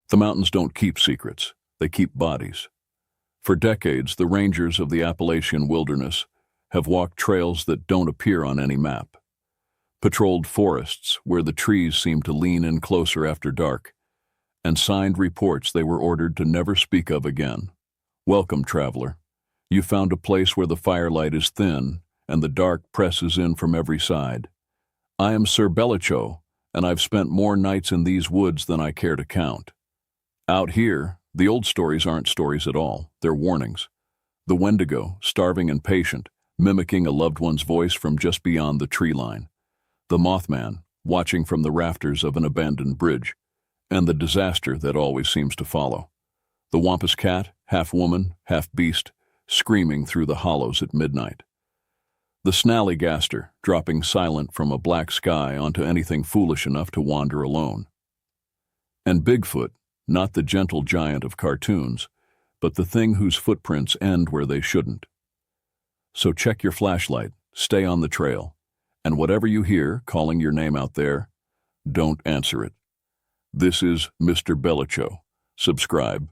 The mountains don't keep secrets, they keep bodies. For decades, the rangers of the Appalachian wilderness have walked trails that don't appear on any map, patrolled forests where the trees seem to lean in closer after dark, and signed reports they were ordered to never speak of again. Welcome, traveler. You found a place where the firelight is thin and the dark presses in from every side. I am Sir Bellicho, and I've spent more nights in these woods than I care to count. Out here, the old stories aren't stories at all, they're warnings. The Wendigo, starving and patient, mimicking a loved one's voice from just beyond the tree line. The Mothman, watching from the rafters of an abandoned bridge. And the disaster that always seems to follow. The Wampus cat, half woman, half beast, screaming through the hollows at midnight. The Snallygaster, dropping silent from a black sky onto anything foolish enough to wander alone. And Bigfoot, not the gentle giant of cartoons, but the thing whose footprints end where they shouldn't. So check your flashlight, stay on the trail, and whatever you hear calling your name out there, don't answer it. This is Mr. Bellicho. Subscribe,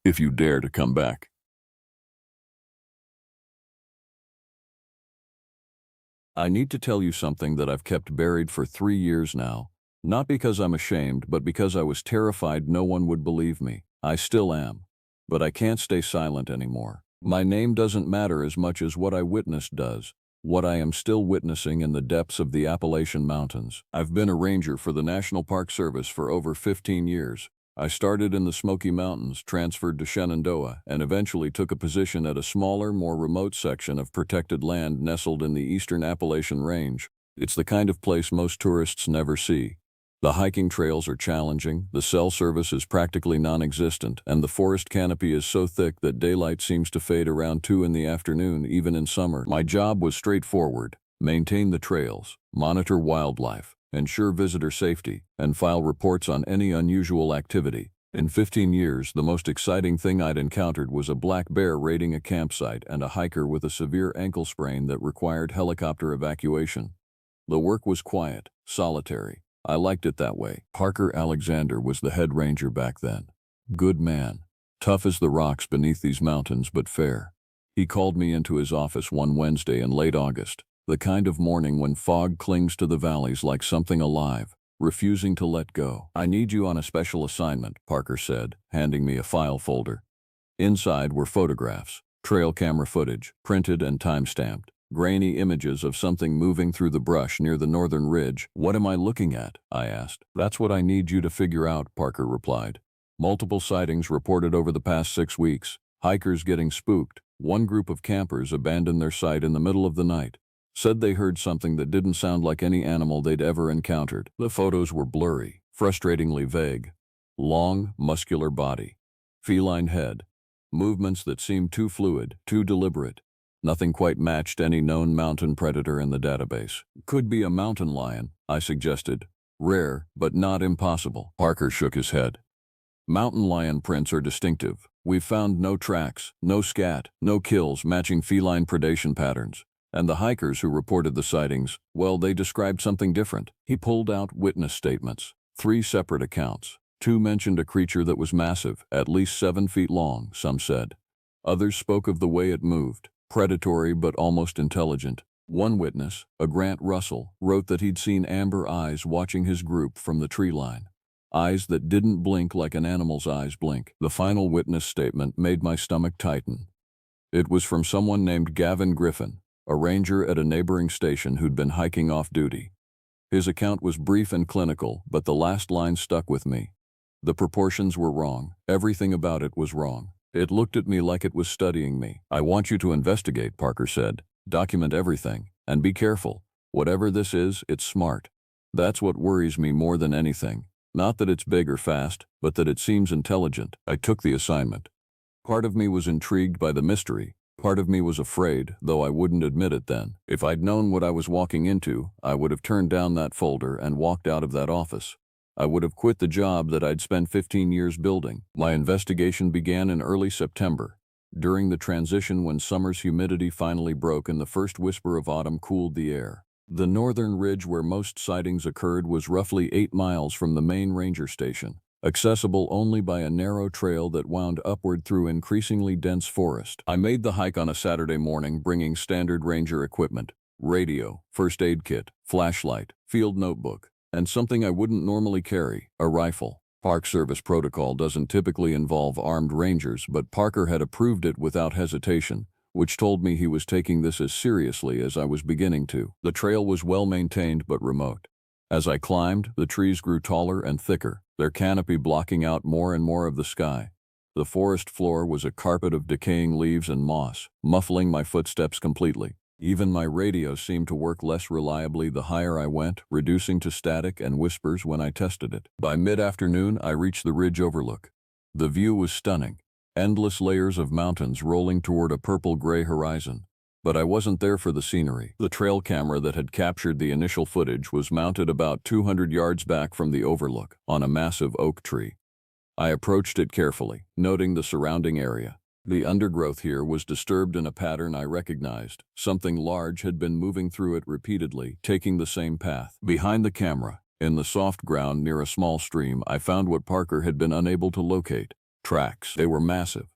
if you dare to come back. I need to tell you something that I've kept buried for 3 years now. Not because I'm ashamed, but because I was terrified no one would believe me. I still am. But I can't stay silent anymore. My name doesn't matter as much as what I witnessed does. What I am still witnessing in the depths of the Appalachian Mountains. I've been a ranger for the National Park Service for over 15 years. I started in the Smoky Mountains, transferred to Shenandoah, and eventually took a position at a smaller, more remote section of protected land nestled in the eastern Appalachian Range. It's the kind of place most tourists never see. The hiking trails are challenging, the cell service is practically non-existent, and the forest canopy is so thick that daylight seems to fade around 2 in the afternoon, even in summer. My job was straightforward: maintain the trails, monitor wildlife, ensure visitor safety, and file reports on any unusual activity. In 15 years, the most exciting thing I'd encountered was a black bear raiding a campsite and a hiker with a severe ankle sprain that required helicopter evacuation. The work was quiet, solitary. I liked it that way. Parker Alexander was the head ranger back then. Good man. Tough as the rocks beneath these mountains, but fair. He called me into his office one Wednesday in late August, the kind of morning when fog clings to the valleys like something alive, refusing to let go. "I need you on a special assignment," Parker said, handing me a file folder. Inside were photographs, trail camera footage, printed and time-stamped. Grainy images of something moving through the brush near the northern ridge. "What am I looking at?" I asked. "That's what I need you to figure out," Parker replied. "Multiple sightings reported over the past 6 weeks. Hikers getting spooked. One group of campers abandoned their site in the middle of the night. Said they heard something that didn't sound like any animal they'd ever encountered." The photos were blurry, frustratingly vague. Long, muscular body. Feline head. Movements that seemed too fluid, too deliberate. Nothing quite matched any known mountain predator in the database. "Could be a mountain lion," I suggested. "Rare, but not impossible." Parker shook his head. "Mountain lion prints are distinctive. We've found no tracks, no scat, no kills matching feline predation patterns. And the hikers who reported the sightings, well, they described something different." He pulled out witness statements. 3 separate accounts. 2 mentioned a creature that was massive, at least 7 feet long, some said. Others spoke of the way it moved. Predatory but almost intelligent. One witness, a Grant Russell, wrote that he'd seen amber eyes watching his group from the tree line. Eyes that didn't blink like an animal's eyes blink. The final witness statement made my stomach tighten. It was from someone named Gavin Griffin, a ranger at a neighboring station who'd been hiking off duty. His account was brief and clinical, but the last line stuck with me. The proportions were wrong. Everything about it was wrong. It looked at me like it was studying me. "I want you to investigate," Parker said. "Document everything. And be careful. Whatever this is, it's smart. That's what worries me more than anything. Not that it's big or fast, but that it seems intelligent." I took the assignment. Part of me was intrigued by the mystery. Part of me was afraid, though I wouldn't admit it then. If I'd known what I was walking into, I would have turned down that folder and walked out of that office. I would have quit the job that I'd spent 15 years building. My investigation began in early September, during the transition when summer's humidity finally broke and the first whisper of autumn cooled the air. The northern ridge where most sightings occurred was roughly 8 miles from the main ranger station, accessible only by a narrow trail that wound upward through increasingly dense forest. I made the hike on a Saturday morning, bringing standard ranger equipment: radio, first aid kit, flashlight, field notebook, and something I wouldn't normally carry: a rifle. Park Service protocol doesn't typically involve armed rangers, but Parker had approved it without hesitation, which told me he was taking this as seriously as I was beginning to. The trail was well maintained but remote. As I climbed, the trees grew taller and thicker, their canopy blocking out more and more of the sky. The forest floor was a carpet of decaying leaves and moss, muffling my footsteps completely. Even my radio seemed to work less reliably the higher I went, reducing to static and whispers when I tested it. By mid-afternoon, I reached the ridge overlook. The view was stunning, endless layers of mountains rolling toward a purple-gray horizon. But I wasn't there for the scenery. The trail camera that had captured the initial footage was mounted about 200 yards back from the overlook, on a massive oak tree. I approached it carefully, noting the surrounding area. The undergrowth here was disturbed in a pattern I recognized. Something large had been moving through it repeatedly, taking the same path. Behind the camera, in the soft ground near a small stream, I found what Parker had been unable to locate: tracks. They were massive.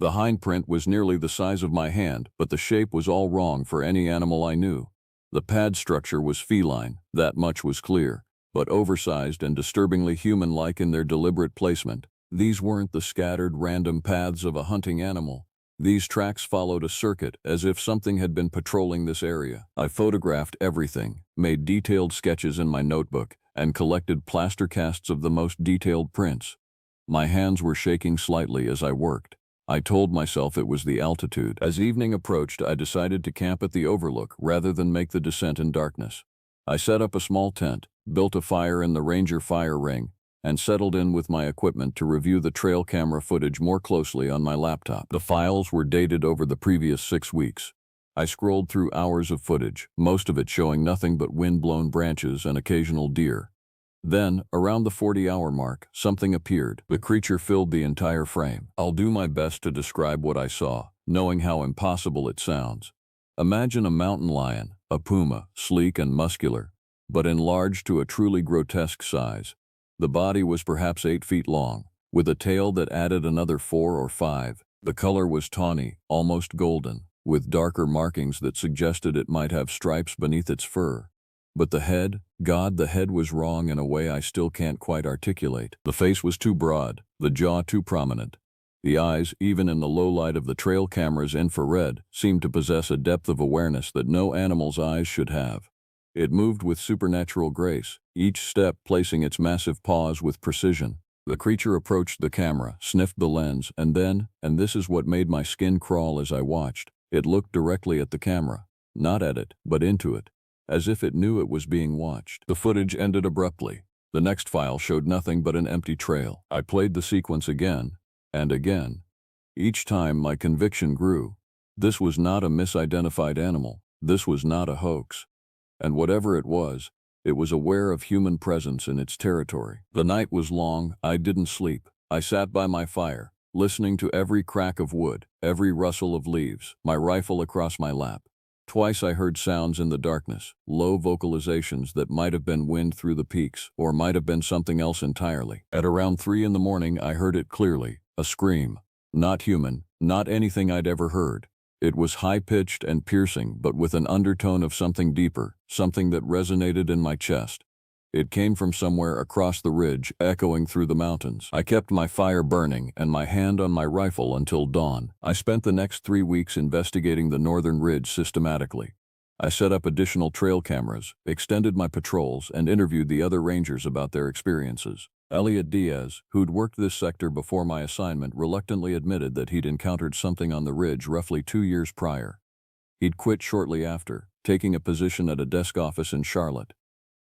The hindprint was nearly the size of my hand, but the shape was all wrong for any animal I knew. The pad structure was feline, that much was clear, but oversized and disturbingly human-like in their deliberate placement. These weren't the scattered random paths of a hunting animal. These tracks followed a circuit, as if something had been patrolling this area. I photographed everything, made detailed sketches in my notebook, and collected plaster casts of the most detailed prints. My hands were shaking slightly as I worked. I told myself it was the altitude. As evening approached, I decided to camp at the overlook rather than make the descent in darkness. I set up a small tent, built a fire in the Ranger fire ring, and settled in with my equipment to review the trail camera footage more closely on my laptop. The files were dated over the previous 6 weeks. I scrolled through hours of footage, most of it showing nothing but wind-blown branches and occasional deer. Then, around the 40-hour mark, something appeared. The creature filled the entire frame. I'll do my best to describe what I saw, knowing how impossible it sounds. Imagine a mountain lion, a puma, sleek and muscular, but enlarged to a truly grotesque size. The body was perhaps 8 feet long, with a tail that added another 4 or 5. The color was tawny, almost golden, with darker markings that suggested it might have stripes beneath its fur. But the head, the head was wrong in a way I still can't quite articulate. The face was too broad, the jaw too prominent. The eyes, even in the low light of the trail camera's infrared, seemed to possess a depth of awareness that no animal's eyes should have. It moved with supernatural grace, each step placing its massive paws with precision. The creature approached the camera, sniffed the lens, and then, and this is what made my skin crawl as I watched, it looked directly at the camera. Not at it, but into it, as if it knew it was being watched. The footage ended abruptly. The next file showed nothing but an empty trail. I played the sequence again, and again. Each time my conviction grew. This was not a misidentified animal. This was not a hoax. And whatever it was aware of human presence in its territory. The night was long. I didn't sleep. I sat by my fire, listening to every crack of wood, every rustle of leaves, my rifle across my lap. Twice I heard sounds in the darkness, low vocalizations that might have been wind through the peaks, or might have been something else entirely. At around 3 in the morning, I heard it clearly, a scream. Not human, not anything I'd ever heard. It was high-pitched and piercing, but with an undertone of something deeper, something that resonated in my chest. It came from somewhere across the ridge, echoing through the mountains. I kept my fire burning and my hand on my rifle until dawn. I spent the next 3 weeks investigating the northern ridge systematically. I set up additional trail cameras, extended my patrols, and interviewed the other rangers about their experiences. Elliot Diaz, who'd worked this sector before my assignment, reluctantly admitted that he'd encountered something on the ridge roughly 2 years prior. He'd quit shortly after, taking a position at a desk office in Charlotte.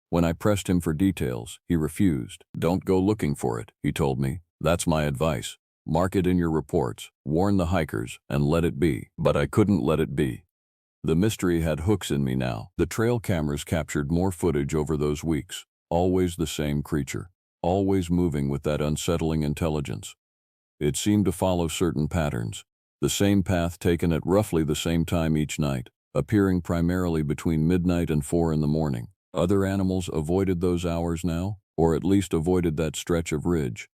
When I pressed him for details, he refused. "Don't go looking for it," he told me. "That's my advice. Mark it in your reports, warn the hikers, and let it be." But I couldn't let it be. The mystery had hooks in me now. The trail cameras captured more footage over those weeks. Always the same creature. Always moving with that unsettling intelligence. It seemed to follow certain patterns. The same path taken at roughly the same time each night, appearing primarily between midnight and 4 in the morning. Other animals avoided those hours now, or at least avoided that stretch of ridge.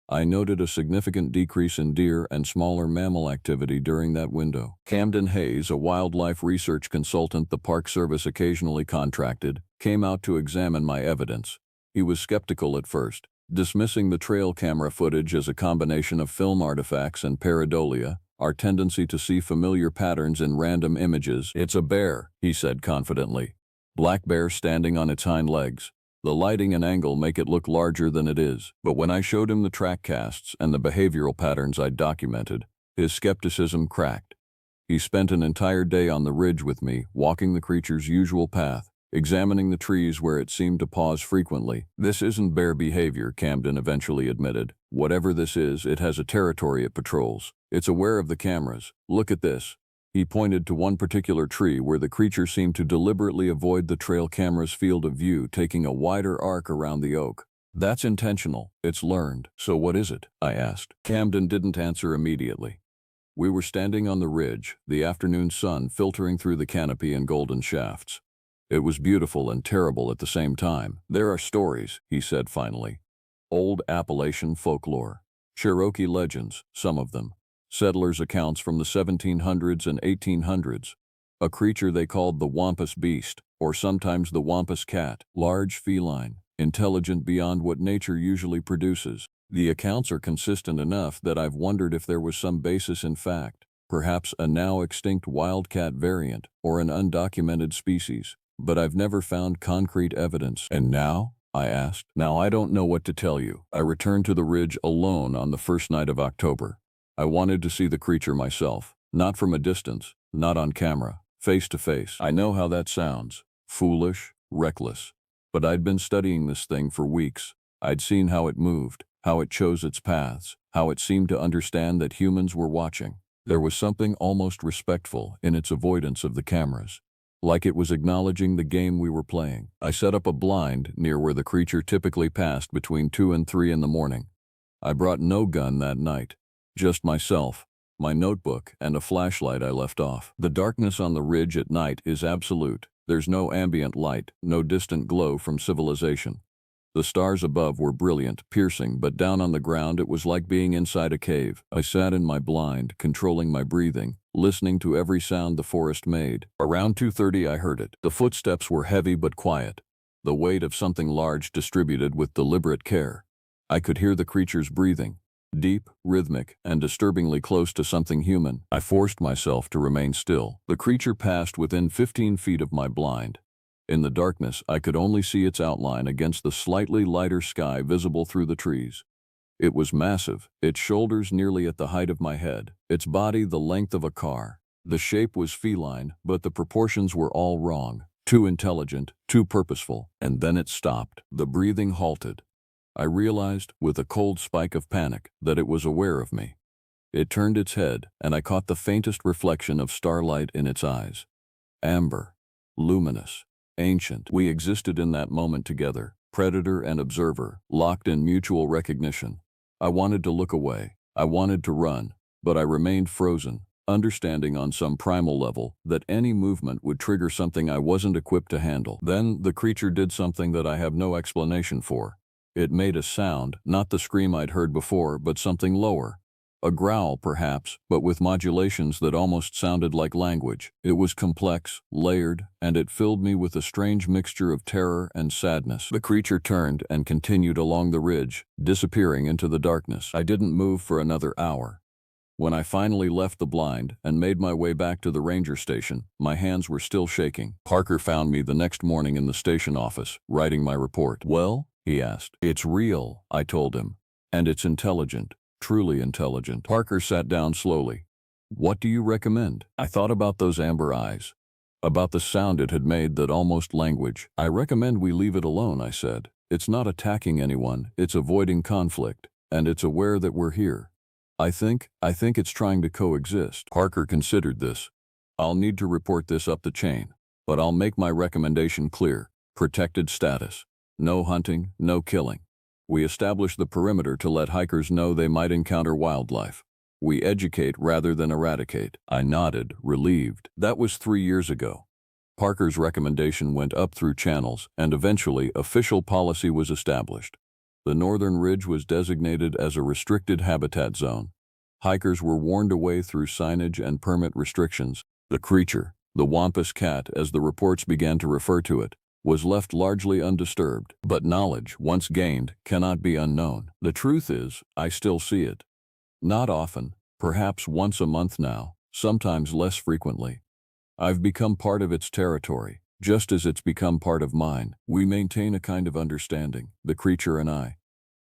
I noted a significant decrease in deer and smaller mammal activity during that window. Camden Hayes, a wildlife research consultant the Park Service occasionally contracted, came out to examine my evidence. He was skeptical at first, dismissing the trail camera footage as a combination of film artifacts and pareidolia, our tendency to see familiar patterns in random images. "It's a bear," he said confidently. "Black bear standing on its hind legs. The lighting and angle make it look larger than it is." But when I showed him the track casts and the behavioral patterns I'd documented, his skepticism cracked. He spent an entire day on the ridge with me, walking the creature's usual path, examining the trees where it seemed to pause frequently. "This isn't bear behavior," Camden eventually admitted. "Whatever this is, it has a territory it patrols. It's aware of the cameras. Look at this." He pointed to one particular tree where the creature seemed to deliberately avoid the trail camera's field of view, taking a wider arc around the oak. "That's intentional. It's learned." "So what is it?" I asked. Camden didn't answer immediately. We were standing on the ridge, the afternoon sun filtering through the canopy in golden shafts. It was beautiful and terrible at the same time. "There are stories," he said finally. "Old Appalachian folklore. Cherokee legends, some of them. Settlers' accounts from the 1700s and 1800s. A creature they called the Wampus Beast, or sometimes the Wampus Cat. Large feline, intelligent beyond what nature usually produces. The accounts are consistent enough that I've wondered if there was some basis in fact, perhaps a now extinct wildcat variant or an undocumented species. But I've never found concrete evidence." "And now?" I asked. "Now I don't know what to tell you." I returned to the ridge alone on the first night of October. I wanted to see the creature myself, not from a distance, not on camera, face to face. I know how that sounds. Foolish, reckless. But I'd been studying this thing for weeks. I'd seen how it moved, how it chose its paths, how it seemed to understand that humans were watching. There was something almost respectful in its avoidance of the cameras, like it was acknowledging the game we were playing. I set up a blind near where the creature typically passed between 2 and 3 in the morning. I brought no gun that night. Just myself, my notebook, and a flashlight I left off. The darkness on the ridge at night is absolute. There's no ambient light, no distant glow from civilization. The stars above were brilliant, piercing, but down on the ground it was like being inside a cave. I sat in my blind, controlling my breathing, listening to every sound the forest made. Around 2:30 I heard it. The footsteps were heavy but quiet, the weight of something large distributed with deliberate care. I could hear the creature's breathing, deep, rhythmic, and disturbingly close to something human. I forced myself to remain still. The creature passed within 15 feet of my blind. In the darkness, I could only see its outline against the slightly lighter sky visible through the trees. It was massive, its shoulders nearly at the height of my head, its body the length of a car. The shape was feline, but the proportions were all wrong. Too intelligent, too purposeful. And then it stopped. The breathing halted. I realized, with a cold spike of panic, that it was aware of me. It turned its head, and I caught the faintest reflection of starlight in its eyes. Amber. Luminous. Ancient. We existed in that moment together, predator and observer, locked in mutual recognition. I wanted to look away. I wanted to run, but I remained frozen, understanding on some primal level that any movement would trigger something I wasn't equipped to handle. Then the creature did something that I have no explanation for. It made a sound, not the scream I'd heard before, but something lower. A growl, perhaps, but with modulations that almost sounded like language. It was complex, layered, and it filled me with a strange mixture of terror and sadness. The creature turned and continued along the ridge, disappearing into the darkness. I didn't move for another hour. When I finally left the blind and made my way back to the ranger station, my hands were still shaking. Parker found me the next morning in the station office, writing my report. "Well?" he asked. "It's real," I told him. "And it's intelligent. Truly intelligent." Parker sat down slowly. "What do you recommend?" I thought about those amber eyes, about the sound it had made that almost language. "I recommend we leave it alone," I said. "It's not attacking anyone, it's avoiding conflict, and it's aware that we're here. I think it's trying to coexist." Parker considered this. "I'll need to report this up the chain, but I'll make my recommendation clear. Protected status. No hunting, no killing. We establish the perimeter to let hikers know they might encounter wildlife. We educate rather than eradicate." I nodded, relieved. That was 3 years ago. Parker's recommendation went up through channels, and eventually official policy was established. The northern ridge was designated as a restricted habitat zone. Hikers were warned away through signage and permit restrictions. The creature, the wampus cat as the reports began to refer to it, was left largely undisturbed. But knowledge, once gained, cannot be unknown. The truth is, I still see it. Not often, perhaps once a month now, sometimes less frequently. I've become part of its territory, just as it's become part of mine. We maintain a kind of understanding, the creature and I.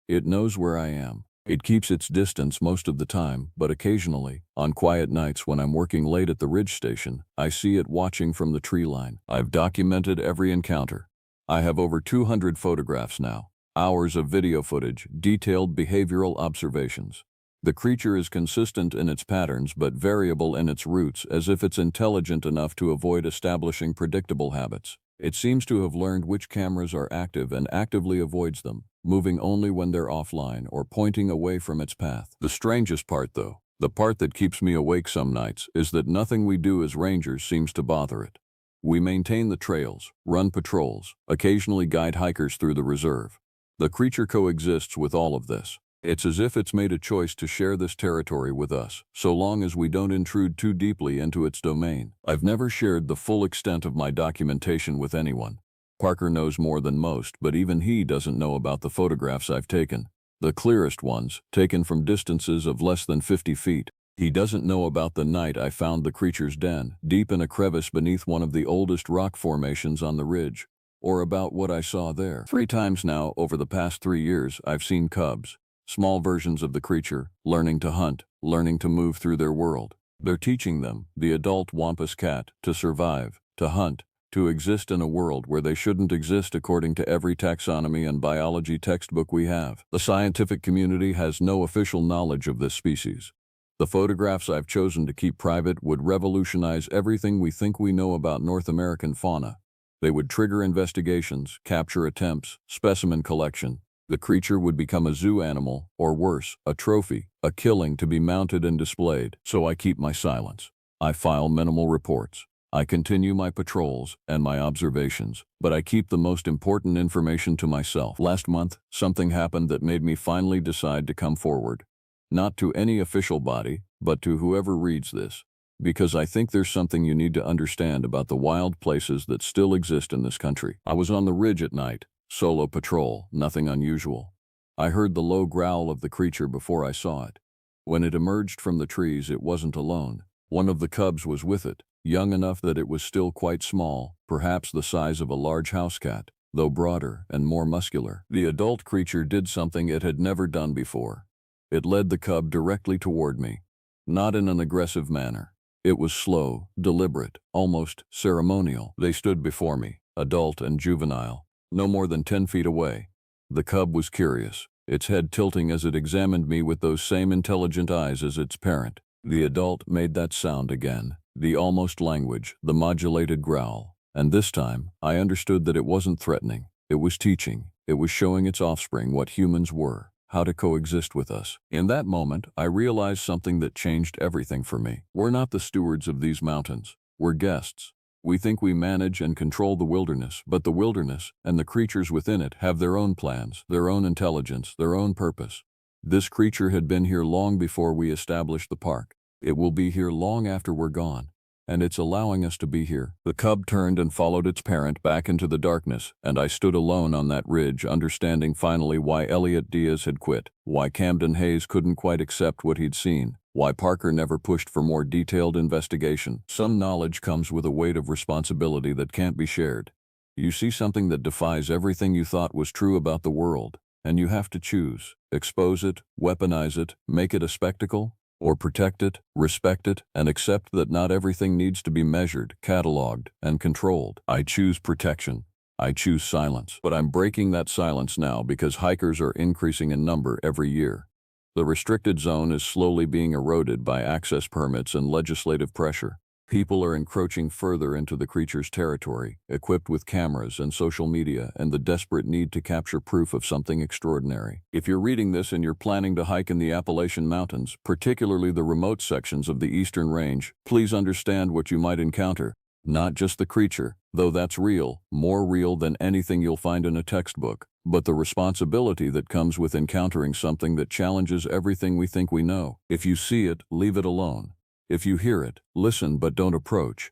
It knows where I am. It keeps its distance most of the time, but occasionally, on quiet nights when I'm working late at the ridge station, I see it watching from the tree line. I've documented every encounter. I have over 200 photographs now, hours of video footage, detailed behavioral observations. The creature is consistent in its patterns but variable in its routes, as if it's intelligent enough to avoid establishing predictable habits. It seems to have learned which cameras are active and actively avoids them, moving only when they're offline or pointing away from its path. The strangest part, though, the part that keeps me awake some nights, is that nothing we do as rangers seems to bother it. We maintain the trails, run patrols, occasionally guide hikers through the reserve. The creature coexists with all of this. It's as if it's made a choice to share this territory with us, so long as we don't intrude too deeply into its domain. I've never shared the full extent of my documentation with anyone. Parker knows more than most, but even he doesn't know about the photographs I've taken. The clearest ones, taken from distances of less than 50 feet. He doesn't know about the night I found the creature's den, deep in a crevice beneath one of the oldest rock formations on the ridge, or about what I saw there. 3 times now, over the past 3 years, I've seen cubs. Small versions of the creature, learning to hunt, learning to move through their world. They're teaching them, the adult wampus cat, to survive, to hunt, to exist in a world where they shouldn't exist according to every taxonomy and biology textbook we have. The scientific community has no official knowledge of this species. The photographs I've chosen to keep private would revolutionize everything we think we know about North American fauna. They would trigger investigations, capture attempts, specimen collection. The creature would become a zoo animal, or worse, a trophy, a killing to be mounted and displayed. So I keep my silence. I file minimal reports. I continue my patrols and my observations, but I keep the most important information to myself. Last month, something happened that made me finally decide to come forward. Not to any official body, but to whoever reads this. Because I think there's something you need to understand about the wild places that still exist in this country. I was on the ridge at night. Solo patrol, nothing unusual. I heard the low growl of the creature before I saw it. When it emerged from the trees, it wasn't alone. One of the cubs was with it, young enough that it was still quite small, perhaps the size of a large house cat, though broader and more muscular. The adult creature did something it had never done before. It led the cub directly toward me, not in an aggressive manner. It was slow, deliberate, almost ceremonial. They stood before me, adult and juvenile, no more than 10 feet away. The cub was curious, its head tilting as it examined me with those same intelligent eyes as its parent. The adult made that sound again, the almost language, the modulated growl. And this time, I understood that it wasn't threatening. It was teaching. It was showing its offspring what humans were, how to coexist with us. In that moment, I realized something that changed everything for me. We're not the stewards of these mountains. We're guests. We think we manage and control the wilderness, but the wilderness and the creatures within it have their own plans, their own intelligence, their own purpose. This creature had been here long before we established the park. It will be here long after we're gone, and it's allowing us to be here. The cub turned and followed its parent back into the darkness, and I stood alone on that ridge, understanding finally why Elliot Diaz had quit, why Camden Hayes couldn't quite accept what he'd seen, why Parker never pushed for more detailed investigation. Some knowledge comes with a weight of responsibility that can't be shared. You see something that defies everything you thought was true about the world, and you have to choose: expose it, weaponize it, make it a spectacle, or protect it, respect it, and accept that not everything needs to be measured, cataloged, and controlled. I choose protection. I choose silence. But I'm breaking that silence now because hikers are increasing in number every year. The restricted zone is slowly being eroded by access permits and legislative pressure. People are encroaching further into the creature's territory, equipped with cameras and social media and the desperate need to capture proof of something extraordinary. If you're reading this and you're planning to hike in the Appalachian Mountains, particularly the remote sections of the Eastern Range, please understand what you might encounter. Not just the creature, though that's real, more real than anything you'll find in a textbook, but the responsibility that comes with encountering something that challenges everything we think we know. If you see it, leave it alone. If you hear it, listen but don't approach.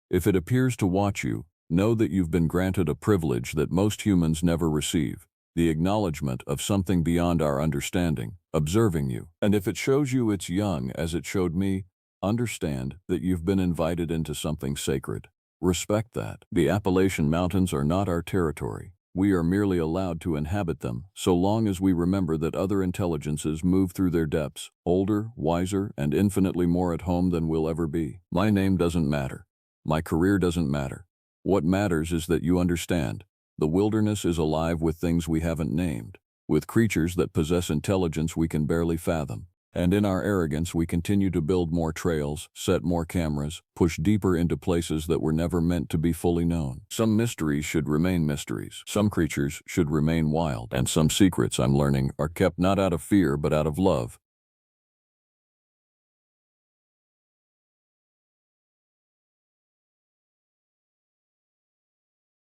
If it appears to watch you, know that you've been granted a privilege that most humans never receive, the acknowledgement of something beyond our understanding, observing you. And if it shows you it's young as it showed me, understand that you've been invited into something sacred. Respect that. The Appalachian Mountains are not our territory. We are merely allowed to inhabit them, so long as we remember that other intelligences move through their depths, older, wiser, and infinitely more at home than we'll ever be. My name doesn't matter. My career doesn't matter. What matters is that you understand. The wilderness is alive with things we haven't named, with creatures that possess intelligence we can barely fathom. And in our arrogance, we continue to build more trails, set more cameras, push deeper into places that were never meant to be fully known. Some mysteries should remain mysteries. Some creatures should remain wild. And some secrets, I'm learning, are kept not out of fear but out of love.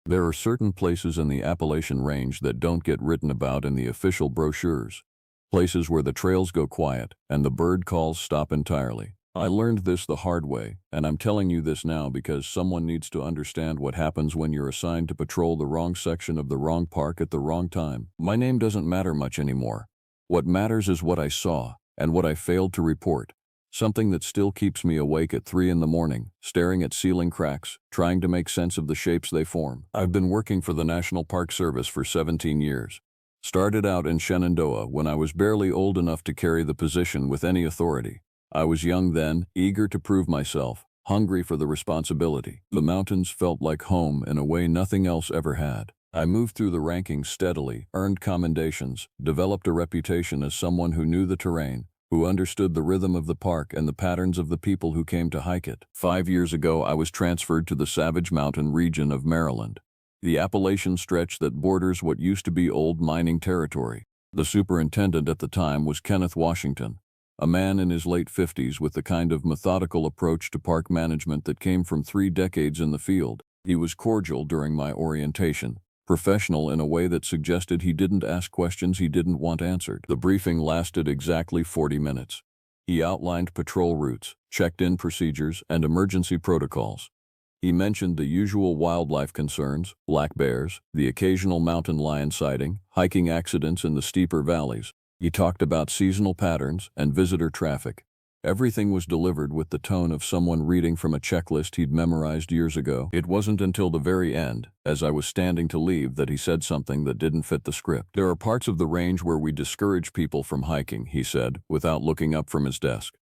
There are certain places in the Appalachian Range that don't get written about in the official brochures. Places where the trails go quiet and the bird calls stop entirely. I learned this the hard way, and I'm telling you this now because someone needs to understand what happens when you're assigned to patrol the wrong section of the wrong park at the wrong time. My name doesn't matter much anymore. What matters is what I saw and what I failed to report. Something that still keeps me awake at 3 in the morning, staring at ceiling cracks, trying to make sense of the shapes they form. I've been working for the National Park Service for 17 years. Started out in Shenandoah when I was barely old enough to carry the position with any authority. I was young then, eager to prove myself, hungry for the responsibility. The mountains felt like home in a way nothing else ever had. I moved through the rankings steadily, earned commendations, developed a reputation as someone who knew the terrain, who understood the rhythm of the park and the patterns of the people who came to hike it. 5 years ago, I was transferred to the Savage Mountain region of Maryland, the Appalachian stretch that borders what used to be old mining territory. The superintendent at the time was Kenneth Washington, a man in his late 50s with the kind of methodical approach to park management that came from 3 decades in the field. He was cordial during my orientation, professional in a way that suggested he didn't ask questions he didn't want answered. The briefing lasted exactly 40 minutes. He outlined patrol routes, checked-in procedures, and emergency protocols. He mentioned the usual wildlife concerns, black bears, the occasional mountain lion sighting, hiking accidents in the steeper valleys. He talked about seasonal patterns and visitor traffic. Everything was delivered with the tone of someone reading from a checklist he'd memorized years ago. It wasn't until the very end, as I was standing to leave, that he said something that didn't fit the script. "There are parts of the range where we discourage people from hiking," he said, without looking up from his desk.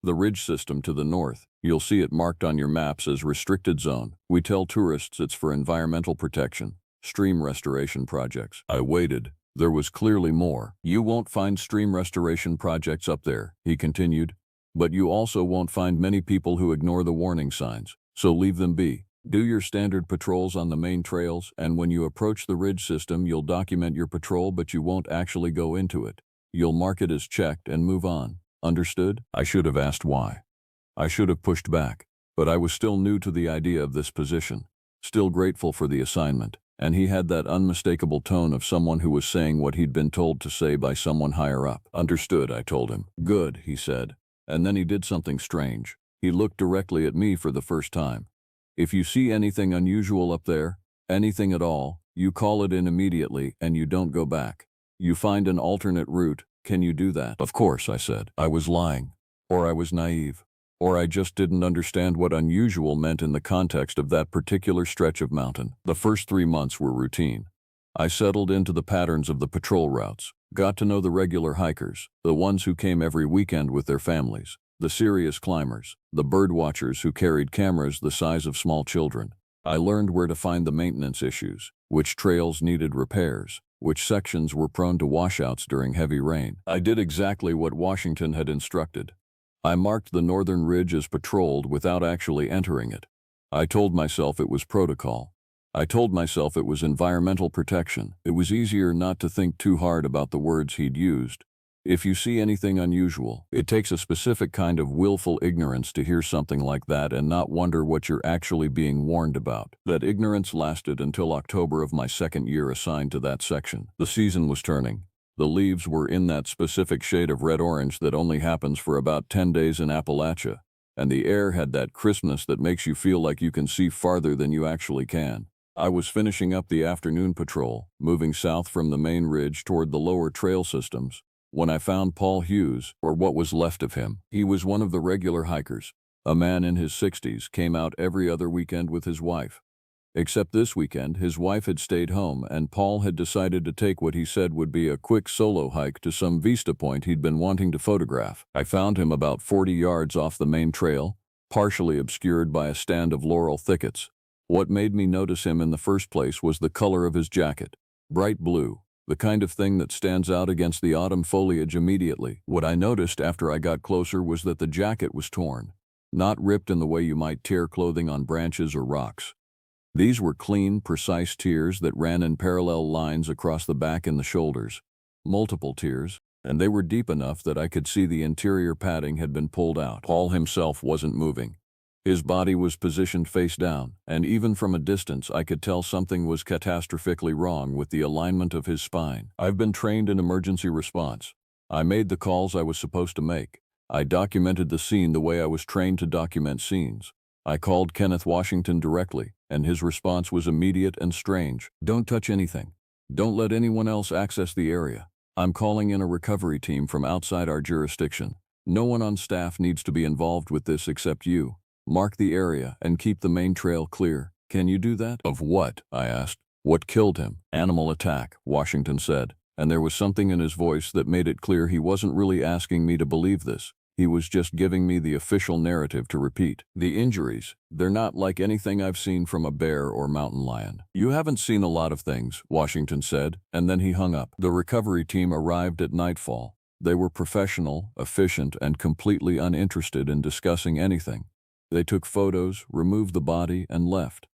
"The ridge system to the north, you'll see it marked on your maps as restricted zone. We tell tourists it's for environmental protection, stream restoration projects." I waited. There was clearly more. "You won't find stream restoration projects up there," he continued. "But you also won't find many people who ignore the warning signs, so leave them be. Do your standard patrols on the main trails, and when you approach the ridge system, you'll document your patrol, but you won't actually go into it. You'll mark it as checked and move on. Understood?" I should have asked why. I should have pushed back, but I was still new to the idea of this position, still grateful for the assignment, and he had that unmistakable tone of someone who was saying what he'd been told to say by someone higher up. "Understood," I told him. "Good," he said. And then he did something strange. He looked directly at me for the first time. "If you see anything unusual up there, anything at all, you call it in immediately and you don't go back. You find an alternate route. Can you do that?" "Of course," I said. I was lying. Or I was naive. Or I just didn't understand what unusual meant in the context of that particular stretch of mountain. The first 3 months were routine. I settled into the patterns of the patrol routes, got to know the regular hikers, the ones who came every weekend with their families, the serious climbers, the bird watchers who carried cameras the size of small children. I learned where to find the maintenance issues, which trails needed repairs, which sections were prone to washouts during heavy rain. I did exactly what Washington had instructed. I marked the northern ridge as patrolled without actually entering it. I told myself it was protocol. I told myself it was environmental protection. It was easier not to think too hard about the words he'd used. If you see anything unusual, it takes a specific kind of willful ignorance to hear something like that and not wonder what you're actually being warned about. That ignorance lasted until October of my second year assigned to that section. The season was turning. The leaves were in that specific shade of red-orange that only happens for about 10 days in Appalachia, and the air had that crispness that makes you feel like you can see farther than you actually can. I was finishing up the afternoon patrol, moving south from the main ridge toward the lower trail systems, when I found Paul Hughes, or what was left of him. He was one of the regular hikers. A man in his 60s, came out every other weekend with his wife. Except this weekend, his wife had stayed home and Paul had decided to take what he said would be a quick solo hike to some vista point he'd been wanting to photograph. I found him about 40 yards off the main trail, partially obscured by a stand of laurel thickets. What made me notice him in the first place was the color of his jacket. Bright blue. The kind of thing that stands out against the autumn foliage immediately. What I noticed after I got closer was that the jacket was torn, not ripped in the way you might tear clothing on branches or rocks. These were clean, precise tears that ran in parallel lines across the back and the shoulders. Multiple tears, and they were deep enough that I could see the interior padding had been pulled out. Paul himself wasn't moving. His body was positioned face down, and even from a distance I could tell something was catastrophically wrong with the alignment of his spine. I've been trained in emergency response. I made the calls I was supposed to make. I documented the scene the way I was trained to document scenes. I called Kenneth Washington directly, and his response was immediate and strange. Don't touch anything. Don't let anyone else access the area. I'm calling in a recovery team from outside our jurisdiction. No one on staff needs to be involved with this except you. Mark the area and keep the main trail clear. Can you do that? Of what? I asked. What killed him? Animal attack, Washington said, and there was something in his voice that made it clear he wasn't really asking me to believe this. He was just giving me the official narrative to repeat. The injuries, they're not like anything I've seen from a bear or mountain lion. You haven't seen a lot of things, Washington said, and then he hung up. The recovery team arrived at nightfall. They were professional, efficient, and completely uninterested in discussing anything. They took photos, removed the body, and left.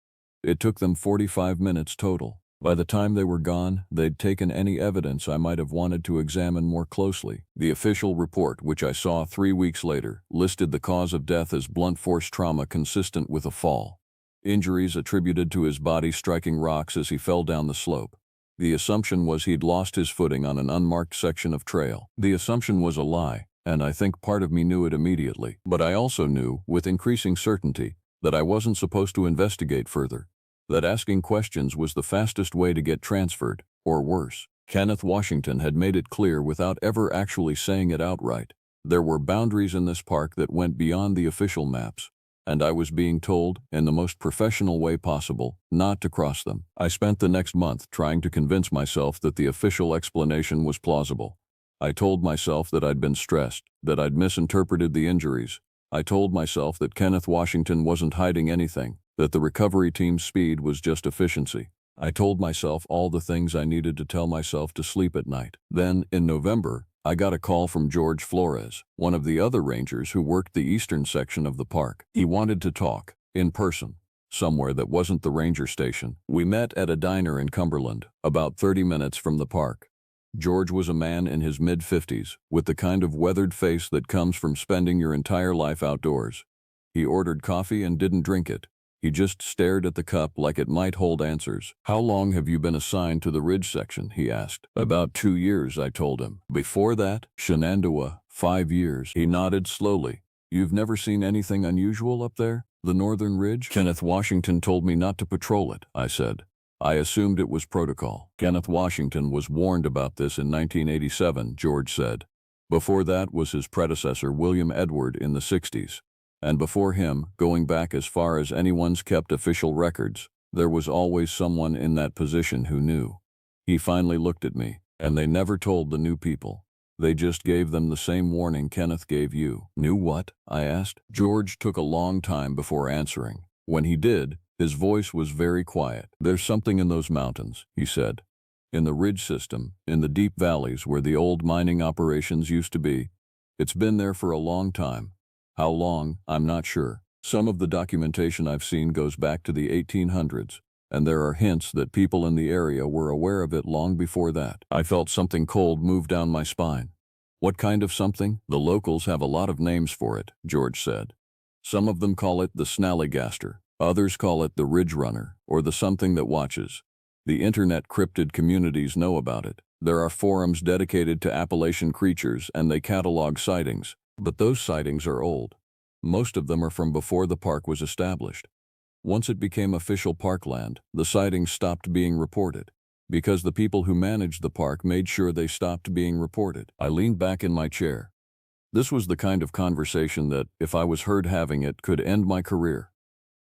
It took them 45 minutes total. By the time they were gone, they'd taken any evidence I might have wanted to examine more closely. The official report, which I saw 3 weeks later, listed the cause of death as blunt force trauma consistent with a fall. Injuries attributed to his body striking rocks as he fell down the slope. The assumption was he'd lost his footing on an unmarked section of trail. The assumption was a lie, and I think part of me knew it immediately. But I also knew, with increasing certainty, that I wasn't supposed to investigate further. That asking questions was the fastest way to get transferred, or worse. Kenneth Washington had made it clear without ever actually saying it outright. There were boundaries in this park that went beyond the official maps, and I was being told, in the most professional way possible, not to cross them. I spent the next month trying to convince myself that the official explanation was plausible. I told myself that I'd been stressed, that I'd misinterpreted the injuries. I told myself that Kenneth Washington wasn't hiding anything, that the recovery team's speed was just efficiency. I told myself all the things I needed to tell myself to sleep at night. Then, in November, I got a call from George Flores, one of the other rangers who worked the eastern section of the park. He wanted to talk, in person, somewhere that wasn't the ranger station. We met at a diner in Cumberland, about 30 minutes from the park. George was a man in his mid-50s, with the kind of weathered face that comes from spending your entire life outdoors. He ordered coffee and didn't drink it. He just stared at the cup like it might hold answers. How long have you been assigned to the ridge section? He asked. About 2 years, I told him. Before that, Shenandoah, 5 years. He nodded slowly. You've never seen anything unusual up there? The northern ridge? Kenneth Washington told me not to patrol it, I said. I assumed it was protocol. Kenneth Washington was warned about this in 1987, George said. Before that was his predecessor, William Edward, in the 60s. And before him, going back as far as anyone's kept official records, there was always someone in that position who knew. He finally looked at me, and they never told the new people. They just gave them the same warning Kenneth gave you. Knew what? I asked. George took a long time before answering. When he did, his voice was very quiet. There's something in those mountains, he said. In the ridge system, in the deep valleys where the old mining operations used to be. It's been there for a long time. How long, I'm not sure. Some of the documentation I've seen goes back to the 1800s, and there are hints that people in the area were aware of it long before that. I felt something cold move down my spine. What kind of something? The locals have a lot of names for it, George said. Some of them call it the snallygaster. Others call it the ridge runner, or the something that watches. The internet cryptid communities know about it. There are forums dedicated to Appalachian creatures and they catalog sightings. But those sightings are old. Most of them are from before the park was established. Once it became official parkland, the sightings stopped being reported. Because the people who managed the park made sure they stopped being reported. I leaned back in my chair. This was the kind of conversation that, if I was heard having it, could end my career.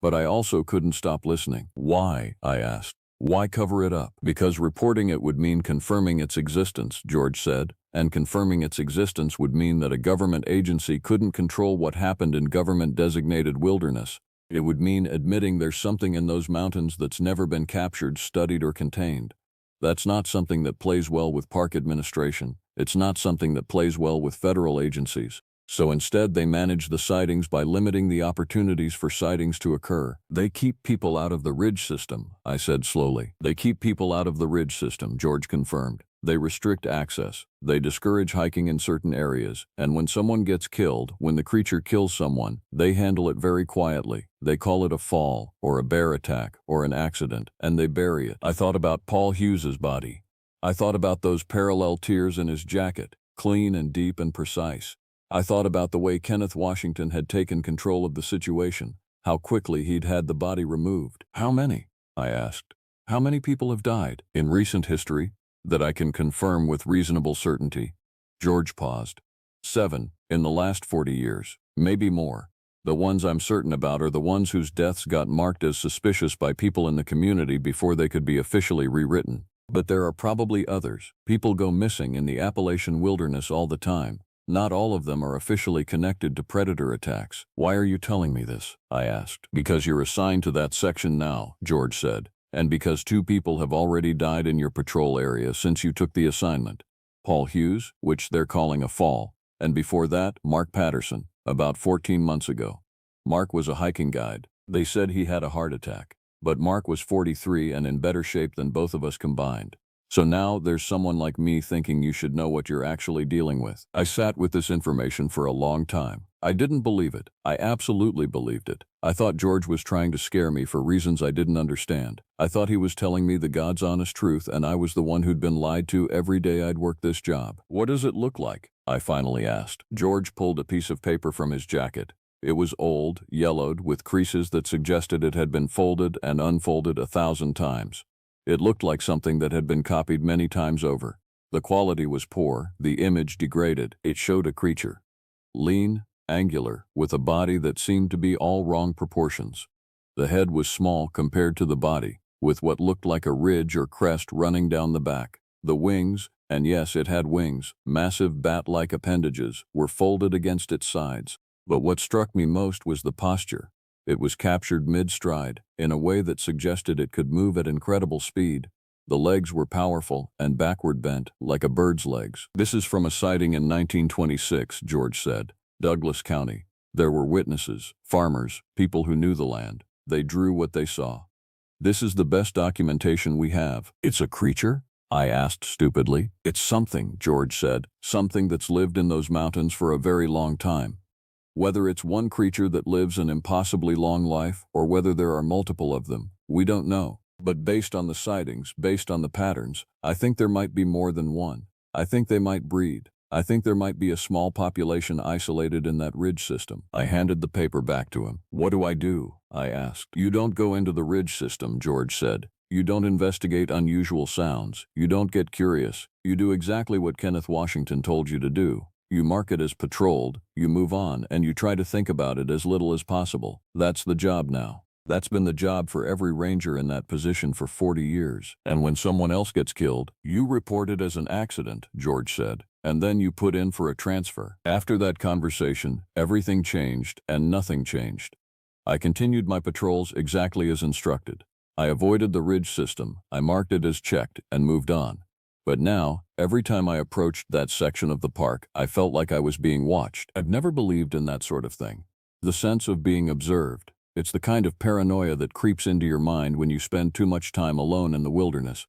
But I also couldn't stop listening. Why? I asked. Why cover it up? Because reporting it would mean confirming its existence, George said, and confirming its existence would mean that a government agency couldn't control what happened in government-designated wilderness. It would mean admitting there's something in those mountains that's never been captured, studied, or contained. That's not something that plays well with park administration. It's not something that plays well with federal agencies. So instead they manage the sightings by limiting the opportunities for sightings to occur. They keep people out of the ridge system, I said slowly. They keep people out of the ridge system, George confirmed. They restrict access. They discourage hiking in certain areas. And when someone gets killed, when the creature kills someone, they handle it very quietly. They call it a fall, or a bear attack, or an accident, and they bury it. I thought about Paul Hughes's body. I thought about those parallel tears in his jacket, clean and deep and precise. I thought about the way Kenneth Washington had taken control of the situation, how quickly he'd had the body removed. How many? I asked. How many people have died in recent history that I can confirm with reasonable certainty? George paused. 7 in the last 40 years, maybe more. The ones I'm certain about are the ones whose deaths got marked as suspicious by people in the community before they could be officially rewritten. But there are probably others. People go missing in the Appalachian wilderness all the time. Not all of them are officially connected to predator attacks. Why are you telling me this? I asked. Because you're assigned to that section now, George said, and because 2 people have already died in your patrol area since you took the assignment. Paul Hughes, which they're calling a fall, and before that, Mark Patterson, about 14 months ago. Mark was a hiking guide. They said he had a heart attack, but Mark was 43 and in better shape than both of us combined. So now there's someone like me thinking you should know what you're actually dealing with. I sat with this information for a long time. I didn't believe it. I absolutely believed it. I thought George was trying to scare me for reasons I didn't understand. I thought he was telling me the God's honest truth and I was the one who'd been lied to every day I'd worked this job. What does it look like? I finally asked. George pulled a piece of paper from his jacket. It was old, yellowed, with creases that suggested it had been folded and unfolded 1,000 times. It looked like something that had been copied many times over. The quality was poor, the image degraded. It showed a creature. Lean, angular, with a body that seemed to be all wrong proportions. The head was small compared to the body, with what looked like a ridge or crest running down the back. The wings, and yes, it had wings, massive bat-like appendages, were folded against its sides. But what struck me most was the posture. It was captured mid-stride, in a way that suggested it could move at incredible speed. The legs were powerful and backward bent, like a bird's legs. This is from a sighting in 1926, George said. Douglas County. There were witnesses, farmers, people who knew the land. They drew what they saw. This is the best documentation we have. It's a creature? I asked stupidly. It's something, George said. Something that's lived in those mountains for a very long time. Whether it's one creature that lives an impossibly long life, or whether there are multiple of them, we don't know. But based on the sightings, based on the patterns, I think there might be more than one. I think they might breed. I think there might be a small population isolated in that ridge system. I handed the paper back to him. What do I do? I asked. You don't go into the ridge system, George said. You don't investigate unusual sounds. You don't get curious. You do exactly what Kenneth Washington told you to do. You mark it as patrolled, you move on, and you try to think about it as little as possible. That's the job now. That's been the job for every ranger in that position for 40 years. And when someone else gets killed, you report it as an accident, George said, and then you put in for a transfer. After that conversation, everything changed and nothing changed. I continued my patrols exactly as instructed. I avoided the ridge system, I marked it as checked, and moved on. But now, every time I approached that section of the park, I felt like I was being watched. I've never believed in that sort of thing. The sense of being observed. It's the kind of paranoia that creeps into your mind when you spend too much time alone in the wilderness.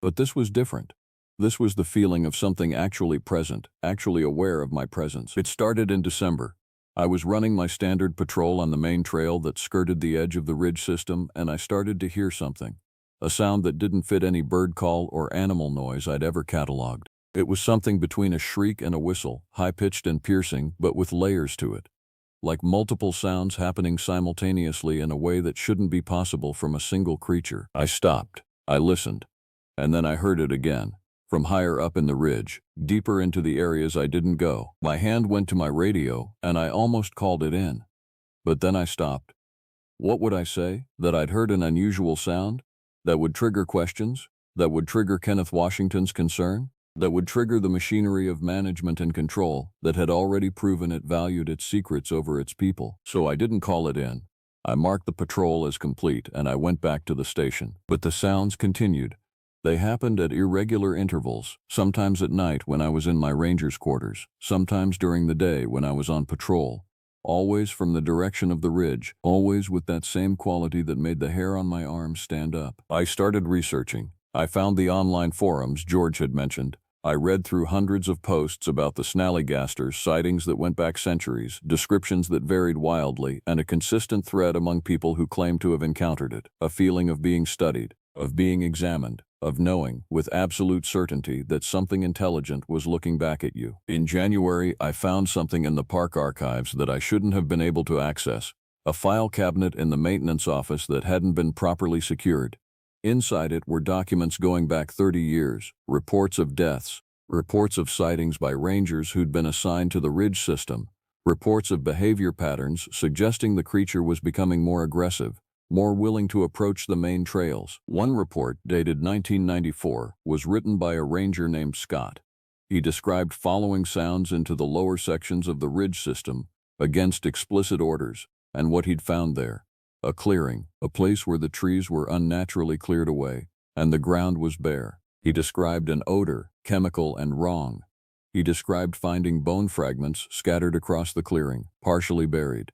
But this was different. This was the feeling of something actually present, actually aware of my presence. It started in December. I was running my standard patrol on the main trail that skirted the edge of the ridge system, and I started to hear something. A sound that didn't fit any bird call or animal noise I'd ever cataloged. It was something between a shriek and a whistle, high-pitched and piercing, but with layers to it. Like multiple sounds happening simultaneously in a way that shouldn't be possible from a single creature. I stopped. I listened. And then I heard it again. From higher up in the ridge, deeper into the areas I didn't go. My hand went to my radio, and I almost called it in. But then I stopped. What would I say? That I'd heard an unusual sound? That would trigger questions? That would trigger Kenneth Washington's concern? That would trigger the machinery of management and control that had already proven it valued its secrets over its people. So I didn't call it in. I marked the patrol as complete, and I went back to the station. But the sounds continued. They happened at irregular intervals, sometimes at night when I was in my ranger's quarters, sometimes during the day when I was on patrol, always from the direction of the ridge, always with that same quality that made the hair on my arms stand up. I started researching. I found the online forums George had mentioned. I read through hundreds of posts about the snallygasters, sightings that went back centuries, descriptions that varied wildly, and a consistent thread among people who claimed to have encountered it, a feeling of being studied, of being examined, of knowing with absolute certainty that something intelligent was looking back at you. In January, I found something in the park archives that I shouldn't have been able to access, a file cabinet in the maintenance office that hadn't been properly secured. Inside it were documents going back 30 years, reports of deaths, reports of sightings by rangers who'd been assigned to the ridge system, reports of behavior patterns suggesting the creature was becoming more aggressive, more willing to approach the main trails. One report, dated 1994, was written by a ranger named Scott. He described following sounds into the lower sections of the ridge system, against explicit orders, and what he'd found there. A clearing, a place where the trees were unnaturally cleared away, and the ground was bare. He described an odor, chemical and wrong. He described finding bone fragments scattered across the clearing, partially buried.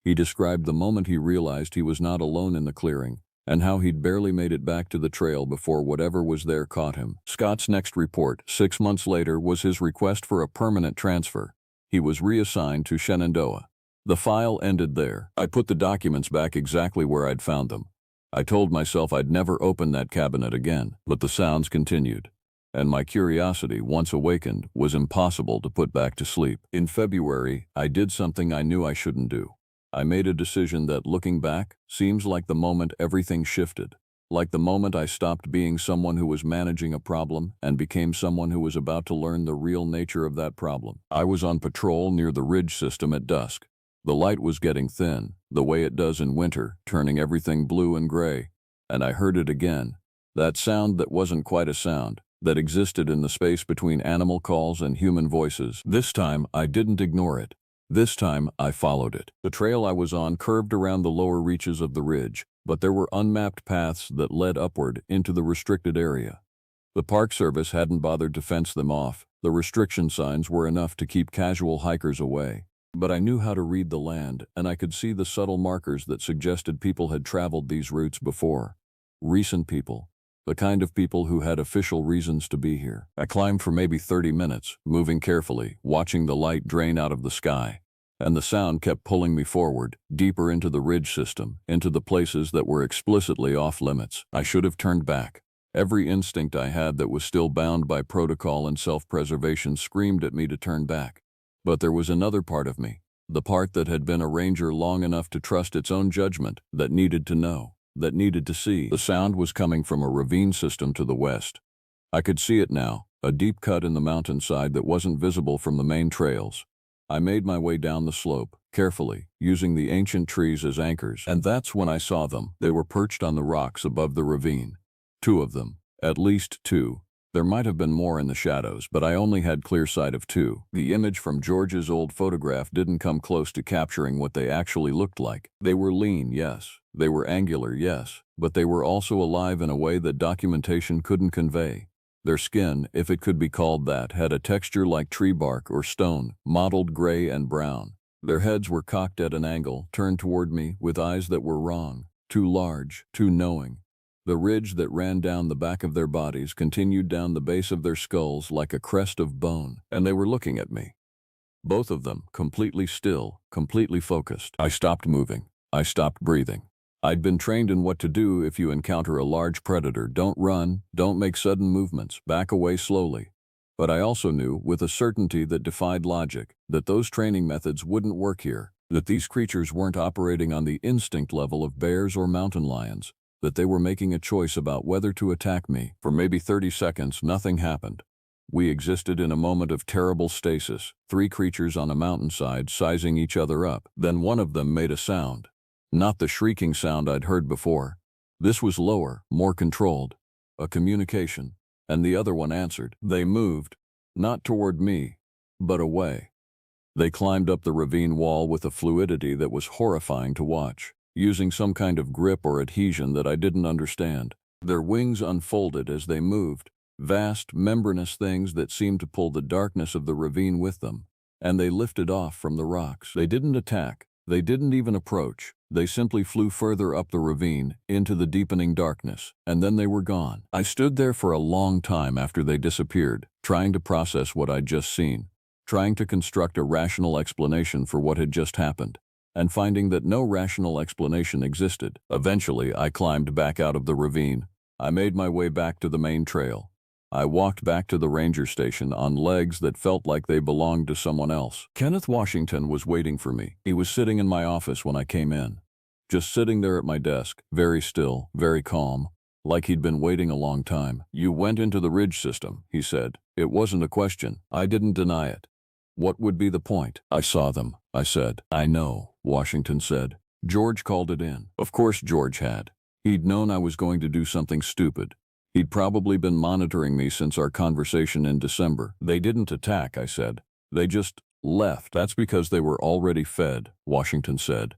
He described the moment he realized he was not alone in the clearing, and how he'd barely made it back to the trail before whatever was there caught him. Scott's next report, 6 months later, was his request for a permanent transfer. He was reassigned to Shenandoah. The file ended there. I put the documents back exactly where I'd found them. I told myself I'd never open that cabinet again, but the sounds continued, and my curiosity, once awakened, was impossible to put back to sleep. In February, I did something I knew I shouldn't do. I made a decision that, looking back, seems like the moment everything shifted, like the moment I stopped being someone who was managing a problem and became someone who was about to learn the real nature of that problem. I was on patrol near the ridge system at dusk. The light was getting thin, the way it does in winter, turning everything blue and gray, and I heard it again, that sound that wasn't quite a sound, that existed in the space between animal calls and human voices. This time, I didn't ignore it. This time, I followed it. The trail I was on curved around the lower reaches of the ridge, but there were unmapped paths that led upward into the restricted area. The Park Service hadn't bothered to fence them off. The restriction signs were enough to keep casual hikers away. But I knew how to read the land, and I could see the subtle markers that suggested people had traveled these routes before. Recent people. The kind of people who had official reasons to be here. I climbed for maybe 30 minutes, moving carefully, watching the light drain out of the sky. And the sound kept pulling me forward, deeper into the ridge system, into the places that were explicitly off limits. I should have turned back. Every instinct I had that was still bound by protocol and self-preservation screamed at me to turn back. But there was another part of me, the part that had been a ranger long enough to trust its own judgment, that needed to know, that needed to see. The sound was coming from a ravine system to the west. I could see it now, a deep cut in the mountainside that wasn't visible from the main trails. I made my way down the slope, carefully, using the ancient trees as anchors, and that's when I saw them. They were perched on the rocks above the ravine. 2 of them, at least 2. There might have been more in the shadows, but I only had clear sight of 2. The image from George's old photograph didn't come close to capturing what they actually looked like. They were lean, yes. They were angular, yes. But they were also alive in a way that documentation couldn't convey. Their skin, if it could be called that, had a texture like tree bark or stone, mottled gray and brown. Their heads were cocked at an angle, turned toward me, with eyes that were wrong, too large, too knowing. The ridge that ran down the back of their bodies continued down the base of their skulls like a crest of bone, and they were looking at me. Both of them, completely still, completely focused. I stopped moving. I stopped breathing. I'd been trained in what to do if you encounter a large predator. Don't run, don't make sudden movements, back away slowly. But I also knew, with a certainty that defied logic, that those training methods wouldn't work here, that these creatures weren't operating on the instinct level of bears or mountain lions, that they were making a choice about whether to attack me. For maybe 30 seconds, nothing happened. We existed in a moment of terrible stasis, three creatures on a mountainside sizing each other up. Then one of them made a sound. Not the shrieking sound I'd heard before. This was lower, more controlled. A communication. And the other one answered. They moved, not toward me, but away. They climbed up the ravine wall with a fluidity that was horrifying to watch, using some kind of grip or adhesion that I didn't understand. Their wings unfolded as they moved, vast, membranous things that seemed to pull the darkness of the ravine with them, and they lifted off from the rocks. They didn't attack. They didn't even approach. They simply flew further up the ravine, into the deepening darkness, and then they were gone. I stood there for a long time after they disappeared, trying to process what I'd just seen, trying to construct a rational explanation for what had just happened, and finding that no rational explanation existed. Eventually, I climbed back out of the ravine. I made my way back to the main trail. I walked back to the ranger station on legs that felt like they belonged to someone else. Kenneth Washington was waiting for me. He was sitting in my office when I came in. Just sitting there at my desk, very still, very calm, like he'd been waiting a long time. "You went into the ridge system," he said. It wasn't a question. I didn't deny it. What would be the point? "I saw them," I said. "I know," Washington said. "George called it in." Of course George had. He'd known I was going to do something stupid. He'd probably been monitoring me since our conversation in December. "They didn't attack," I said. "They just left." "That's because they were already fed," Washington said.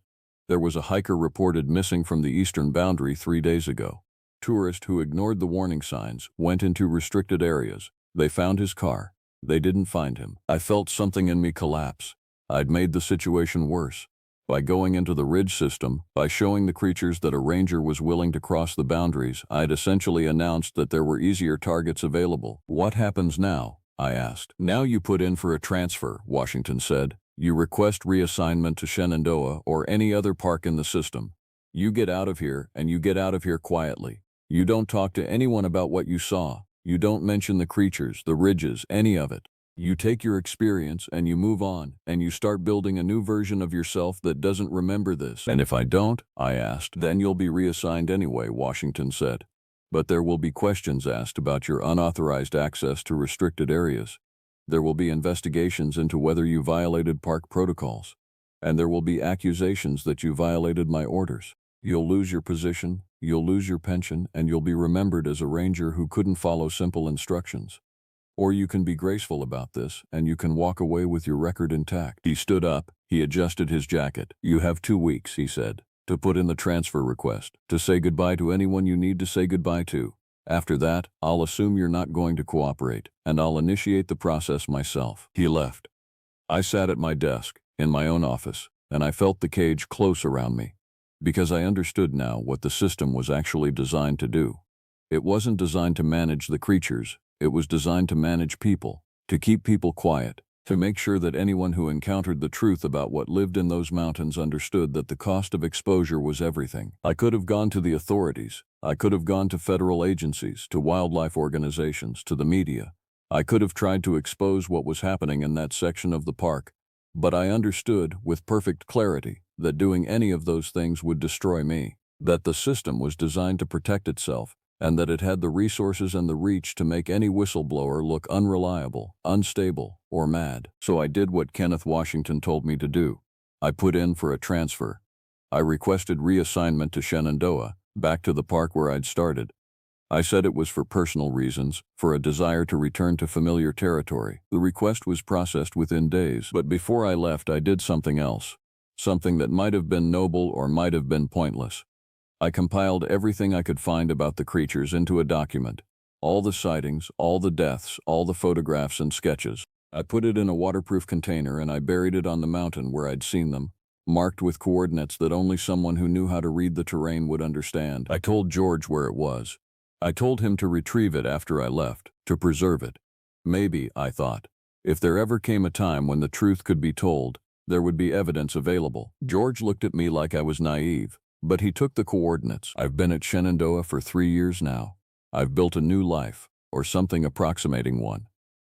"There was a hiker reported missing from the eastern boundary 3 days ago. Tourist who ignored the warning signs, went into restricted areas. They found his car. They didn't find him." I felt something in me collapse. I'd made the situation worse. By going into the ridge system, by showing the creatures that a ranger was willing to cross the boundaries, I'd essentially announced that there were easier targets available. "What happens now?" I asked. "Now you put in for a transfer," Washington said. "You request reassignment to Shenandoah or any other park in the system. You get out of here, and you get out of here quietly. You don't talk to anyone about what you saw. You don't mention the creatures, the ridges, any of it. You take your experience and you move on, and you start building a new version of yourself that doesn't remember this." "And if I don't?" I asked. "Then you'll be reassigned anyway," Washington said. "But there will be questions asked about your unauthorized access to restricted areas. There will be investigations into whether you violated park protocols. And there will be accusations that you violated my orders. You'll lose your position, you'll lose your pension, and you'll be remembered as a ranger who couldn't follow simple instructions. Or you can be graceful about this, and you can walk away with your record intact." He stood up. He adjusted his jacket. "You have 2 weeks," he said, "to put in the transfer request, to say goodbye to anyone you need to say goodbye to. After that, I'll assume you're not going to cooperate, and I'll initiate the process myself." He left. I sat at my desk, in my own office, and I felt the cage close around me, because I understood now what the system was actually designed to do. It wasn't designed to manage the creatures. It was designed to manage people, to keep people quiet, to make sure that anyone who encountered the truth about what lived in those mountains understood that the cost of exposure was everything. I could have gone to the authorities. I could have gone to federal agencies, to wildlife organizations, to the media. I could have tried to expose what was happening in that section of the park, but I understood, with perfect clarity, that doing any of those things would destroy me, that the system was designed to protect itself, and that it had the resources and the reach to make any whistleblower look unreliable, unstable, or mad. So I did what Kenneth Washington told me to do. I put in for a transfer. I requested reassignment to Shenandoah, back to the park where I'd started. I said it was for personal reasons, for a desire to return to familiar territory. The request was processed within days, but before I left I did something else. Something that might have been noble or might have been pointless. I compiled everything I could find about the creatures into a document. All the sightings, all the deaths, all the photographs and sketches. I put it in a waterproof container and I buried it on the mountain where I'd seen them, marked with coordinates that only someone who knew how to read the terrain would understand. I told George where it was. I told him to retrieve it after I left, to preserve it. Maybe, I thought, if there ever came a time when the truth could be told, there would be evidence available. George looked at me like I was naive, but he took the coordinates. I've been at Shenandoah for 3 years now. I've built a new life, or something approximating one.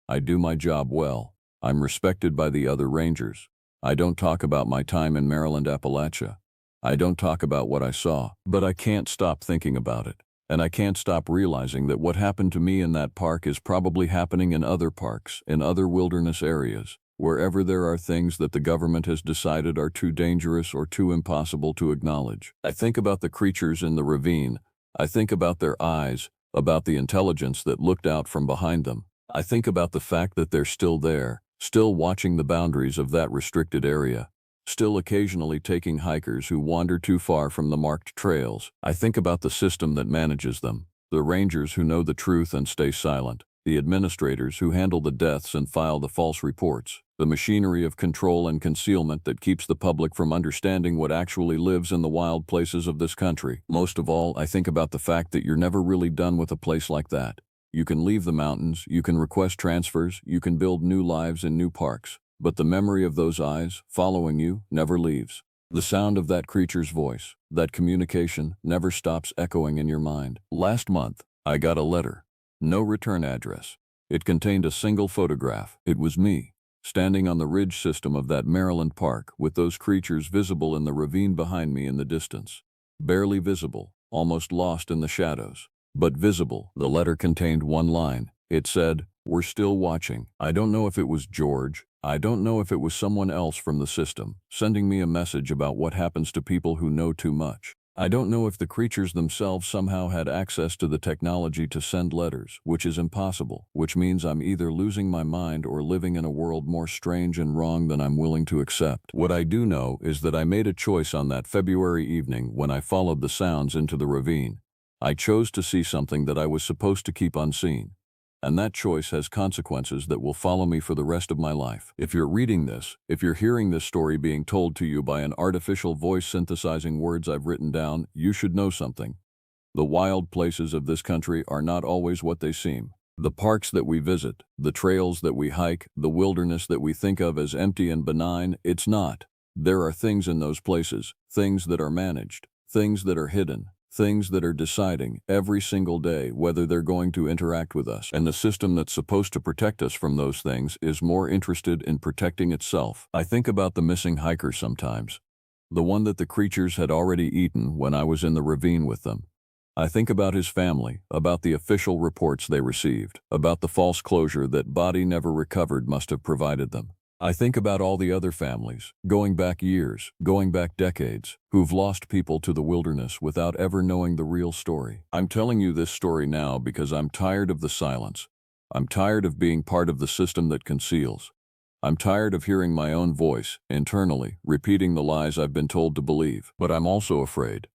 I do my job well. I'm respected by the other rangers. I don't talk about my time in Maryland, Appalachia. I don't talk about what I saw, but I can't stop thinking about it. And I can't stop realizing that what happened to me in that park is probably happening in other parks, in other wilderness areas, wherever there are things that the government has decided are too dangerous or too impossible to acknowledge. I think about the creatures in the ravine. I think about their eyes, about the intelligence that looked out from behind them. I think about the fact that they're still there, still watching the boundaries of that restricted area, still occasionally taking hikers who wander too far from the marked trails. I think about the system that manages them, the rangers who know the truth and stay silent, the administrators who handle the deaths and file the false reports, the machinery of control and concealment that keeps the public from understanding what actually lives in the wild places of this country. Most of all, I think about the fact that you're never really done with a place like that. You can leave the mountains, you can request transfers, you can build new lives in new parks, but the memory of those eyes, following you, never leaves. The sound of that creature's voice, that communication, never stops echoing in your mind. Last month, I got a letter. No return address. It contained a single photograph. It was me, standing on the ridge system of that Maryland park, with those creatures visible in the ravine behind me in the distance. Barely visible, almost lost in the shadows. But visible. The letter contained one line. It said, "We're still watching." I don't know if it was George. I don't know if it was someone else from the system, sending me a message about what happens to people who know too much. I don't know if the creatures themselves somehow had access to the technology to send letters, which is impossible, which means I'm either losing my mind or living in a world more strange and wrong than I'm willing to accept. What I do know is that I made a choice on that February evening when I followed the sounds into the ravine. I chose to see something that I was supposed to keep unseen. And that choice has consequences that will follow me for the rest of my life. If you're reading this, if you're hearing this story being told to you by an artificial voice synthesizing words I've written down, you should know something. The wild places of this country are not always what they seem. The parks that we visit, the trails that we hike, the wilderness that we think of as empty and benign, it's not. There are things in those places, things that are managed, things that are hidden, things that are deciding every single day whether they're going to interact with us. And the system that's supposed to protect us from those things is more interested in protecting itself. I think about the missing hiker sometimes, the one that the creatures had already eaten when I was in the ravine with them. I think about his family, about the official reports they received, about the false closure that body never recovered must have provided them. I think about all the other families, going back years, going back decades, who've lost people to the wilderness without ever knowing the real story. I'm telling you this story now because I'm tired of the silence. I'm tired of being part of the system that conceals. I'm tired of hearing my own voice, internally, repeating the lies I've been told to believe. But I'm also afraid.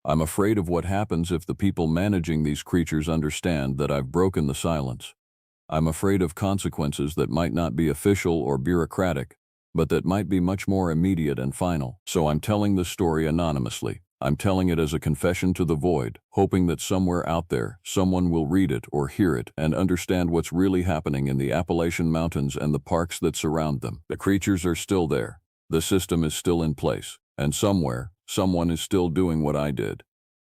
I'm afraid of what happens if the people managing these creatures understand that I've broken the silence. I'm afraid of consequences that might not be official or bureaucratic, but that might be much more immediate and final. So I'm telling this story anonymously. I'm telling it as a confession to the void, hoping that somewhere out there, someone will read it or hear it and understand what's really happening in the Appalachian Mountains and the parks that surround them. The creatures are still there. The system is still in place. And somewhere, someone is still doing what I did.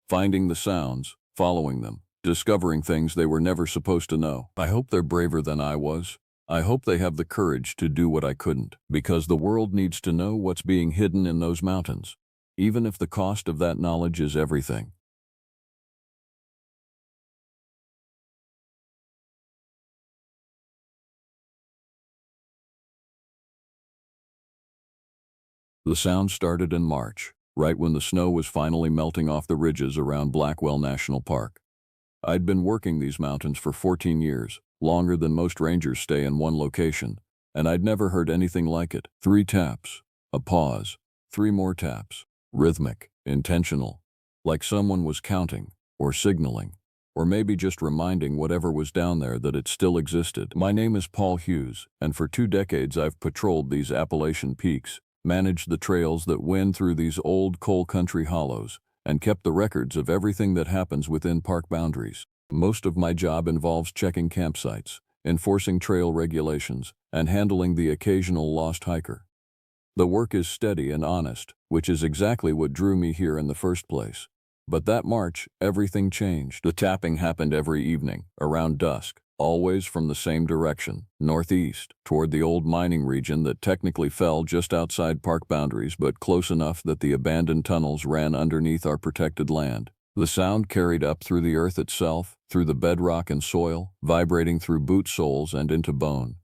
Finding the sounds, following them, discovering things they were never supposed to know. I hope they're braver than I was. I hope they have the courage to do what I couldn't, because the world needs to know what's being hidden in those mountains, even if the cost of that knowledge is everything. The sound started in March, right when the snow was finally melting off the ridges around Blackwell National Park. I'd been working these mountains for 14 years, longer than most rangers stay in one location, and I'd never heard anything like it. 3 taps, a pause, 3 more taps, rhythmic, intentional, like someone was counting, or signaling, or maybe just reminding whatever was down there that it still existed. My name is Paul Hughes, and for 2 decades I've patrolled these Appalachian peaks, managed the trails that wind through these old coal country hollows, and kept the records of everything that happens within park boundaries. Most of my job involves checking campsites, enforcing trail regulations, and handling the occasional lost hiker. The work is steady and honest, which is exactly what drew me here in the first place. But that March, everything changed. The tapping happened every evening, around dusk, always from the same direction, northeast, toward the old mining region that technically fell just outside park boundaries but close enough that the abandoned tunnels ran underneath our protected land. The sound carried up through the earth itself, through the bedrock and soil, vibrating through boot soles and into bone.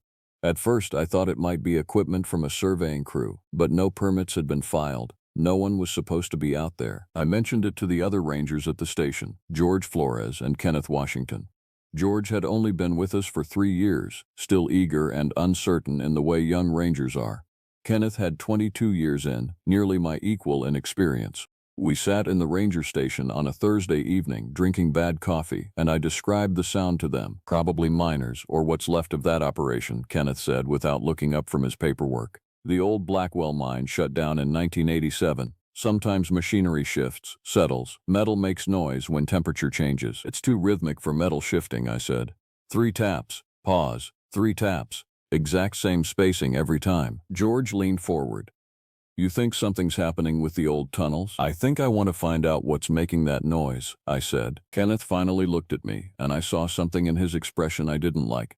At first I thought it might be equipment from a surveying crew, but no permits had been filed. No one was supposed to be out there. I mentioned it to the other rangers at the station, George Flores and Kenneth Washington. George had only been with us for 3 years, still eager and uncertain in the way young rangers are. Kenneth had 22 years in, nearly my equal in experience. We sat in the ranger station on a Thursday evening drinking bad coffee, and I described the sound to them. Probably miners, or what's left of that operation, Kenneth said without looking up from his paperwork. The old Blackwell mine shut down in 1987. Sometimes machinery shifts, settles. Metal makes noise when temperature changes. It's too rhythmic for metal shifting, I said. 3 taps, pause, 3 taps. Exact same spacing every time. George leaned forward. You think something's happening with the old tunnels? I think I want to find out what's making that noise, I said. Kenneth finally looked at me, and I saw something in his expression I didn't like.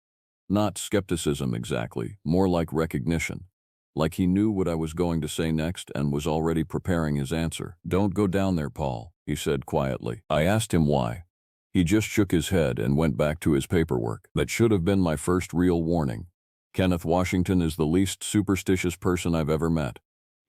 Not skepticism exactly, more like recognition. Like he knew what I was going to say next and was already preparing his answer. Don't go down there, Paul, he said quietly. I asked him why. He just shook his head and went back to his paperwork. That should have been my first real warning. Kenneth Washington is the least superstitious person I've ever met.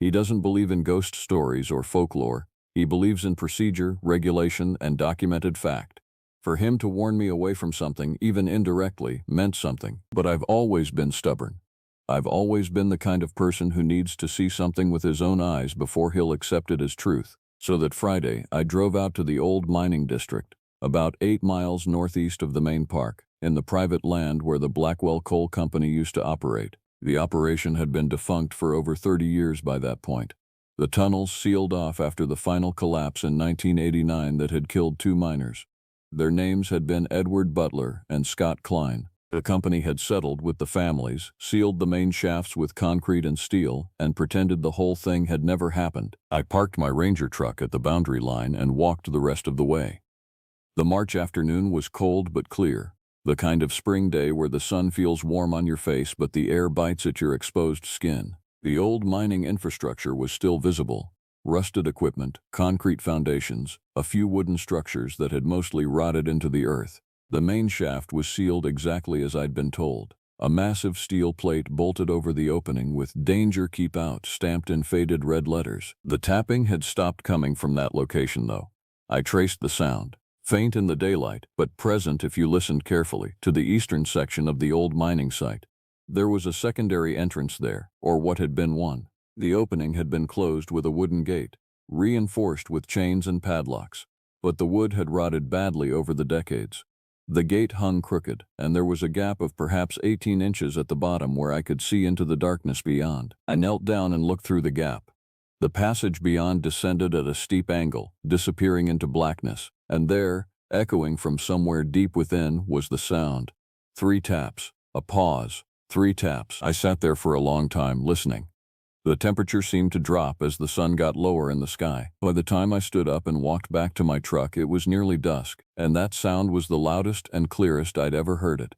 He doesn't believe in ghost stories or folklore. He believes in procedure, regulation, and documented fact. For him to warn me away from something, even indirectly, meant something. But I've always been stubborn. I've always been the kind of person who needs to see something with his own eyes before he'll accept it as truth. So that Friday, I drove out to the old mining district, about 8 miles northeast of the main park, in the private land where the Blackwell Coal Company used to operate. The operation had been defunct for over 30 years by that point. The tunnels sealed off after the final collapse in 1989 that had killed 2 miners. Their names had been Edward Butler and Scott Klein. The company had settled with the families, sealed the main shafts with concrete and steel, and pretended the whole thing had never happened. I parked my Ranger truck at the boundary line and walked the rest of the way. The March afternoon was cold but clear, the kind of spring day where the sun feels warm on your face but the air bites at your exposed skin. The old mining infrastructure was still visible. Rusted equipment, concrete foundations, a few wooden structures that had mostly rotted into the earth. The main shaft was sealed exactly as I'd been told. A massive steel plate bolted over the opening with "Danger, keep out" stamped in faded red letters. The tapping had stopped coming from that location though. I traced the sound, faint in the daylight, but present if you listened carefully, to the eastern section of the old mining site. There was a secondary entrance there, or what had been one. The opening had been closed with a wooden gate, reinforced with chains and padlocks, but the wood had rotted badly over the decades. The gate hung crooked, and there was a gap of perhaps 18 inches at the bottom where I could see into the darkness beyond. I knelt down and looked through the gap. The passage beyond descended at a steep angle, disappearing into blackness, and there, echoing from somewhere deep within, was the sound. 3 taps, a pause, 3 taps. I sat there for a long time, listening. The temperature seemed to drop as the sun got lower in the sky. By the time I stood up and walked back to my truck, it was nearly dusk, and that sound was the loudest and clearest I'd ever heard it.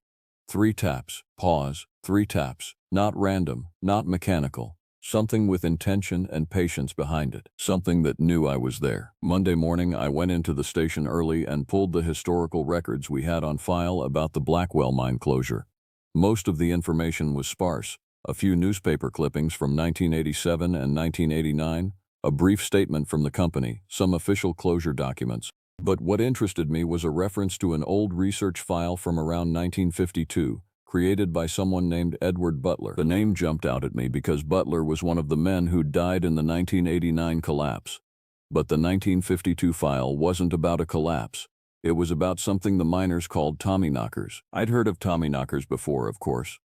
3 taps, pause, 3 taps, not random, not mechanical. Something with intention and patience behind it. Something that knew I was there. Monday morning, I went into the station early and pulled the historical records we had on file about the Blackwell mine closure. Most of the information was sparse. A few newspaper clippings from 1987 and 1989, a brief statement from the company, some official closure documents. But what interested me was a reference to an old research file from around 1952, created by someone named Edward Butler. The name jumped out at me because Butler was one of the men who died in the 1989 collapse. But the 1952 file wasn't about a collapse. It was about something the miners called Tommyknockers. I'd heard of Tommyknockers before, of course.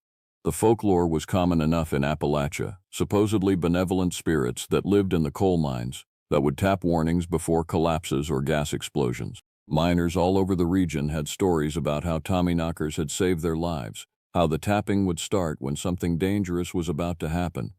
The folklore was common enough in Appalachia, supposedly benevolent spirits that lived in the coal mines that would tap warnings before collapses or gas explosions. Miners all over the region had stories about how Tommyknockers had saved their lives, how the tapping would start when something dangerous was about to happen.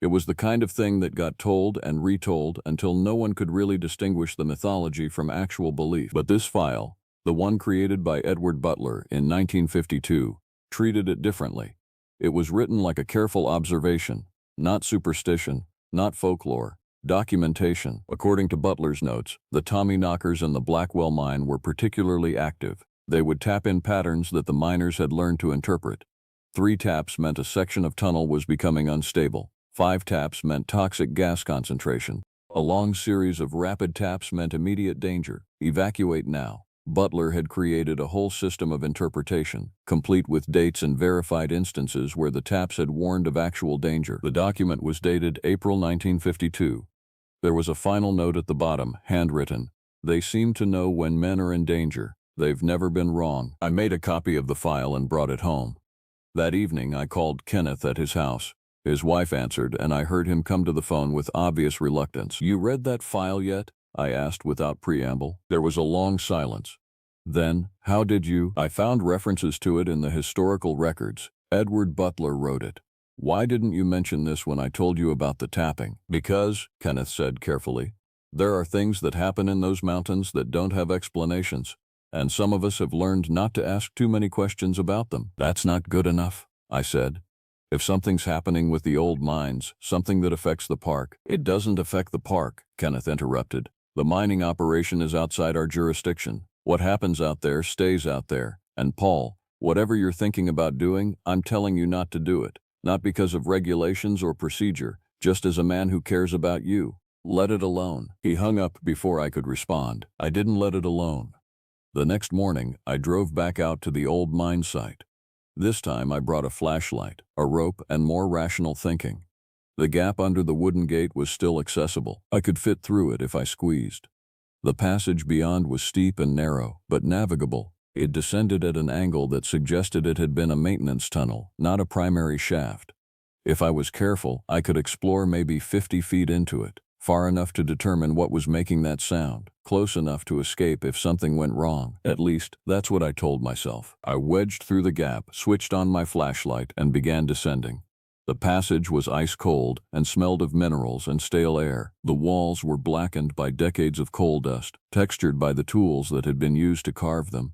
It was the kind of thing that got told and retold until no one could really distinguish the mythology from actual belief. But this file, the one created by Edward Butler in 1952, treated it differently. It was written like a careful observation, not superstition, not folklore, documentation. According to Butler's notes, the Tommyknockers in the Blackwell mine were particularly active. They would tap in patterns that the miners had learned to interpret. 3 taps meant a section of tunnel was becoming unstable. 5 taps meant toxic gas concentration. A long series of rapid taps meant immediate danger. Evacuate now. Butler had created a whole system of interpretation, complete with dates and verified instances where the taps had warned of actual danger. The document was dated April 1952. There was a final note at the bottom, handwritten. They seem to know when men are in danger. They've never been wrong. I made a copy of the file and brought it home. That evening, I called Kenneth at his house. His wife answered, and I heard him come to the phone with obvious reluctance. "You read that file yet?" I asked without preamble. There was a long silence. Then, "How did you?" "I found references to it in the historical records. Edward Butler wrote it." "Why didn't you mention this when I told you about the tapping?" "Because," Kenneth said carefully, "there are things that happen in those mountains that don't have explanations, and some of us have learned not to ask too many questions about them." "That's not good enough," I said. "If something's happening with the old mines, something that affects the park—" "It doesn't affect the park," Kenneth interrupted. "The mining operation is outside our jurisdiction. What happens out there stays out there. And Paul, whatever you're thinking about doing, I'm telling you not to do it. Not because of regulations or procedure, just as a man who cares about you. Let it alone." He hung up before I could respond. I didn't let it alone. The next morning, I drove back out to the old mine site. This time I brought a flashlight, a rope, and more rational thinking. The gap under the wooden gate was still accessible. I could fit through it if I squeezed. The passage beyond was steep and narrow, but navigable. It descended at an angle that suggested it had been a maintenance tunnel, not a primary shaft. If I was careful, I could explore maybe 50 feet into it, far enough to determine what was making that sound, close enough to escape if something went wrong. At least, that's what I told myself. I wedged through the gap, switched on my flashlight, and began descending. The passage was ice cold and smelled of minerals and stale air. The walls were blackened by decades of coal dust, textured by the tools that had been used to carve them.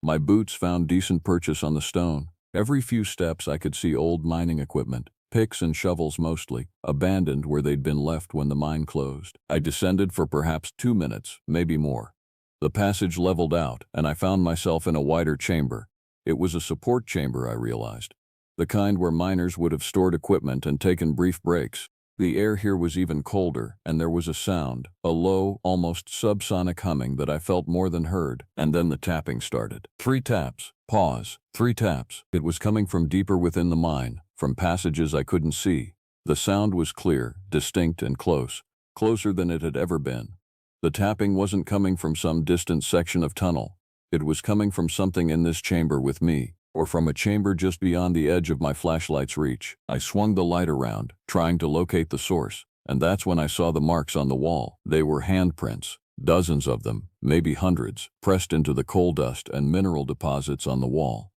My boots found decent purchase on the stone. Every few steps I could see old mining equipment, picks and shovels mostly, abandoned where they'd been left when the mine closed. I descended for perhaps 2 minutes, maybe more. The passage leveled out, and I found myself in a wider chamber. It was a support chamber, I realized. The kind where miners would have stored equipment and taken brief breaks. The air here was even colder, and there was a sound, a low, almost subsonic humming that I felt more than heard, and then the tapping started. 3 taps. Pause. 3 taps. It was coming from deeper within the mine, from passages I couldn't see. The sound was clear, distinct, and close, closer than it had ever been. The tapping wasn't coming from some distant section of tunnel. It was coming from something in this chamber with me, or from a chamber just beyond the edge of my flashlight's reach. I swung the light around, trying to locate the source, and that's when I saw the marks on the wall. They were handprints, dozens of them, maybe hundreds, pressed into the coal dust and mineral deposits on the wall.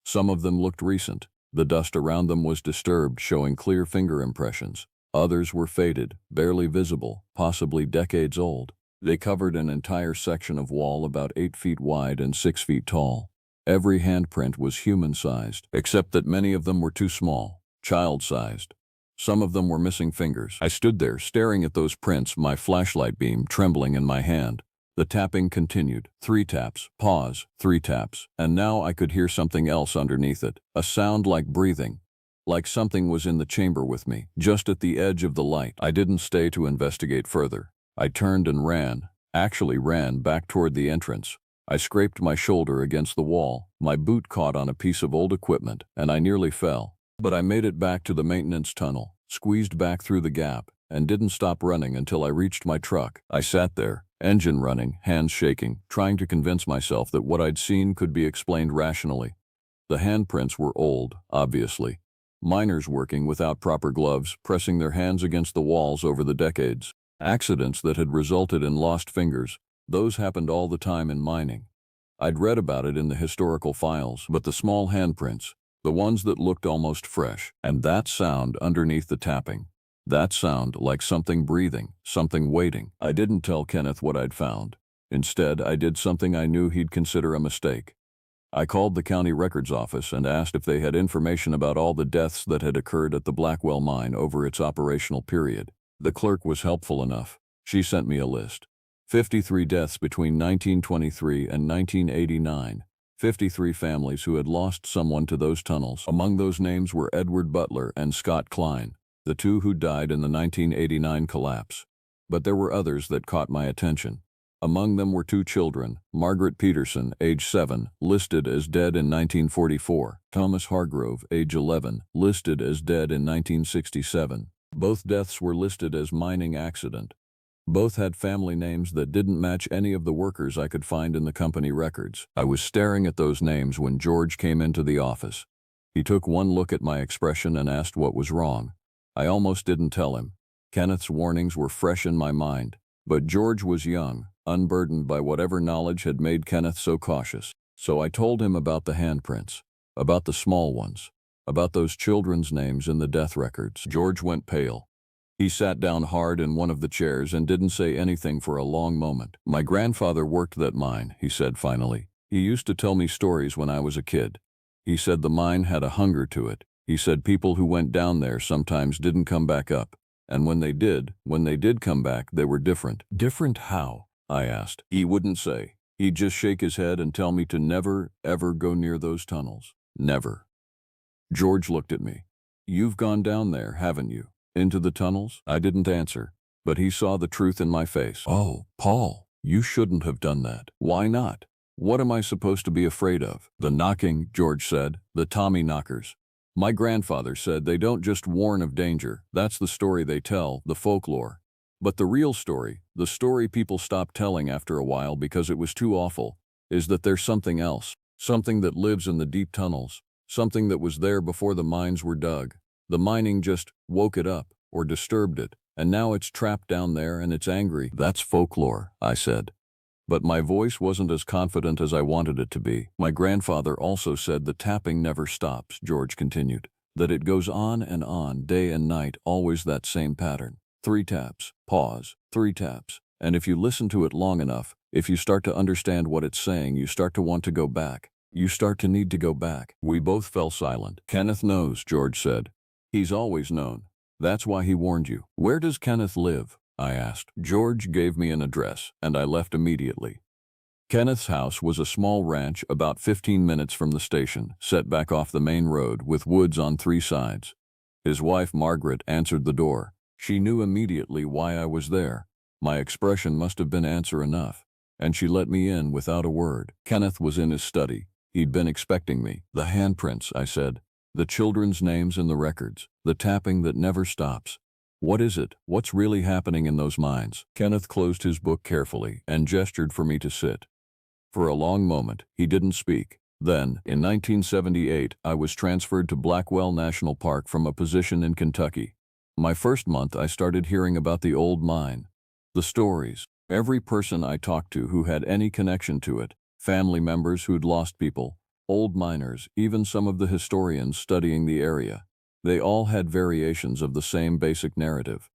Some of them looked recent. The dust around them was disturbed, showing clear finger impressions. Others were faded, barely visible, possibly decades old. They covered an entire section of wall about 8 feet wide and 6 feet tall. Every handprint was human-sized, except that many of them were too small, child-sized. Some of them were missing fingers. I stood there, staring at those prints, my flashlight beam trembling in my hand. The tapping continued. 3 taps. Pause. 3 taps. And now I could hear something else underneath it. A sound like breathing. Like something was in the chamber with me, just at the edge of the light. I didn't stay to investigate further. I turned and ran. Actually ran back toward the entrance. I scraped my shoulder against the wall. My boot caught on a piece of old equipment, and I nearly fell. But I made it back to the maintenance tunnel, squeezed back through the gap, and didn't stop running until I reached my truck. I sat there, engine running, hands shaking, trying to convince myself that what I'd seen could be explained rationally. The handprints were old, obviously. Miners working without proper gloves, pressing their hands against the walls over the decades. Accidents that had resulted in lost fingers. Those happened all the time in mining. I'd read about it in the historical files, but the small handprints, the ones that looked almost fresh, and that sound underneath the tapping. That sound like something breathing, something waiting. I didn't tell Kenneth what I'd found. Instead, I did something I knew he'd consider a mistake. I called the county records office and asked if they had information about all the deaths that had occurred at the Blackwell mine over its operational period. The clerk was helpful enough. She sent me a list. 53 deaths between 1923 and 1989. 53 families who had lost someone to those tunnels. Among those names were Edward Butler and Scott Klein, the two who died in the 1989 collapse. But there were others that caught my attention. Among them were two children, Margaret Peterson, age 7, listed as dead in 1944, Thomas Hargrove, age 11, listed as dead in 1967. Both deaths were listed as mining accident. Both had family names that didn't match any of the workers I could find in the company records. I was staring at those names when George came into the office. He took one look at my expression and asked what was wrong. I almost didn't tell him. Kenneth's warnings were fresh in my mind, but George was young, unburdened by whatever knowledge had made Kenneth so cautious. So I told him about the handprints, about the small ones, about those children's names in the death records. George went pale. He sat down hard in one of the chairs and didn't say anything for a long moment. "My grandfather worked that mine," he said finally. "He used to tell me stories when I was a kid. He said the mine had a hunger to it. He said people who went down there sometimes didn't come back up. And when they did come back, they were different." "Different how?" I asked. "He wouldn't say. He'd just shake his head and tell me to never, ever go near those tunnels. Never." George looked at me. "You've gone down there, haven't you? Into the tunnels?" I didn't answer, but he saw the truth in my face. "Oh, Paul, you shouldn't have done that." "Why not? What am I supposed to be afraid of?" "The knocking," George said. "The Tommy knockers. My grandfather said they don't just warn of danger. That's the story they tell, the folklore. But the real story, the story people stopped telling after a while because it was too awful, is that there's something else, something that lives in the deep tunnels, something that was there before the mines were dug. The mining just woke it up or disturbed it, and now it's trapped down there and it's angry." "That's folklore," I said. But my voice wasn't as confident as I wanted it to be. "My grandfather also said the tapping never stops," George continued, "that it goes on, day and night, always that same pattern. 3 taps, pause, 3 taps. And if you listen to it long enough, if you start to understand what it's saying, you start to want to go back. You start to need to go back." We both fell silent. "Kenneth knows," George said. "He's always known. That's why he warned you." "Where does Kenneth live?" I asked. George gave me an address, and I left immediately. Kenneth's house was a small ranch about 15 minutes from the station, set back off the main road with woods on 3 sides. His wife, Margaret, answered the door. She knew immediately why I was there. My expression must have been answer enough, and she let me in without a word. Kenneth was in his study. He'd been expecting me. "The handprints," I said. "The children's names in the records. The tapping that never stops. What is it? What's really happening in those mines?" Kenneth closed his book carefully and gestured for me to sit. For a long moment, he didn't speak. Then, in 1978, I was transferred to Blackwell National Park from a position in Kentucky. My first month, I started hearing about the old mine. The stories. Every person I talked to who had any connection to it, family members who'd lost people, old miners, even some of the historians studying the area. They all had variations of the same basic narrative.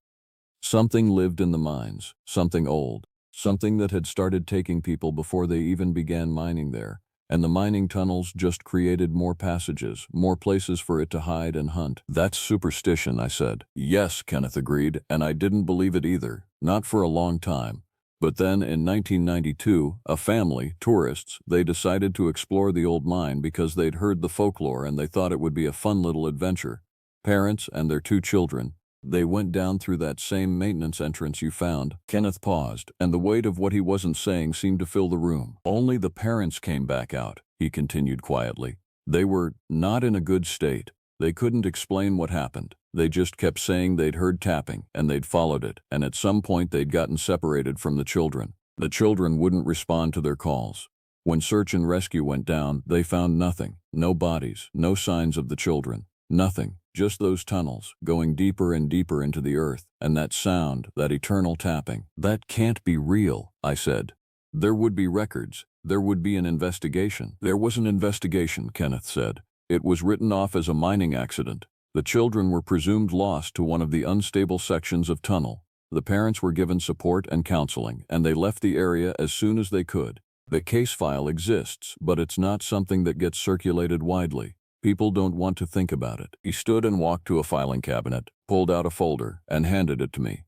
Something lived in the mines, something old, something that had started taking people before they even began mining there, and the mining tunnels just created more passages, more places for it to hide and hunt. "That's superstition," I said. "Yes," Kenneth agreed, and I didn't believe it either, not for a long time. But then in 1992, a family, tourists, they decided to explore the old mine because they'd heard the folklore and they thought it would be a fun little adventure. Parents and their 2 children. They went down through that same maintenance entrance you found." Kenneth paused, and the weight of what he wasn't saying seemed to fill the room. "Only the parents came back out," he continued quietly. "They were not in a good state. They couldn't explain what happened. They just kept saying they'd heard tapping, and they'd followed it, and at some point they'd gotten separated from the children. The children wouldn't respond to their calls. When search and rescue went down, they found nothing. No bodies, no signs of the children. Nothing. Just those tunnels, going deeper and deeper into the earth, and that sound, that eternal tapping. That can't be real, I said. There would be records. There would be an investigation. There was an investigation, Kenneth said. It was written off as a mining accident. The children were presumed lost to one of the unstable sections of tunnel. The parents were given support and counseling, and they left the area as soon as they could. The case file exists, but it's not something that gets circulated widely. People don't want to think about it. He stood and walked to a filing cabinet, pulled out a folder, and handed it to me.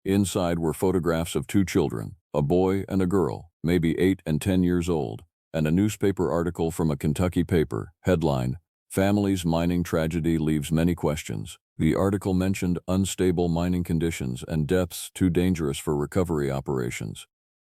Inside were photographs of 2 children, a boy and a girl, maybe 8 and 10 years old, and a newspaper article from a Kentucky paper, headline, "Family's Mining Tragedy Leaves Many Questions." The article mentioned unstable mining conditions and depths too dangerous for recovery operations.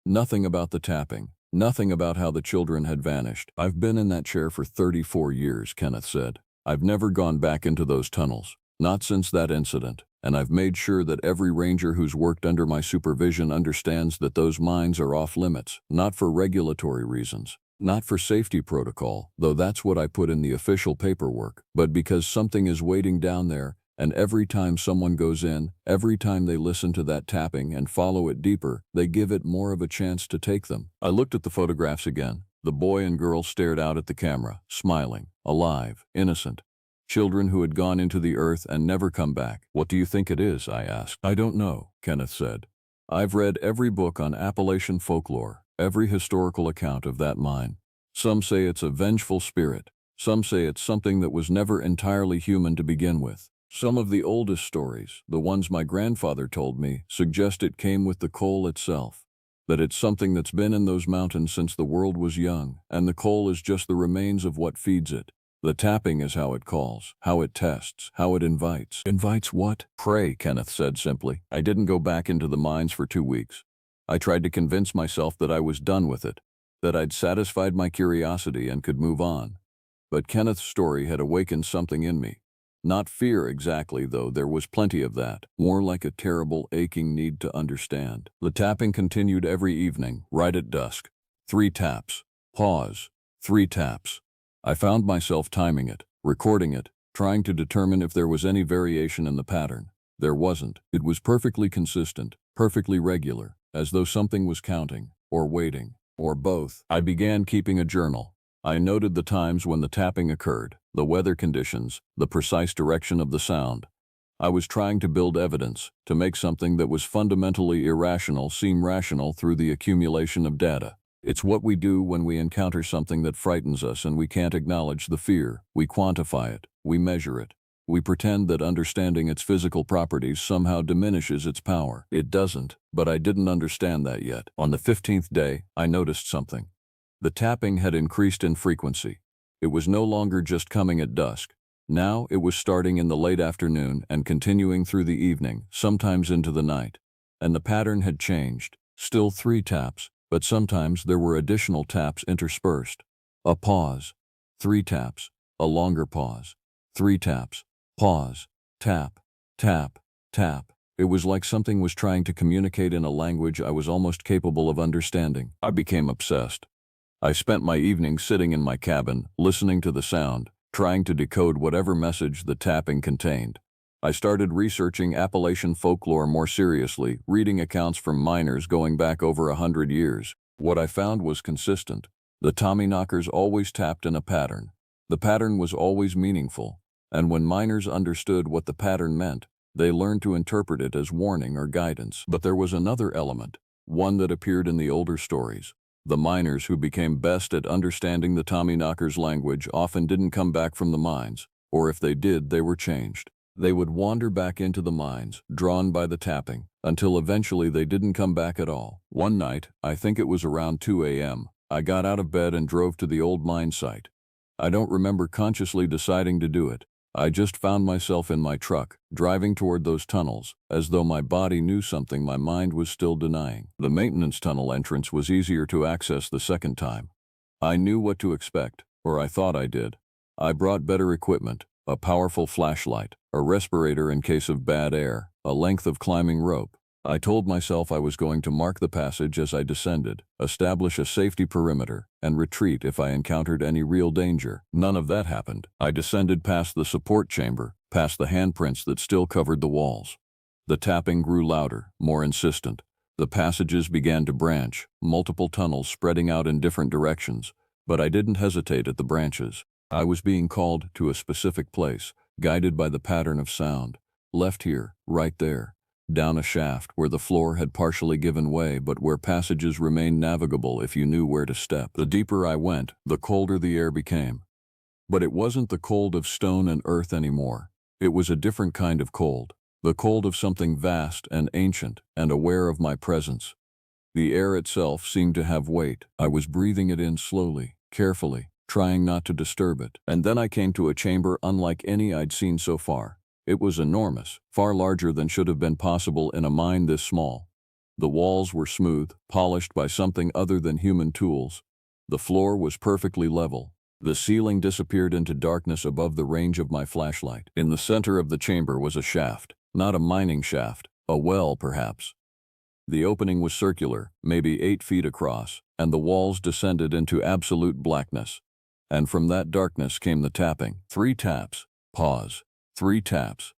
Nothing about the tapping. Nothing about how the children had vanished. I've been in that chair for 34 years, Kenneth said. I've never gone back into those tunnels. Not since that incident. And I've made sure that every ranger who's worked under my supervision understands that those mines are off limits, not for regulatory reasons, not for safety protocol, though that's what I put in the official paperwork, but because something is waiting down there, and every time someone goes in, every time they listen to that tapping and follow it deeper, they give it more of a chance to take them. I looked at the photographs again. The boy and girl stared out at the camera, smiling, alive, innocent. Children who had gone into the earth and never come back. What do you think it is? I asked. I don't know, Kenneth said. I've read every book on Appalachian folklore, every historical account of that mine. Some say it's a vengeful spirit. Some say it's something that was never entirely human to begin with. Some of the oldest stories, the ones my grandfather told me, suggest it came with the coal itself. That it's something that's been in those mountains since the world was young, and the coal is just the remains of what feeds it. The tapping is how it calls, how it tests, how it invites. Invites what? Prey, Kenneth said simply. I didn't go back into the mines for 2 weeks. I tried to convince myself that I was done with it, that I'd satisfied my curiosity and could move on. But Kenneth's story had awakened something in me. Not fear exactly, though there was plenty of that, more like a terrible aching need to understand. The tapping continued every evening, right at dusk. 3 taps. Pause. 3 taps. I found myself timing it, recording it, trying to determine if there was any variation in the pattern. There wasn't. It was perfectly consistent, perfectly regular, as though something was counting, or waiting, or both. I began keeping a journal. I noted the times when the tapping occurred, the weather conditions, the precise direction of the sound. I was trying to build evidence, to make something that was fundamentally irrational seem rational through the accumulation of data. It's what we do when we encounter something that frightens us and we can't acknowledge the fear. We quantify it, we measure it. We pretend that understanding its physical properties somehow diminishes its power. It doesn't, but I didn't understand that yet. On the 15th day, I noticed something. The tapping had increased in frequency. It was no longer just coming at dusk. Now it was starting in the late afternoon and continuing through the evening, sometimes into the night. And the pattern had changed. Still 3 taps, but sometimes there were additional taps interspersed. A pause. 3 taps. A longer pause. 3 taps. Pause. Tap. Tap. Tap. It was like something was trying to communicate in a language I was almost capable of understanding. I became obsessed. I spent my evenings sitting in my cabin, listening to the sound, trying to decode whatever message the tapping contained. I started researching Appalachian folklore more seriously, reading accounts from miners going back over 100 years. What I found was consistent. The Tommyknockers always tapped in a pattern. The pattern was always meaningful, and when miners understood what the pattern meant, they learned to interpret it as warning or guidance. But there was another element, one that appeared in the older stories. The miners who became best at understanding the Tommyknockers' language often didn't come back from the mines, or if they did, they were changed. They would wander back into the mines, drawn by the tapping, until eventually they didn't come back at all. One night, I think it was around 2 a.m., I got out of bed and drove to the old mine site. I don't remember consciously deciding to do it. I just found myself in my truck, driving toward those tunnels, as though my body knew something my mind was still denying. The maintenance tunnel entrance was easier to access the second time. I knew what to expect, or I thought I did. I brought better equipment, a powerful flashlight, a respirator in case of bad air, a length of climbing rope. I told myself I was going to mark the passage as I descended, establish a safety perimeter, and retreat if I encountered any real danger. None of that happened. I descended past the support chamber, past the handprints that still covered the walls. The tapping grew louder, more insistent. The passages began to branch, multiple tunnels spreading out in different directions, but I didn't hesitate at the branches. I was being called to a specific place, guided by the pattern of sound. Left here, right there. Down a shaft where the floor had partially given way but where passages remained navigable if you knew where to step. The deeper I went, the colder the air became. But it wasn't the cold of stone and earth anymore. It was a different kind of cold. The cold of something vast and ancient and aware of my presence. The air itself seemed to have weight. I was breathing it in slowly, carefully, trying not to disturb it. And then I came to a chamber unlike any I'd seen so far. It was enormous, far larger than should have been possible in a mine this small. The walls were smooth, polished by something other than human tools. The floor was perfectly level. The ceiling disappeared into darkness above the range of my flashlight. In the center of the chamber was a shaft. Not a mining shaft, a well perhaps. The opening was circular, maybe 8 feet across, and the walls descended into absolute blackness. And from that darkness came the tapping. 3 taps. Pause. 3 taps.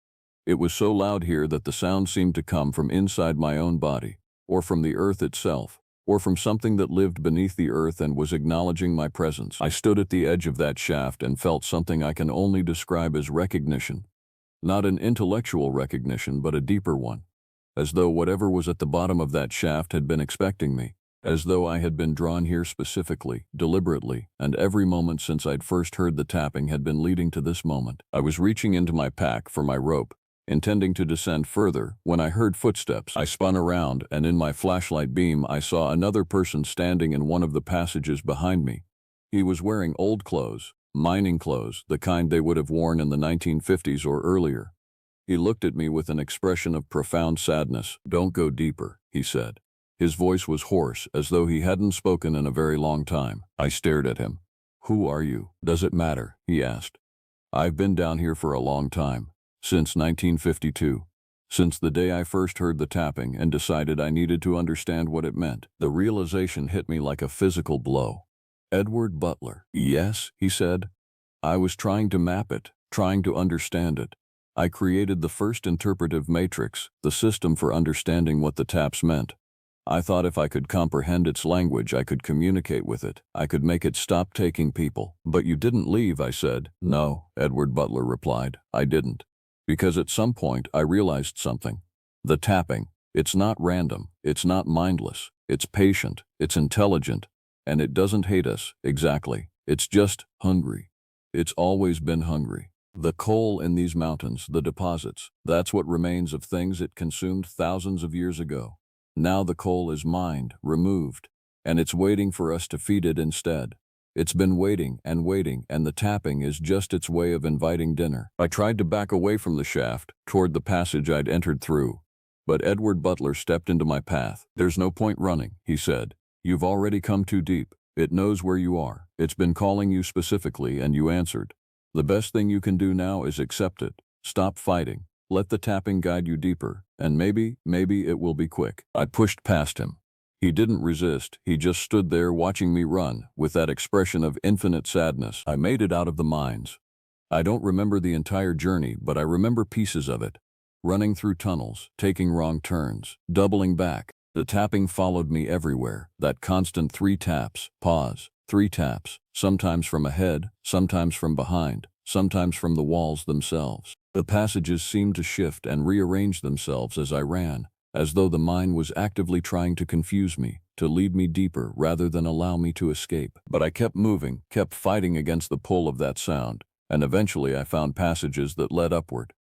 It was so loud here that the sound seemed to come from inside my own body, or from the earth itself, or from something that lived beneath the earth and was acknowledging my presence. I stood at the edge of that shaft and felt something I can only describe as recognition. Not an intellectual recognition, but a deeper one. As though whatever was at the bottom of that shaft had been expecting me. As though I had been drawn here specifically, deliberately, and every moment since I'd first heard the tapping had been leading to this moment. I was reaching into my pack for my rope, intending to descend further, when I heard footsteps. I spun around, and in my flashlight beam I saw another person standing in one of the passages behind me. He was wearing old clothes. Mining clothes, the kind they would have worn in the 1950s or earlier. He looked at me with an expression of profound sadness. "Don't go deeper," he said. His voice was hoarse, as though he hadn't spoken in a very long time. I stared at him. "Who are you?" "Does it matter?" he asked. "I've been down here for a long time. Since 1952. Since the day I first heard the tapping and decided I needed to understand what it meant." The realization hit me like a physical blow. Edward Butler. "Yes," he said. "I was trying to map it, trying to understand it. I created the first interpretive matrix, the system for understanding what the taps meant. I thought if I could comprehend its language, I could communicate with it. I could make it stop taking people." "But you didn't leave," I said. "No," Edward Butler replied. "I didn't. Because at some point I realized something. The tapping, it's not random, it's not mindless, it's patient, it's intelligent. And it doesn't hate us, exactly. It's just hungry. It's always been hungry. The coal in these mountains, the deposits, that's what remains of things it consumed thousands of years ago. Now the coal is mined, removed, and it's waiting for us to feed it instead. It's been waiting, and the tapping is just its way of inviting dinner." I tried to back away from the shaft, toward the passage I'd entered through. But Edward Butler stepped into my path. "There's no point running," he said. "You've already come too deep. It knows where you are. It's been calling you specifically, and you answered. The best thing you can do now is accept it. Stop fighting. Let the tapping guide you deeper, and maybe it will be quick." I pushed past him. He didn't resist. He just stood there watching me run, with that expression of infinite sadness. I made it out of the mines. I don't remember the entire journey, but I remember pieces of it. Running through tunnels, taking wrong turns, doubling back. The tapping followed me everywhere, that constant 3 taps, pause, 3 taps, sometimes from ahead, sometimes from behind, sometimes from the walls themselves. The passages seemed to shift and rearrange themselves as I ran, as though the mine was actively trying to confuse me, to lead me deeper rather than allow me to escape. But I kept moving, kept fighting against the pull of that sound, and eventually I found passages that led upward.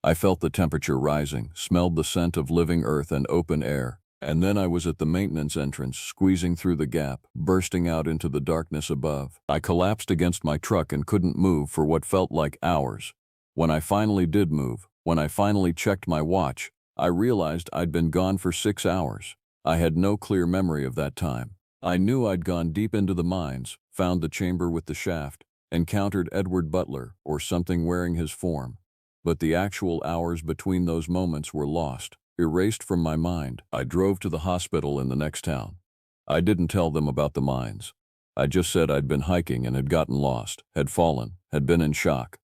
I felt the temperature rising, smelled the scent of living earth and open air. And then I was at the maintenance entrance, squeezing through the gap, bursting out into the darkness above. I collapsed against my truck and couldn't move for what felt like hours. When I finally did move, when I finally checked my watch, I realized I'd been gone for 6 hours. I had no clear memory of that time. I knew I'd gone deep into the mines, found the chamber with the shaft, encountered Edward Butler or something wearing his form. But the actual hours between those moments were lost. Erased from my mind. I drove to the hospital in the next town. I didn't tell them about the mines. I just said I'd been hiking and had gotten lost, had fallen, had been in shock.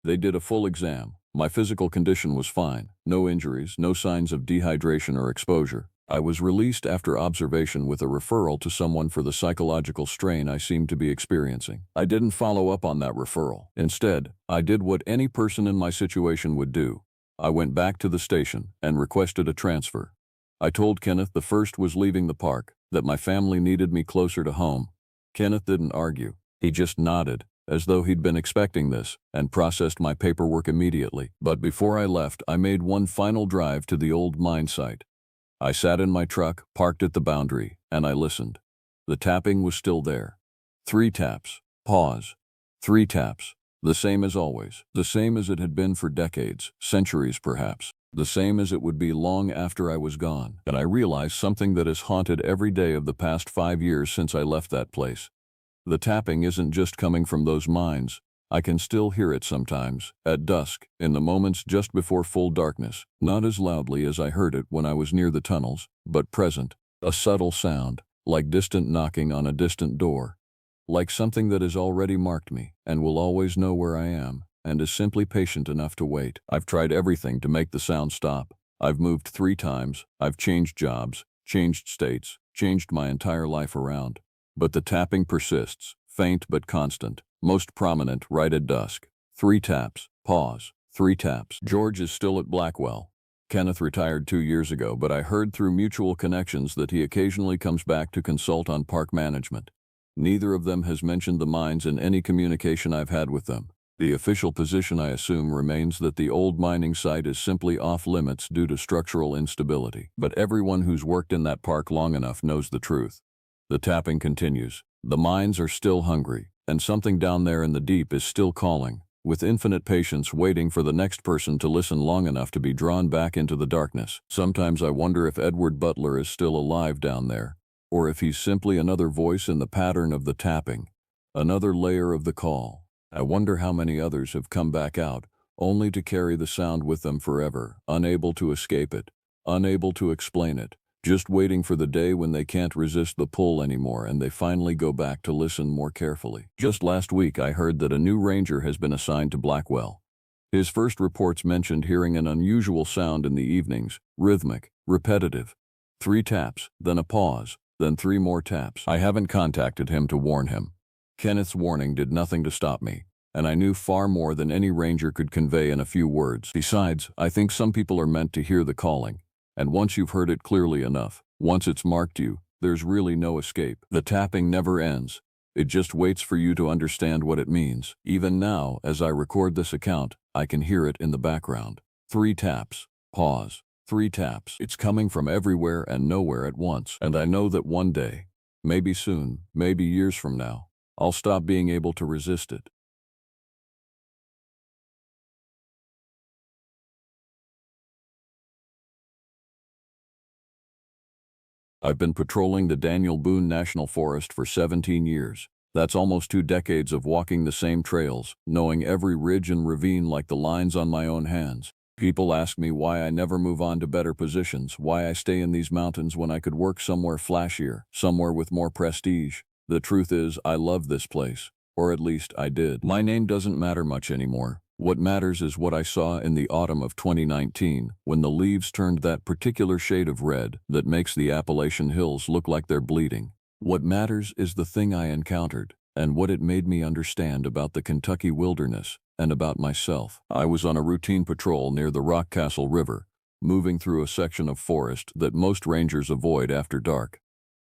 They did a full exam, My physical condition was fine. No injuries, no signs of dehydration or exposure. I was released after observation with a referral to someone for the psychological strain I seemed to be experiencing. I didn't follow up on that referral. Instead, I did what any person in my situation would do. I went back to the station and requested a transfer. I told Kenneth the first was leaving the park, that my family needed me closer to home. Kenneth didn't argue. He just nodded, as though he'd been expecting this, and processed my paperwork immediately. But before I left, I made one final drive to the old mine site. I sat in my truck, parked at the boundary, and I listened. The tapping was still there. 3 taps. Pause. 3 taps. The same as always. The same as it had been for decades, centuries perhaps. The same as it would be long after I was gone. And I realized something that has haunted every day of the past 5 years since I left that place. The tapping isn't just coming from those mines. I can still hear it sometimes, at dusk, in the moments just before full darkness, not as loudly as I heard it when I was near the tunnels, but present, a subtle sound, like distant knocking on a distant door, like something that has already marked me, and will always know where I am, and is simply patient enough to wait. I've tried everything to make the sound stop. I've moved 3 times, I've changed jobs, changed states, changed my entire life around. But the tapping persists, faint but constant, most prominent right at dusk. 3 taps. Pause. 3 taps. George is still at Blackwell. Kenneth retired 2 years ago, but I heard through mutual connections that he occasionally comes back to consult on park management. Neither of them has mentioned the mines in any communication I've had with them. The official position, I assume, remains that the old mining site is simply off limits due to structural instability. But everyone who's worked in that park long enough knows the truth. The tapping continues. The mines are still hungry, and something down there in the deep is still calling, with infinite patience waiting for the next person to listen long enough to be drawn back into the darkness. Sometimes I wonder if Edward Butler is still alive down there, or if he's simply another voice in the pattern of the tapping, another layer of the call. I wonder how many others have come back out, only to carry the sound with them forever, unable to escape it, unable to explain it, just waiting for the day when they can't resist the pull anymore and they finally go back to listen more carefully. Just last week I heard that a new ranger has been assigned to Blackwell. His first reports mentioned hearing an unusual sound in the evenings, rhythmic, repetitive. 3 taps, then a pause, then 3 more taps. I haven't contacted him to warn him. Kenneth's warning did nothing to stop me, and I knew far more than any ranger could convey in a few words. Besides, I think some people are meant to hear the calling. And once you've heard it clearly enough, once it's marked you, there's really no escape. The tapping never ends. It just waits for you to understand what it means. Even now, as I record this account, I can hear it in the background. 3 taps. Pause. 3 taps. It's coming from everywhere and nowhere at once. And I know that one day, maybe soon, maybe years from now, I'll stop being able to resist it. I've been patrolling the Daniel Boone National Forest for 17 years. That's almost 2 decades of walking the same trails, knowing every ridge and ravine like the lines on my own hands. People ask me why I never move on to better positions, why I stay in these mountains when I could work somewhere flashier, somewhere with more prestige. The truth is, I love this place. Or at least I did. My name doesn't matter much anymore. What matters is what I saw in the autumn of 2019, when the leaves turned that particular shade of red that makes the Appalachian Hills look like they're bleeding. What matters is the thing I encountered, and what it made me understand about the Kentucky wilderness, and about myself. I was on a routine patrol near the Rockcastle River, moving through a section of forest that most rangers avoid after dark.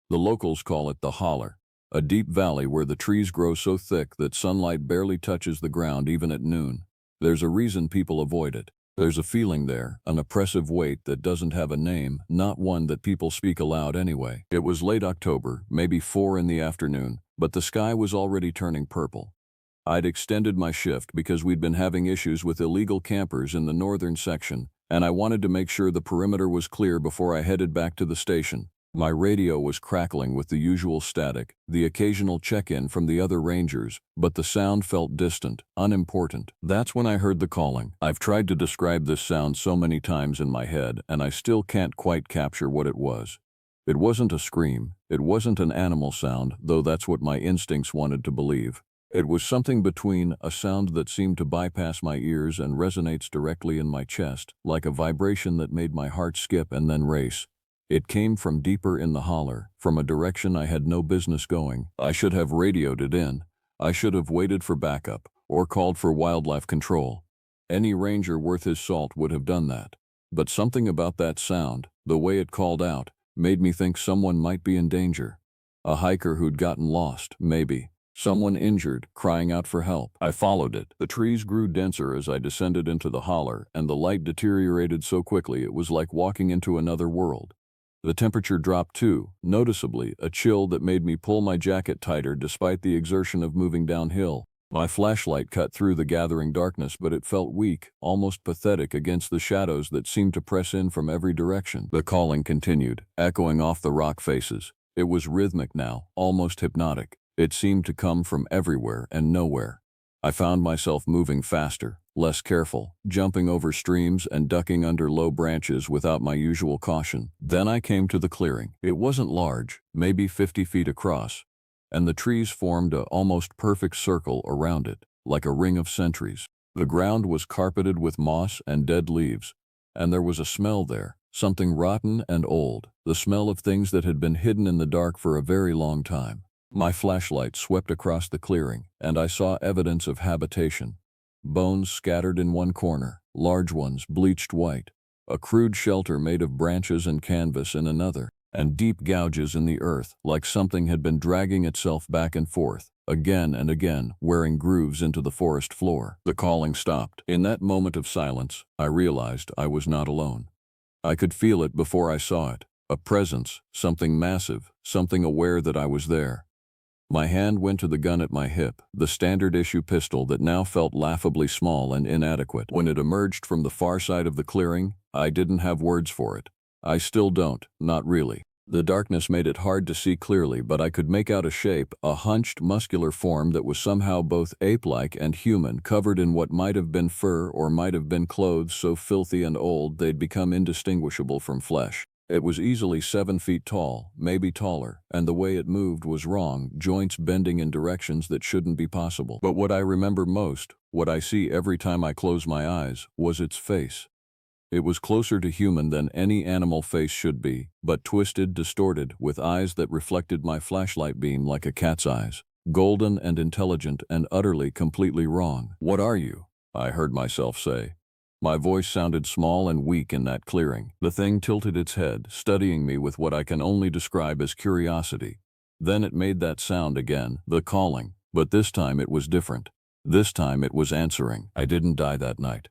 The locals call it the Holler, a deep valley where the trees grow so thick that sunlight barely touches the ground even at noon. There's a reason people avoid it. There's a feeling there, an oppressive weight that doesn't have a name, not one that people speak aloud anyway. It was late October, maybe 4 in the afternoon, but the sky was already turning purple. I'd extended my shift because we'd been having issues with illegal campers in the northern section, and I wanted to make sure the perimeter was clear before I headed back to the station. My radio was crackling with the usual static, the occasional check-in from the other rangers, but the sound felt distant, unimportant. That's when I heard the calling. I've tried to describe this sound so many times in my head, and I still can't quite capture what it was. It wasn't a scream, it wasn't an animal sound, though that's what my instincts wanted to believe. It was something between a sound that seemed to bypass my ears and resonates directly in my chest, like a vibration that made my heart skip and then race. It came from deeper in the holler, from a direction I had no business going. I should have radioed it in. I should have waited for backup, or called for wildlife control. Any ranger worth his salt would have done that. But something about that sound, the way it called out, made me think someone might be in danger. A hiker who'd gotten lost, maybe. Someone injured, crying out for help. I followed it. The trees grew denser as I descended into the holler, and the light deteriorated so quickly it was like walking into another world. The temperature dropped too, noticeably, a chill that made me pull my jacket tighter despite the exertion of moving downhill. My flashlight cut through the gathering darkness, but it felt weak, almost pathetic against the shadows that seemed to press in from every direction. The calling continued, echoing off the rock faces. It was rhythmic now, almost hypnotic. It seemed to come from everywhere and nowhere. I found myself moving faster, less careful, jumping over streams and ducking under low branches without my usual caution. Then I came to the clearing. It wasn't large, maybe 50 feet across, and the trees formed a almost perfect circle around it, like a ring of sentries. The ground was carpeted with moss and dead leaves, and there was a smell there, something rotten and old, the smell of things that had been hidden in the dark for a very long time. My flashlight swept across the clearing, and I saw evidence of habitation. Bones scattered in one corner, large ones bleached white, a crude shelter made of branches and canvas in another, and deep gouges in the earth, like something had been dragging itself back and forth, again and again, wearing grooves into the forest floor. The calling stopped. In that moment of silence, I realized I was not alone. I could feel it before I saw it, a presence, something massive, something aware that I was there. My hand went to the gun at my hip, the standard-issue pistol that now felt laughably small and inadequate. When it emerged from the far side of the clearing, I didn't have words for it. I still don't, not really. The darkness made it hard to see clearly, but I could make out a shape, a hunched, muscular form that was somehow both ape-like and human, covered in what might have been fur or might have been clothes so filthy and old they'd become indistinguishable from flesh. It was easily 7 feet tall, maybe taller, and the way it moved was wrong, joints bending in directions that shouldn't be possible. But what I remember most, what I see every time I close my eyes, was its face. It was closer to human than any animal face should be, but twisted, distorted, with eyes that reflected my flashlight beam like a cat's eyes. Golden and intelligent and utterly, completely wrong. "What are you?" I heard myself say. My voice sounded small and weak in that clearing. The thing tilted its head, studying me with what I can only describe as curiosity. Then it made that sound again, the calling, but this time it was different. This time it was answering. I didn't die that night.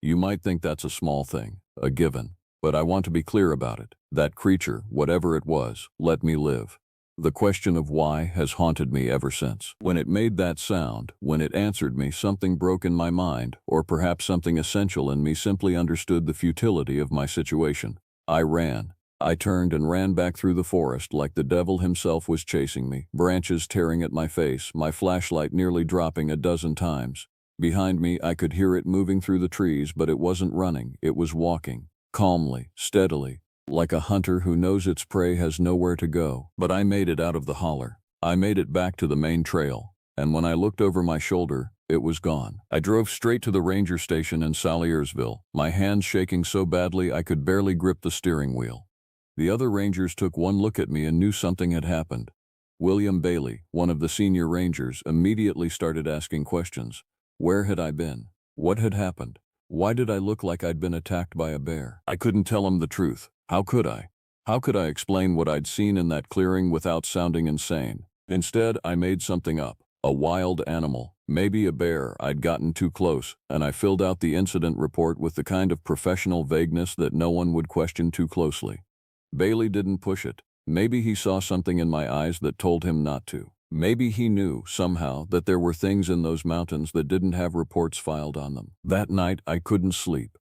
You might think that's a small thing, a given, but I want to be clear about it. That creature, whatever it was, let me live. The question of why has haunted me ever since. When it made that sound, when it answered me, something broke in my mind, or perhaps something essential in me simply understood the futility of my situation. I ran. I turned and ran back through the forest like the devil himself was chasing me, branches tearing at my face, my flashlight nearly dropping a dozen times. Behind me, I could hear it moving through the trees, but it wasn't running, it was walking, calmly, steadily, like a hunter who knows its prey has nowhere to go. But I made it out of the holler. I made it back to the main trail, and when I looked over my shoulder, it was gone. I drove straight to the ranger station in Saliersville, my hands shaking so badly I could barely grip the steering wheel. The other rangers took one look at me and knew something had happened. William Bailey, one of the senior rangers, immediately started asking questions. Where had I been? What had happened? Why did I look like I'd been attacked by a bear? I couldn't tell him the truth. How could I? How could I explain what I'd seen in that clearing without sounding insane? Instead, I made something up. A wild animal, maybe a bear. I'd gotten too close, and I filled out the incident report with the kind of professional vagueness that no one would question too closely. Bailey didn't push it. Maybe he saw something in my eyes that told him not to. Maybe he knew, somehow, that there were things in those mountains that didn't have reports filed on them. That night, I couldn't sleep.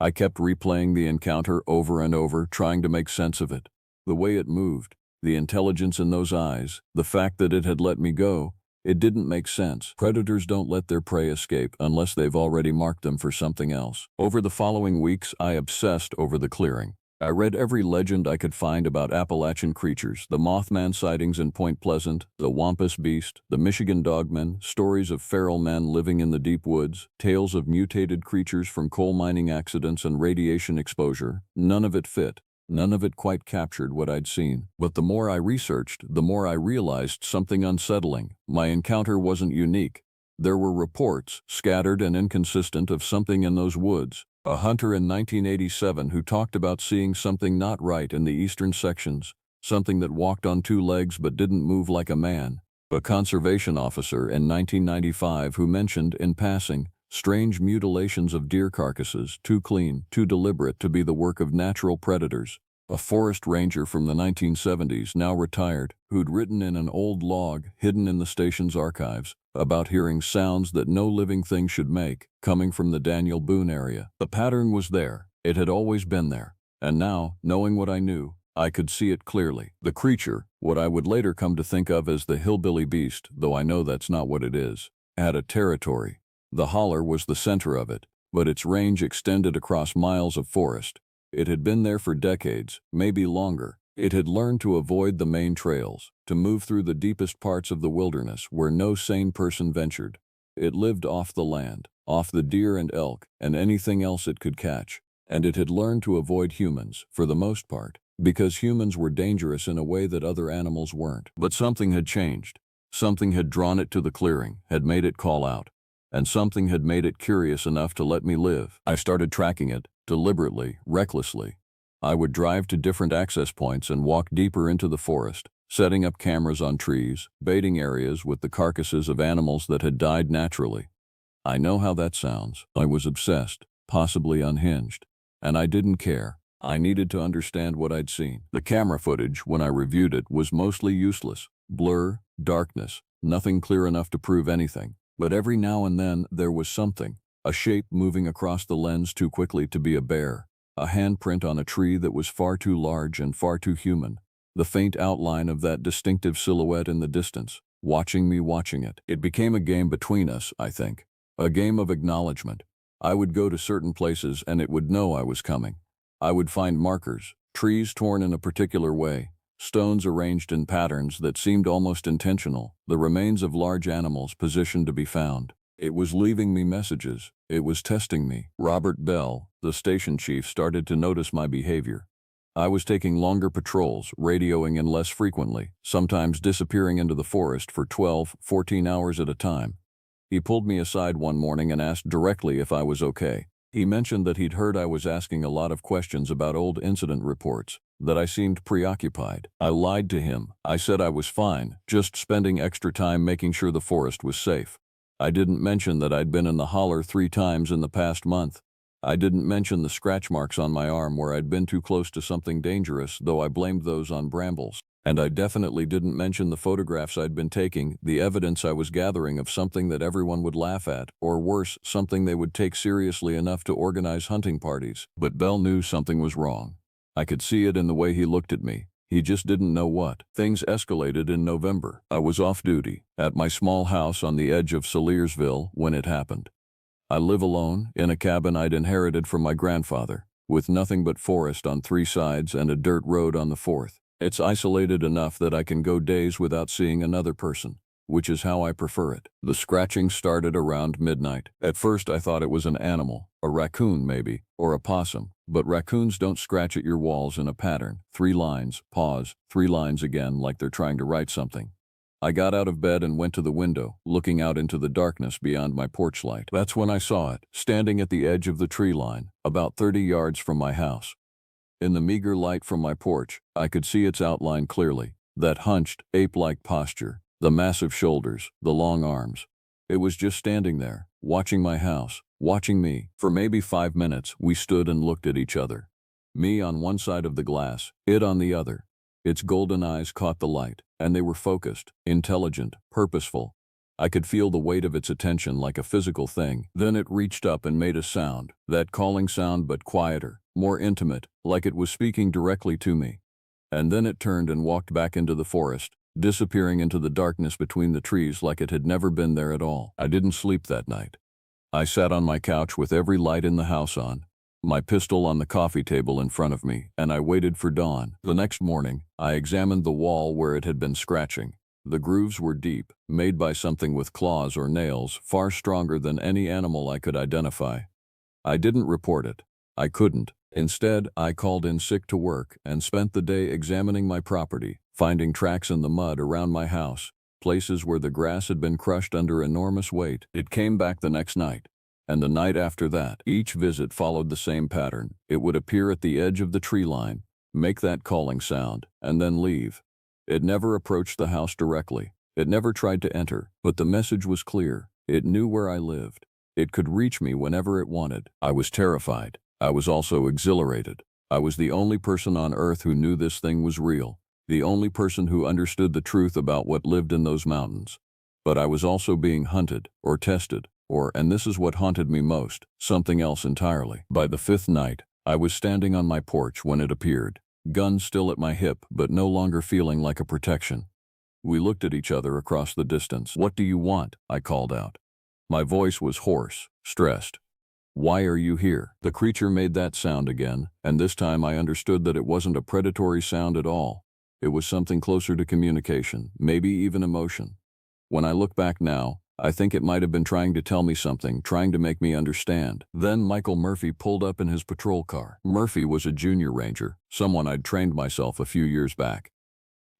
I kept replaying the encounter over and over, trying to make sense of it. The way it moved, the intelligence in those eyes, the fact that it had let me go, it didn't make sense. Predators don't let their prey escape unless they've already marked them for something else. Over the following weeks, I obsessed over the clearing. I read every legend I could find about Appalachian creatures, the Mothman sightings in Point Pleasant, the Wampus Beast, the Michigan Dogmen, stories of feral men living in the deep woods, tales of mutated creatures from coal mining accidents and radiation exposure. None of it fit. None of it quite captured what I'd seen. But the more I researched, the more I realized something unsettling. My encounter wasn't unique. There were reports, scattered and inconsistent, of something in those woods. A hunter in 1987 who talked about seeing something not right in the eastern sections, something that walked on two legs but didn't move like a man. A conservation officer in 1995 who mentioned, in passing, strange mutilations of deer carcasses, too clean, too deliberate to be the work of natural predators. A forest ranger from the 1970s, now retired, who'd written in an old log hidden in the station's archives about hearing sounds that no living thing should make, coming from the Daniel Boone area. The pattern was there. It had always been there. And now, knowing what I knew, I could see it clearly. The creature, what I would later come to think of as the hillbilly beast, though I know that's not what it is, had a territory. The holler was the center of it, but its range extended across miles of forest. It had been there for decades, maybe longer. It had learned to avoid the main trails, to move through the deepest parts of the wilderness where no sane person ventured. It lived off the land, off the deer and elk, and anything else it could catch. And it had learned to avoid humans, for the most part, because humans were dangerous in a way that other animals weren't. But something had changed. Something had drawn it to the clearing, had made it call out. And something had made it curious enough to let me live. I started tracking it, deliberately, recklessly. I would drive to different access points and walk deeper into the forest, setting up cameras on trees, baiting areas with the carcasses of animals that had died naturally. I know how that sounds. I was obsessed, possibly unhinged. And I didn't care. I needed to understand what I'd seen. The camera footage, when I reviewed it, was mostly useless. Blur, darkness, nothing clear enough to prove anything. But every now and then there was something, a shape moving across the lens too quickly to be a bear, a handprint on a tree that was far too large and far too human, the faint outline of that distinctive silhouette in the distance, watching me watching it. It became a game between us, I think, a game of acknowledgement. I would go to certain places and it would know I was coming. I would find markers, trees torn in a particular way, stones arranged in patterns that seemed almost intentional, the remains of large animals positioned to be found. It was leaving me messages. It was testing me. Robert Bell, the station chief, started to notice my behavior. I was taking longer patrols, radioing in less frequently, sometimes disappearing into the forest for 12, 14 hours at a time. He pulled me aside one morning and asked directly if I was okay. He mentioned that he'd heard I was asking a lot of questions about old incident reports, that I seemed preoccupied. I lied to him. I said I was fine, just spending extra time making sure the forest was safe. I didn't mention that I'd been in the holler 3 times in the past month. I didn't mention the scratch marks on my arm where I'd been too close to something dangerous, though I blamed those on brambles. And I definitely didn't mention the photographs I'd been taking, the evidence I was gathering of something that everyone would laugh at, or worse, something they would take seriously enough to organize hunting parties. But Bell knew something was wrong. I could see it in the way he looked at me. He just didn't know what. Things escalated in November. I was off duty, at my small house on the edge of Saliersville when it happened. I live alone, in a cabin I'd inherited from my grandfather, with nothing but forest on 3 sides and a dirt road on the 4th. It's isolated enough that I can go days without seeing another person, which is how I prefer it. The scratching started around midnight. At first I thought it was an animal, a raccoon maybe, or a possum, but raccoons don't scratch at your walls in a pattern. 3 lines, pause, 3 lines again, like they're trying to write something. I got out of bed and went to the window, looking out into the darkness beyond my porch light. That's when I saw it, standing at the edge of the tree line, about 30 yards from my house. In the meager light from my porch, I could see its outline clearly, that hunched, ape-like posture, the massive shoulders, the long arms. It was just standing there, watching my house, watching me. For maybe 5 minutes, we stood and looked at each other. Me on one side of the glass, it on the other. Its golden eyes caught the light, and they were focused, intelligent, purposeful. I could feel the weight of its attention like a physical thing. Then it reached up and made a sound, that calling sound but quieter, more intimate, like it was speaking directly to me. And then it turned and walked back into the forest, disappearing into the darkness between the trees like it had never been there at all. I didn't sleep that night. I sat on my couch with every light in the house on, my pistol on the coffee table in front of me, and I waited for dawn. The next morning, I examined the wall where it had been scratching. The grooves were deep, made by something with claws or nails far stronger than any animal I could identify. I didn't report it. I couldn't. Instead, I called in sick to work and spent the day examining my property, finding tracks in the mud around my house, places where the grass had been crushed under enormous weight. It came back the next night, and the night after that. Each visit followed the same pattern. It would appear at the edge of the tree line, make that calling sound, and then leave. It never approached the house directly. It never tried to enter, but the message was clear. It knew where I lived. It could reach me whenever it wanted. I was terrified. I was also exhilarated. I was the only person on earth who knew this thing was real, the only person who understood the truth about what lived in those mountains. But I was also being hunted, or tested, and this is what haunted me most, something else entirely. By the fifth night, I was standing on my porch when it appeared, gun still at my hip but no longer feeling like a protection. We looked at each other across the distance. "What do you want?" I called out. My voice was hoarse, stressed. "Why are you here?" The creature made that sound again, and this time I understood that it wasn't a predatory sound at all. It was something closer to communication, maybe even emotion. When I look back now, I think it might have been trying to tell me something, trying to make me understand. Then Michael Murphy pulled up in his patrol car. Murphy was a junior ranger, someone I'd trained myself a few years back.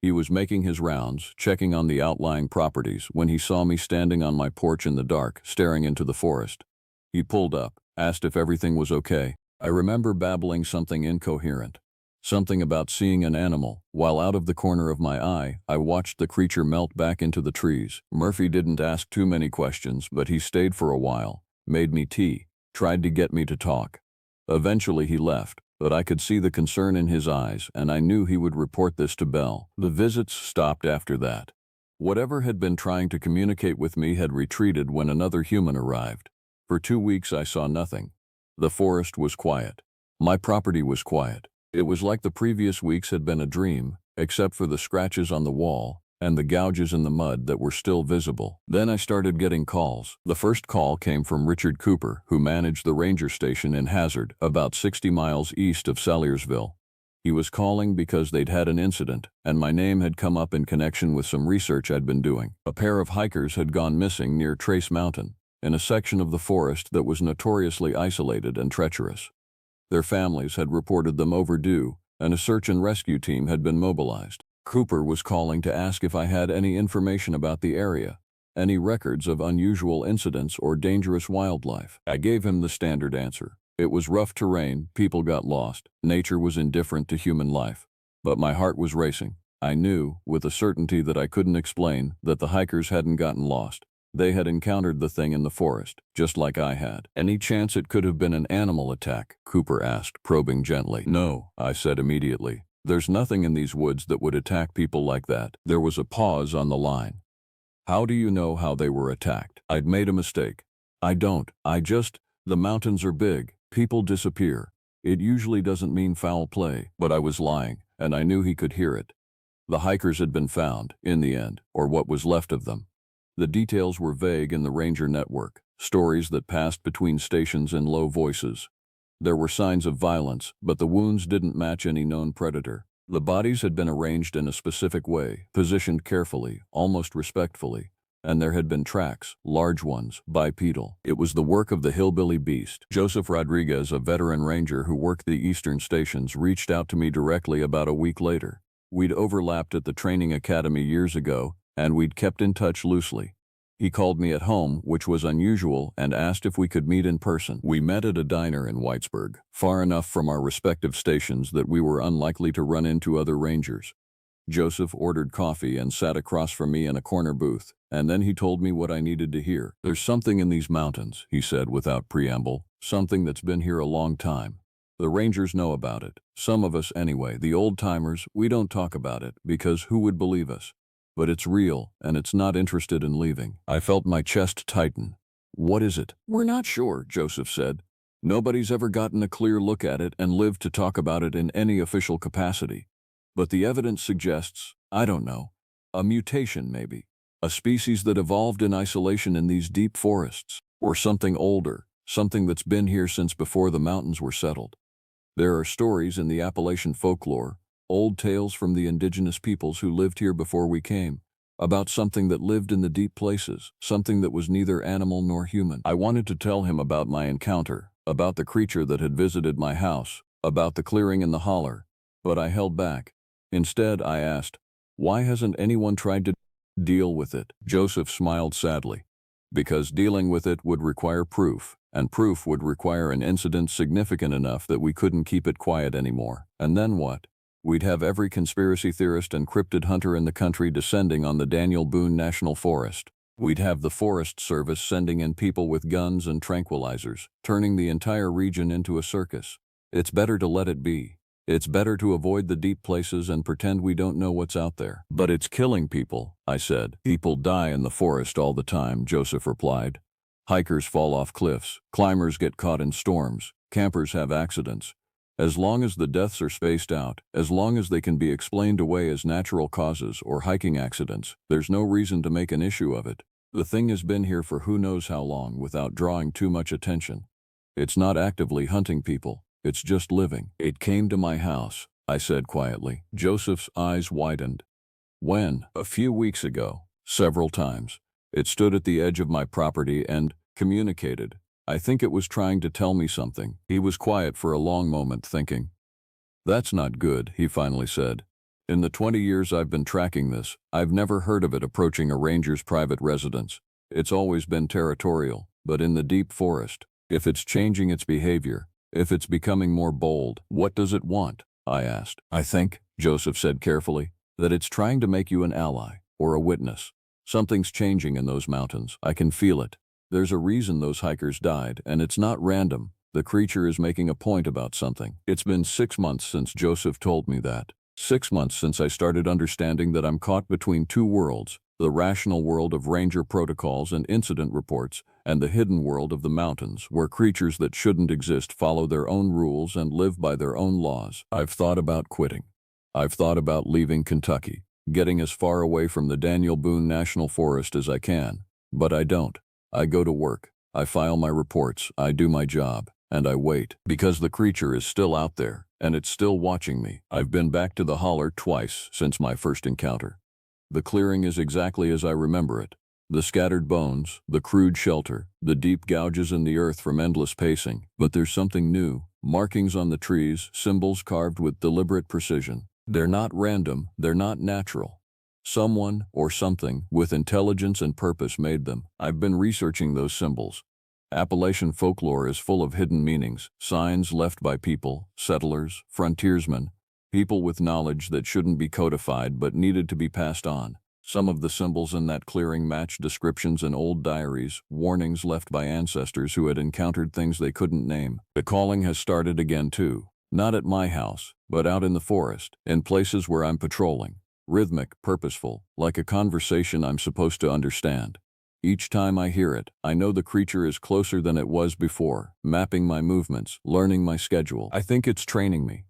He was making his rounds, checking on the outlying properties, when he saw me standing on my porch in the dark, staring into the forest. He pulled up, asked if everything was okay. I remember babbling something incoherent. Something about seeing an animal, while out of the corner of my eye, I watched the creature melt back into the trees. Murphy didn't ask too many questions, but he stayed for a while, made me tea, tried to get me to talk. Eventually he left, but I could see the concern in his eyes, and I knew he would report this to Bell. The visits stopped after that. Whatever had been trying to communicate with me had retreated when another human arrived. For 2 weeks I saw nothing. The forest was quiet. My property was quiet. It was like the previous weeks had been a dream, except for the scratches on the wall and the gouges in the mud that were still visible. Then I started getting calls. The first call came from Richard Cooper, who managed the ranger station in Hazard, about 60 miles east of Salyersville. He was calling because they'd had an incident, and my name had come up in connection with some research I'd been doing. A pair of hikers had gone missing near Trace Mountain, in a section of the forest that was notoriously isolated and treacherous. Their families had reported them overdue, and a search and rescue team had been mobilized. Cooper was calling to ask if I had any information about the area, any records of unusual incidents or dangerous wildlife. I gave him the standard answer. It was rough terrain, people got lost, nature was indifferent to human life. But my heart was racing. I knew, with a certainty that I couldn't explain, that the hikers hadn't gotten lost. They had encountered the thing in the forest, just like I had. "Any chance it could have been an animal attack?" Cooper asked, probing gently. "No," I said immediately. "There's nothing in these woods that would attack people like that." There was a pause on the line. "How do you know how they were attacked?" I'd made a mistake. "I don't. The mountains are big. People disappear. It usually doesn't mean foul play." But I was lying, and I knew he could hear it. The hikers had been found, in the end, or what was left of them. The details were vague in the ranger network, stories that passed between stations in low voices. There were signs of violence, but the wounds didn't match any known predator. The bodies had been arranged in a specific way, positioned carefully, almost respectfully, and there had been tracks, large ones, bipedal. It was the work of the hillbilly beast. Joseph Rodriguez, a veteran ranger who worked the eastern stations, reached out to me directly about a week later. We'd overlapped at the training academy years ago, and we'd kept in touch loosely. He called me at home, which was unusual, and asked if we could meet in person. We met at a diner in Whitesburg, far enough from our respective stations that we were unlikely to run into other rangers. Joseph ordered coffee and sat across from me in a corner booth, and then he told me what I needed to hear. "There's something in these mountains," he said without preamble, "something that's been here a long time. The rangers know about it. Some of us anyway. The old-timers, we don't talk about it, because who would believe us? But it's real, and it's not interested in leaving." I felt my chest tighten. "What is it?" "We're not sure," Joseph said. "Nobody's ever gotten a clear look at it and lived to talk about it in any official capacity. But the evidence suggests, I don't know, a mutation maybe. A species that evolved in isolation in these deep forests. Or something older, something that's been here since before the mountains were settled. There are stories in the Appalachian folklore, old tales from the indigenous peoples who lived here before we came, about something that lived in the deep places, something that was neither animal nor human. I wanted to tell him about my encounter, about the creature that had visited my house, about the clearing in the holler, but I held back. Instead, I asked, why hasn't anyone tried to deal with it? Joseph smiled sadly. Because dealing with it would require proof, and proof would require an incident significant enough that we couldn't keep it quiet anymore. And then what? We'd have every conspiracy theorist and cryptid hunter in the country descending on the Daniel Boone National Forest. We'd have the Forest Service sending in people with guns and tranquilizers, turning the entire region into a circus. It's better to let it be. It's better to avoid the deep places and pretend we don't know what's out there. But it's killing people, I said. People die in the forest all the time, Joseph replied. Hikers fall off cliffs, climbers get caught in storms, campers have accidents. As long as the deaths are spaced out, as long as they can be explained away as natural causes or hiking accidents, there's no reason to make an issue of it. The thing has been here for who knows how long without drawing too much attention. It's not actively hunting people. It's just living. It came to my house, I said quietly. Joseph's eyes widened. When? A few weeks ago. Several times. It stood at the edge of my property and communicated. I think it was trying to tell me something. He was quiet for a long moment, thinking. That's not good, he finally said. In the 20 years I've been tracking this, I've never heard of it approaching a ranger's private residence. It's always been territorial, but in the deep forest, if it's changing its behavior, if it's becoming more bold, what does it want? I asked. I think, Joseph said carefully, that it's trying to make you an ally, or a witness. Something's changing in those mountains. I can feel it. There's a reason those hikers died, and it's not random. The creature is making a point about something. It's been 6 months since Joseph told me that. 6 months since I started understanding that I'm caught between two worlds, the rational world of ranger protocols and incident reports, and the hidden world of the mountains, where creatures that shouldn't exist follow their own rules and live by their own laws. I've thought about quitting. I've thought about leaving Kentucky, getting as far away from the Daniel Boone National Forest as I can. But I don't. I go to work. I file my reports. I do my job. And I wait. Because the creature is still out there, and it's still watching me. I've been back to the holler twice since my first encounter. The clearing is exactly as I remember it. The scattered bones, the crude shelter, the deep gouges in the earth from endless pacing. But there's something new. Markings on the trees, symbols carved with deliberate precision. They're not random, they're not natural. Someone, or something, with intelligence and purpose made them. I've been researching those symbols. Appalachian folklore is full of hidden meanings, signs left by people, settlers, frontiersmen, people with knowledge that shouldn't be codified but needed to be passed on. Some of the symbols in that clearing match descriptions in old diaries, warnings left by ancestors who had encountered things they couldn't name. The calling has started again too. Not at my house, but out in the forest, in places where I'm patrolling. Rhythmic, purposeful, like a conversation I'm supposed to understand. Each time I hear it, I know the creature is closer than it was before, mapping my movements, learning my schedule. I think it's training me.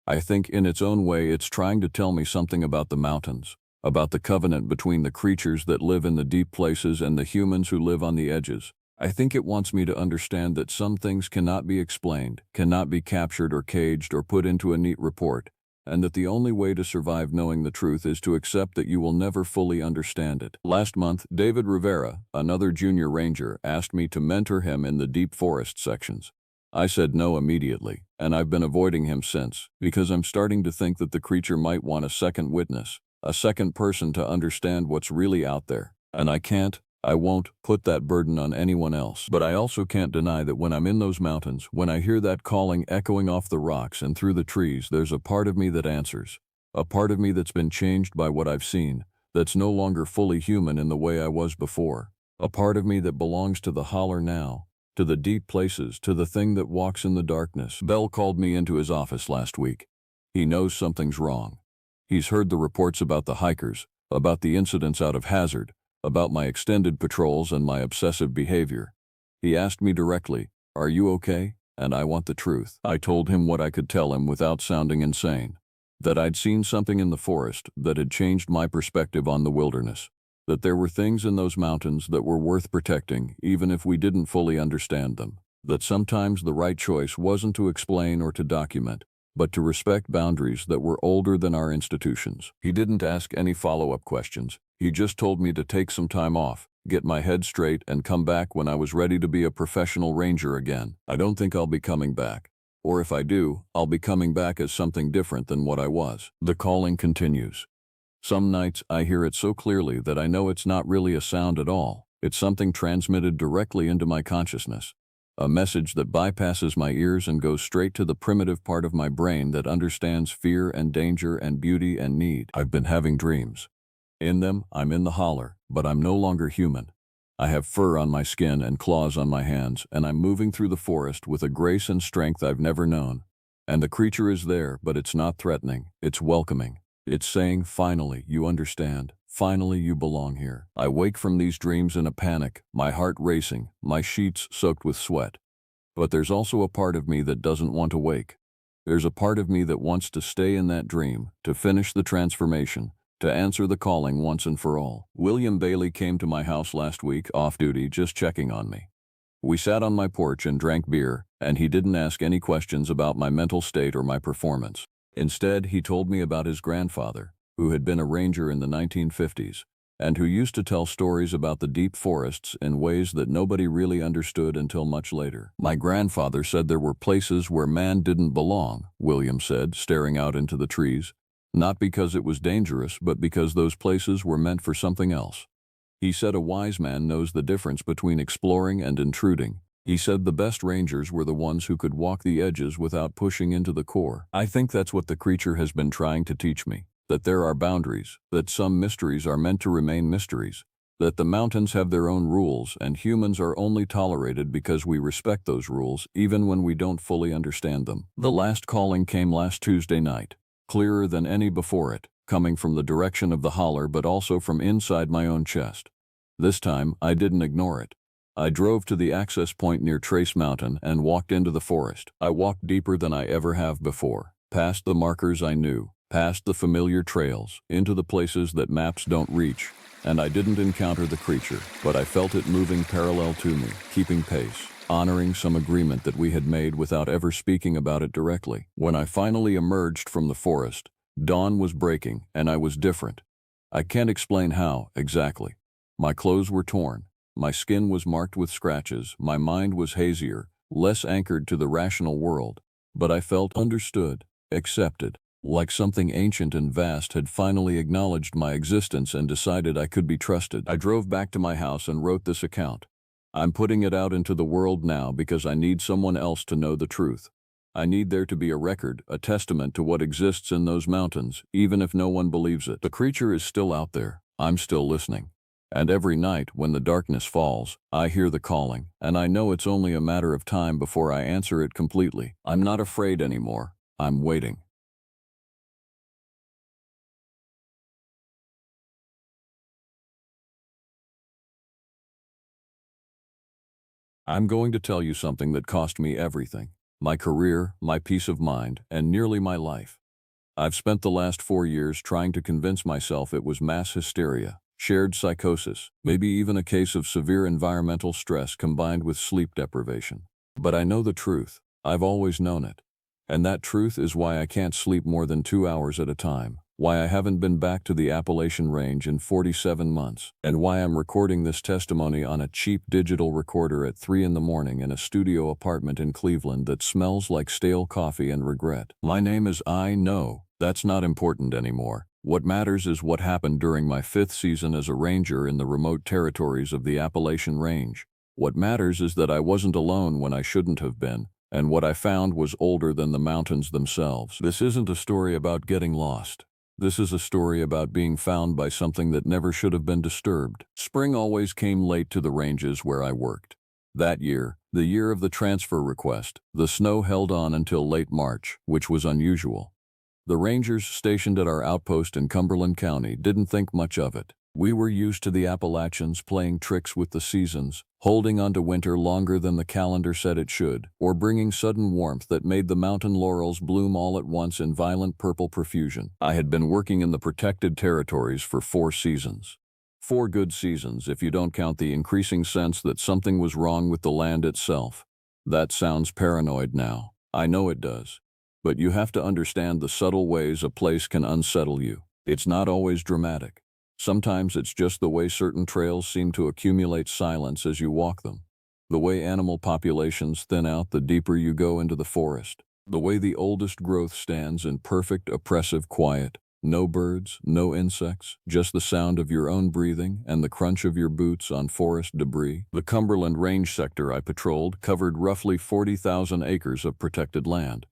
I think in its own way it's trying to tell me something about the mountains, about the covenant between the creatures that live in the deep places and the humans who live on the edges. I think it wants me to understand that some things cannot be explained, cannot be captured or caged or put into a neat report, and that the only way to survive knowing the truth is to accept that you will never fully understand it. Last month, David Rivera, another junior ranger, asked me to mentor him in the deep forest sections. I said no immediately, and I've been avoiding him since, because I'm starting to think that the creature might want a second witness, a second person to understand what's really out there. And I won't put that burden on anyone else. But I also can't deny that when I'm in those mountains, when I hear that calling echoing off the rocks and through the trees, there's a part of me that answers. A part of me that's been changed by what I've seen, that's no longer fully human in the way I was before. A part of me that belongs to the holler now, to the deep places, to the thing that walks in the darkness. Bell called me into his office last week. He knows something's wrong. He's heard the reports about the hikers, about the incidents out of hazard, about my extended patrols and my obsessive behavior. He asked me directly, "Are you okay?" And I want the truth. I told him what I could tell him without sounding insane. That I'd seen something in the forest that had changed my perspective on the wilderness. That there were things in those mountains that were worth protecting, even if we didn't fully understand them. That sometimes the right choice wasn't to explain or to document, but to respect boundaries that were older than our institutions. He didn't ask any follow-up questions. He just told me to take some time off, get my head straight, and come back when I was ready to be a professional ranger again. I don't think I'll be coming back. Or if I do, I'll be coming back as something different than what I was. The calling continues. Some nights I hear it so clearly that I know it's not really a sound at all. It's something transmitted directly into my consciousness. A message that bypasses my ears and goes straight to the primitive part of my brain that understands fear and danger and beauty and need. I've been having dreams. In them, I'm in the holler, but I'm no longer human. I have fur on my skin and claws on my hands, and I'm moving through the forest with a grace and strength I've never known. And the creature is there, but it's not threatening. It's welcoming. It's saying, finally, you understand. Finally, you belong here. I wake from these dreams in a panic, my heart racing, my sheets soaked with sweat. But there's also a part of me that doesn't want to wake. There's a part of me that wants to stay in that dream, to finish the transformation, to answer the calling once and for all. William Bailey came to my house last week, off duty, just checking on me. We sat on my porch and drank beer, and he didn't ask any questions about my mental state or my performance. Instead, he told me about his grandfather, who had been a ranger in the 1950s, and who used to tell stories about the deep forests in ways that nobody really understood until much later. My grandfather said there were places where man didn't belong, William said, staring out into the trees. Not because it was dangerous, but because those places were meant for something else. He said a wise man knows the difference between exploring and intruding. He said the best rangers were the ones who could walk the edges without pushing into the core. I think that's what the creature has been trying to teach me. That there are boundaries, that some mysteries are meant to remain mysteries, that the mountains have their own rules and humans are only tolerated because we respect those rules even when we don't fully understand them. The last calling came last Tuesday night, clearer than any before it, coming from the direction of the holler but also from inside my own chest. This time, I didn't ignore it. I drove to the access point near Trace Mountain and walked into the forest. I walked deeper than I ever have before, past the markers I knew, past the familiar trails, into the places that maps don't reach, and I didn't encounter the creature, but I felt it moving parallel to me, keeping pace, honoring some agreement that we had made without ever speaking about it directly. When I finally emerged from the forest, dawn was breaking, and I was different. I can't explain how, exactly. My clothes were torn, my skin was marked with scratches, my mind was hazier, less anchored to the rational world, but I felt understood, accepted. Like something ancient and vast had finally acknowledged my existence and decided I could be trusted. I drove back to my house and wrote this account. I'm putting it out into the world now because I need someone else to know the truth. I need there to be a record, a testament to what exists in those mountains, even if no one believes it. The creature is still out there. I'm still listening. And every night, when the darkness falls, I hear the calling, and I know it's only a matter of time before I answer it completely. I'm not afraid anymore. I'm waiting. I'm going to tell you something that cost me everything. My career, my peace of mind, and nearly my life. I've spent the last 4 years trying to convince myself it was mass hysteria, shared psychosis, maybe even a case of severe environmental stress combined with sleep deprivation. But I know the truth. I've always known it. And that truth is why I can't sleep more than 2 hours at a time, why I haven't been back to the Appalachian Range in 47 months, and why I'm recording this testimony on a cheap digital recorder at 3 in the morning in a studio apartment in Cleveland that smells like stale coffee and regret. My name is I know. That's not important anymore. What matters is what happened during my 5th season as a ranger in the remote territories of the Appalachian Range. What matters is that I wasn't alone when I shouldn't have been, and what I found was older than the mountains themselves. This isn't a story about getting lost. This is a story about being found by something that never should have been disturbed. Spring always came late to the ranges where I worked. That year, the year of the transfer request, the snow held on until late March, which was unusual. The rangers stationed at our outpost in Cumberland County didn't think much of it. We were used to the Appalachians playing tricks with the seasons, holding on to winter longer than the calendar said it should, or bringing sudden warmth that made the mountain laurels bloom all at once in violent purple profusion. I had been working in the protected territories for 4 seasons. 4 good seasons if you don't count the increasing sense that something was wrong with the land itself. That sounds paranoid now. I know it does. But you have to understand the subtle ways a place can unsettle you. It's not always dramatic. Sometimes it's just the way certain trails seem to accumulate silence as you walk them. The way animal populations thin out the deeper you go into the forest. The way the oldest growth stands in perfect oppressive quiet. No birds, no insects, just the sound of your own breathing and the crunch of your boots on forest debris. The Cumberland Range sector I patrolled covered roughly 40,000 acres of protected land.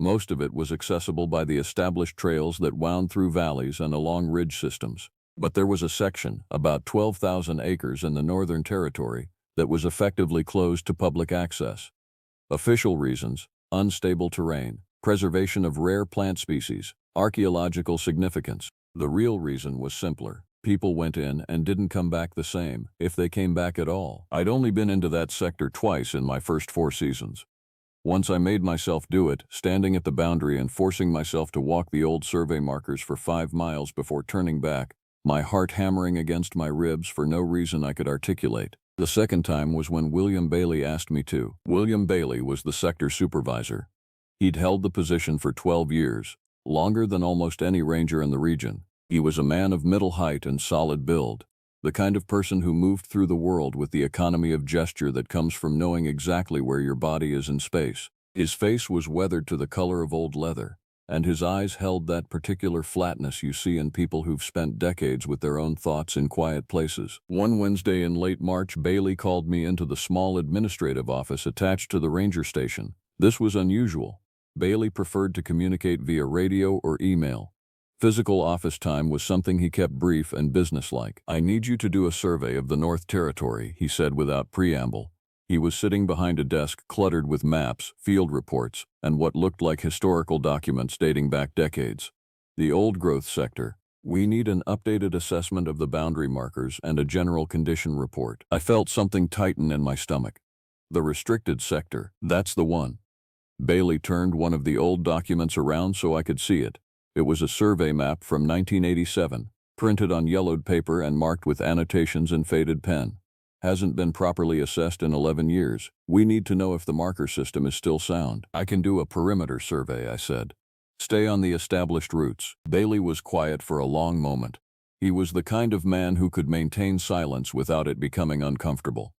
Most of it was accessible by the established trails that wound through valleys and along ridge systems. But there was a section, about 12,000 acres in the Northern Territory, that was effectively closed to public access. Official reasons: unstable terrain, preservation of rare plant species, archaeological significance. The real reason was simpler. People went in and didn't come back the same, if they came back at all. I'd only been into that sector twice in my first 4 seasons. Once I made myself do it, standing at the boundary and forcing myself to walk the old survey markers for 5 miles before turning back, my heart hammering against my ribs for no reason I could articulate. The second time was when William Bailey asked me to. William Bailey was the sector supervisor. He'd held the position for 12 years, longer than almost any ranger in the region. He was a man of middle height and solid build, the kind of person who moved through the world with the economy of gesture that comes from knowing exactly where your body is in space. His face was weathered to the color of old leather, and his eyes held that particular flatness you see in people who've spent decades with their own thoughts in quiet places. One Wednesday in late March, Bailey called me into the small administrative office attached to the ranger station. This was unusual. Bailey preferred to communicate via radio or email. Physical office time was something he kept brief and businesslike. "I need you to do a survey of the North Territory," he said without preamble. He was sitting behind a desk cluttered with maps, field reports, and what looked like historical documents dating back decades. "The old-growth sector. We need an updated assessment of the boundary markers and a general condition report." I felt something tighten in my stomach. "The restricted sector, that's the one." Bailey turned one of the old documents around so I could see it. It was a survey map from 1987, printed on yellowed paper and marked with annotations in faded pen. "Hasn't been properly assessed in 11 years. We need to know if the marker system is still sound." "I can do a perimeter survey," I said. "Stay on the established routes." Bailey was quiet for a long moment. He was the kind of man who could maintain silence without it becoming uncomfortable.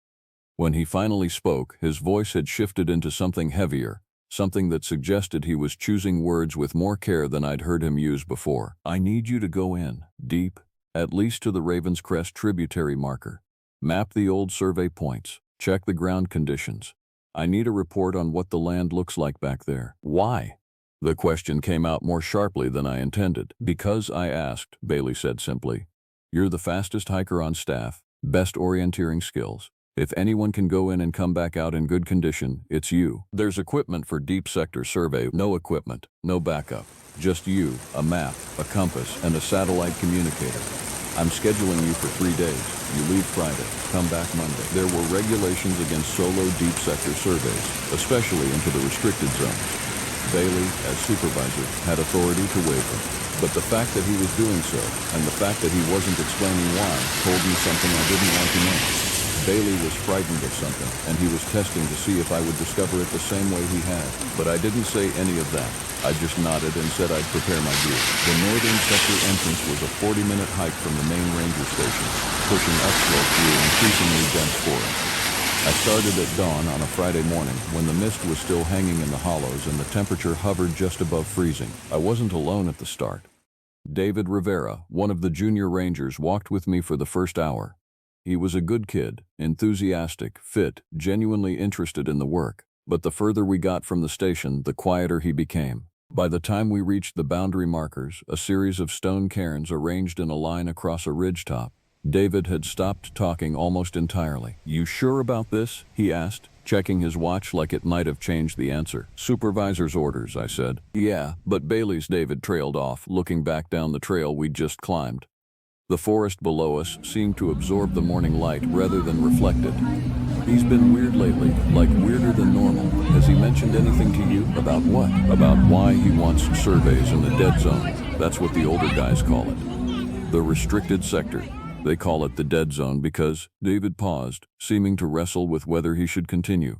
When he finally spoke, his voice had shifted into something heavier, something that suggested he was choosing words with more care than I'd heard him use before. "I need you to go in, deep, at least to the Raven's Crest tributary marker. Map the old survey points. Check the ground conditions. I need a report on what the land looks like back there." "Why?" The question came out more sharply than I intended. "Because I asked," Bailey said simply. "You're the fastest hiker on staff, best orienteering skills. If anyone can go in and come back out in good condition, it's you. There's equipment for deep sector survey. No equipment, no backup. Just you, a map, a compass, and a satellite communicator. I'm scheduling you for 3 days. You leave Friday, come back Monday." There were regulations against solo deep sector surveys, especially into the restricted zones. Bailey, as supervisor, had authority to waive them. But the fact that he was doing so, and the fact that he wasn't explaining why, told me something I didn't want to know. Bailey was frightened of something, and he was testing to see if I would discover it the same way he had. But I didn't say any of that. I just nodded and said I'd prepare my gear. The northern sector entrance was a 40-minute hike from the main ranger station, pushing upslope through increasingly dense forest. I started at dawn on a Friday morning when the mist was still hanging in the hollows and the temperature hovered just above freezing. I wasn't alone at the start. David Rivera, one of the junior rangers, walked with me for the first hour. He was a good kid, enthusiastic, fit, genuinely interested in the work. But the further we got from the station, the quieter he became. By the time we reached the boundary markers, a series of stone cairns arranged in a line across a ridgetop, David had stopped talking almost entirely. "You sure about this?" he asked, checking his watch like it might have changed the answer. "Supervisor's orders," I said. "Yeah, but Bailey's." David trailed off, looking back down the trail we'd just climbed. The forest below us seemed to absorb the morning light rather than reflect it. "He's been weird lately, like weirder than normal. Has he mentioned anything to you?" "About what?" "About why he wants surveys in the dead zone. That's what the older guys call it. The restricted sector. They call it the dead zone because..." David paused, seeming to wrestle with whether he should continue.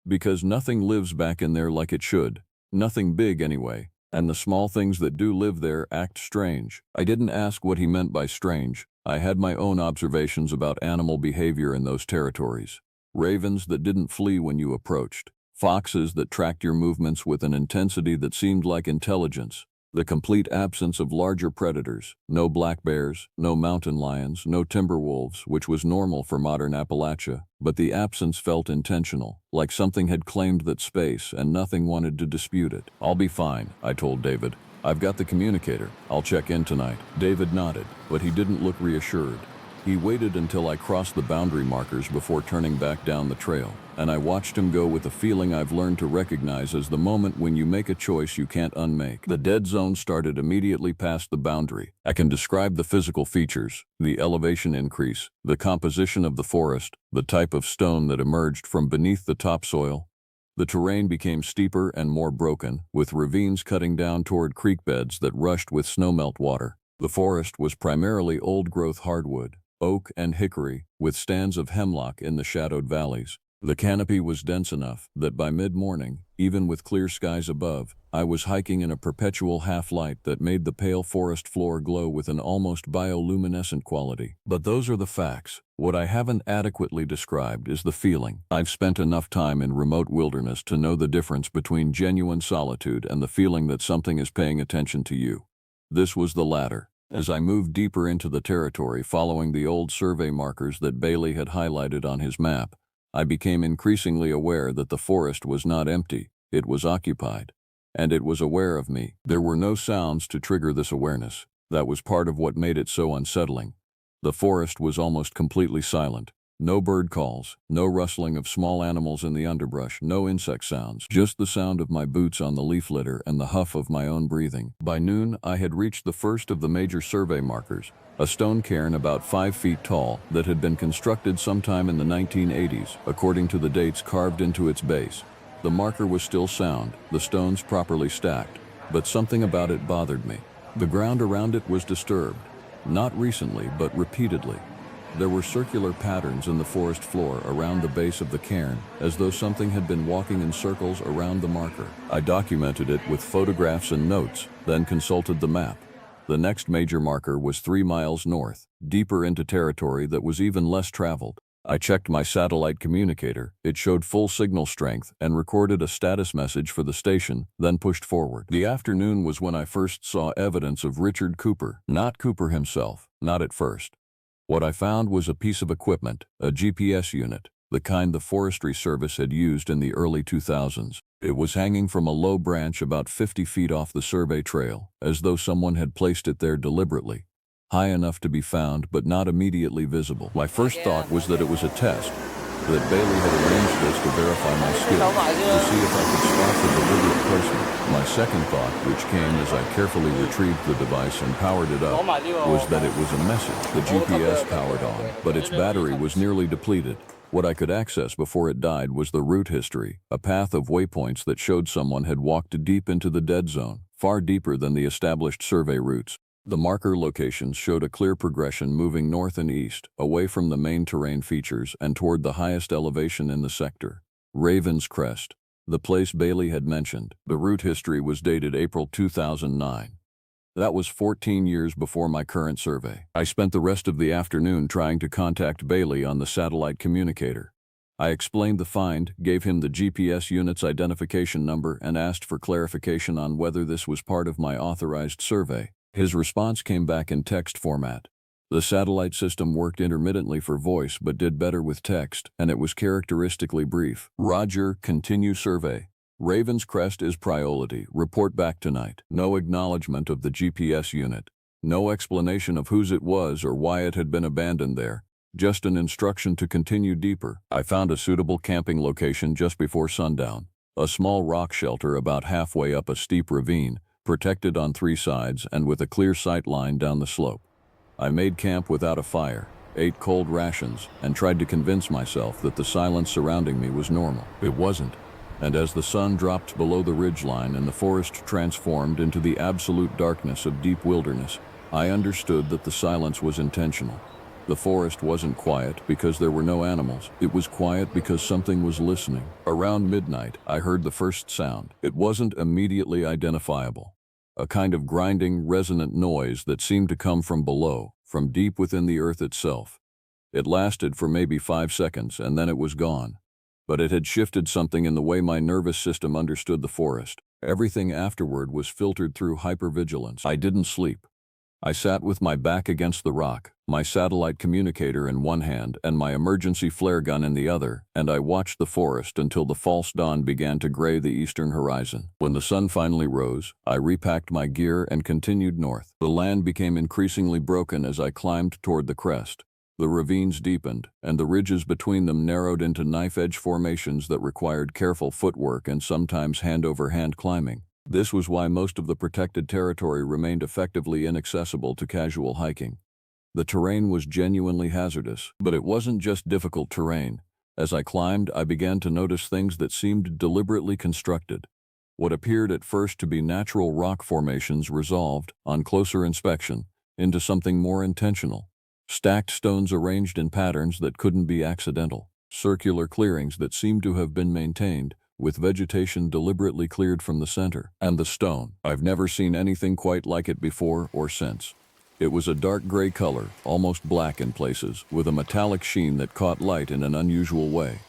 Because nothing lives back in there like it should. Nothing big anyway. And the small things that do live there act strange. I didn't ask what he meant by strange. I had my own observations about animal behavior in those territories. Ravens that didn't flee when you approached. Foxes that tracked your movements with an intensity that seemed like intelligence. The complete absence of larger predators. No black bears, no mountain lions, no timber wolves, which was normal for modern Appalachia, but the absence felt intentional, like something had claimed that space and nothing wanted to dispute it. "I'll be fine," I told David. "I've got the communicator. I'll check in tonight." David nodded, but he didn't look reassured. He waited until I crossed the boundary markers before turning back down the trail, and I watched him go with a feeling I've learned to recognize as the moment when you make a choice you can't unmake. The dead zone started immediately past the boundary. I can describe the physical features, the elevation increase, the composition of the forest, the type of stone that emerged from beneath the topsoil. The terrain became steeper and more broken, with ravines cutting down toward creek beds that rushed with snowmelt water. The forest was primarily old-growth hardwood, oak and hickory, with stands of hemlock in the shadowed valleys. The canopy was dense enough that by mid-morning, even with clear skies above, I was hiking in a perpetual half-light that made the pale forest floor glow with an almost bioluminescent quality. But those are the facts. What I haven't adequately described is the feeling. I've spent enough time in remote wilderness to know the difference between genuine solitude and the feeling that something is paying attention to you. This was the latter. As I moved deeper into the territory following the old survey markers that Bailey had highlighted on his map, I became increasingly aware that the forest was not empty, it was occupied. And it was aware of me. There were no sounds to trigger this awareness. That was part of what made it so unsettling. The forest was almost completely silent. No bird calls, no rustling of small animals in the underbrush, no insect sounds, just the sound of my boots on the leaf litter and the huff of my own breathing. By noon, I had reached the first of the major survey markers, a stone cairn about 5 feet tall that had been constructed sometime in the 1980s, according to the dates carved into its base. The marker was still sound, the stones properly stacked, but something about it bothered me. The ground around it was disturbed, not recently, but repeatedly. There were circular patterns in the forest floor around the base of the cairn, as though something had been walking in circles around the marker. I documented it with photographs and notes, then consulted the map. The next major marker was 3 miles north, deeper into territory that was even less traveled. I checked my satellite communicator. It showed full signal strength and recorded a status message for the station, then pushed forward. The afternoon was when I first saw evidence of Richard Cooper. Not Cooper himself, not at first. What I found was a piece of equipment, a GPS unit, the kind the Forestry Service had used in the early 2000s. It was hanging from a low branch about 50 feet off the survey trail, as though someone had placed it there deliberately, high enough to be found but not immediately visible. My first thought was that it was a test, that Bailey had arranged this to verify my skills, to see if I could spot the deliberate placement. My second thought, which came as I carefully retrieved the device and powered it up, was that it was a message. The GPS powered on, but its battery was nearly depleted. What I could access before it died was the route history, a path of waypoints that showed someone had walked deep into the dead zone, far deeper than the established survey routes. The marker locations showed a clear progression moving north and east, away from the main terrain features and toward the highest elevation in the sector, Raven's Crest, the place Bailey had mentioned. The route history was dated April 2009. That was 14 years before my current survey. I spent the rest of the afternoon trying to contact Bailey on the satellite communicator. I explained the find, gave him the GPS unit's identification number, and asked for clarification on whether this was part of my authorized survey. His response came back in text format. The satellite system worked intermittently for voice but did better with text, and it was characteristically brief. Roger, continue survey. Raven's Crest is priority. Report back tonight. No acknowledgement of the GPS unit. No explanation of whose it was or why it had been abandoned there. Just an instruction to continue deeper. I found a suitable camping location just before sundown. A small rock shelter about halfway up a steep ravine, protected on 3 sides and with a clear sight line down the slope. I made camp without a fire, ate cold rations, and tried to convince myself that the silence surrounding me was normal. It wasn't. And as the sun dropped below the ridgeline and the forest transformed into the absolute darkness of deep wilderness, I understood that the silence was intentional. The forest wasn't quiet because there were no animals. It was quiet because something was listening. Around midnight, I heard the first sound. It wasn't immediately identifiable. A kind of grinding, resonant noise that seemed to come from below, from deep within the earth itself. It lasted for maybe 5 seconds, and then it was gone. But it had shifted something in the way my nervous system understood the forest. Everything afterward was filtered through hypervigilance. I didn't sleep. I sat with my back against the rock, my satellite communicator in one hand and my emergency flare gun in the other, and I watched the forest until the false dawn began to gray the eastern horizon. When the sun finally rose, I repacked my gear and continued north. The land became increasingly broken as I climbed toward the crest. The ravines deepened, and the ridges between them narrowed into knife-edge formations that required careful footwork and sometimes hand-over-hand climbing. This was why most of the protected territory remained effectively inaccessible to casual hiking. The terrain was genuinely hazardous, but it wasn't just difficult terrain. As I climbed, I began to notice things that seemed deliberately constructed. What appeared at first to be natural rock formations resolved, on closer inspection, into something more intentional. Stacked stones arranged in patterns that couldn't be accidental. Circular clearings that seemed to have been maintained, with vegetation deliberately cleared from the center. And the stone. I've never seen anything quite like it before or since. It was a dark gray color, almost black in places, with a metallic sheen that caught light in an unusual way.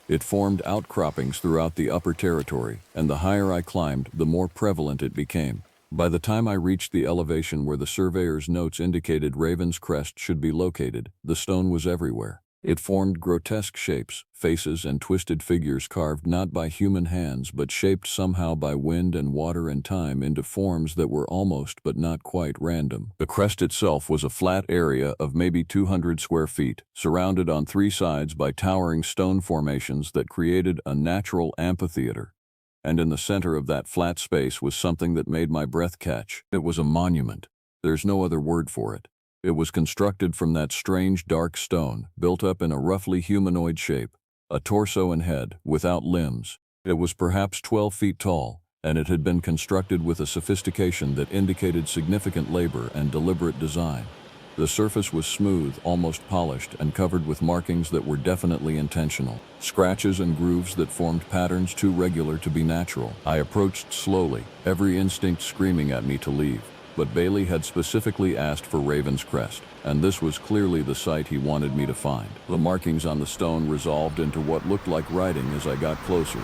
It formed outcroppings throughout the upper territory, and the higher I climbed, the more prevalent it became. By the time I reached the elevation where the surveyor's notes indicated Raven's Crest should be located, the stone was everywhere. It formed grotesque shapes, faces and twisted figures carved not by human hands but shaped somehow by wind and water and time into forms that were almost but not quite random. The crest itself was a flat area of maybe 200 square feet, surrounded on 3 sides by towering stone formations that created a natural amphitheater. And in the center of that flat space was something that made my breath catch. It was a monument. There's no other word for it. It was constructed from that strange dark stone, built up in a roughly humanoid shape, a torso and head, without limbs. It was perhaps 12 feet tall, and it had been constructed with a sophistication that indicated significant labor and deliberate design. The surface was smooth, almost polished, and covered with markings that were definitely intentional. Scratches and grooves that formed patterns too regular to be natural. I approached slowly, every instinct screaming at me to leave. But Bailey had specifically asked for Raven's Crest, and this was clearly the site he wanted me to find. The markings on the stone resolved into what looked like writing as I got closer.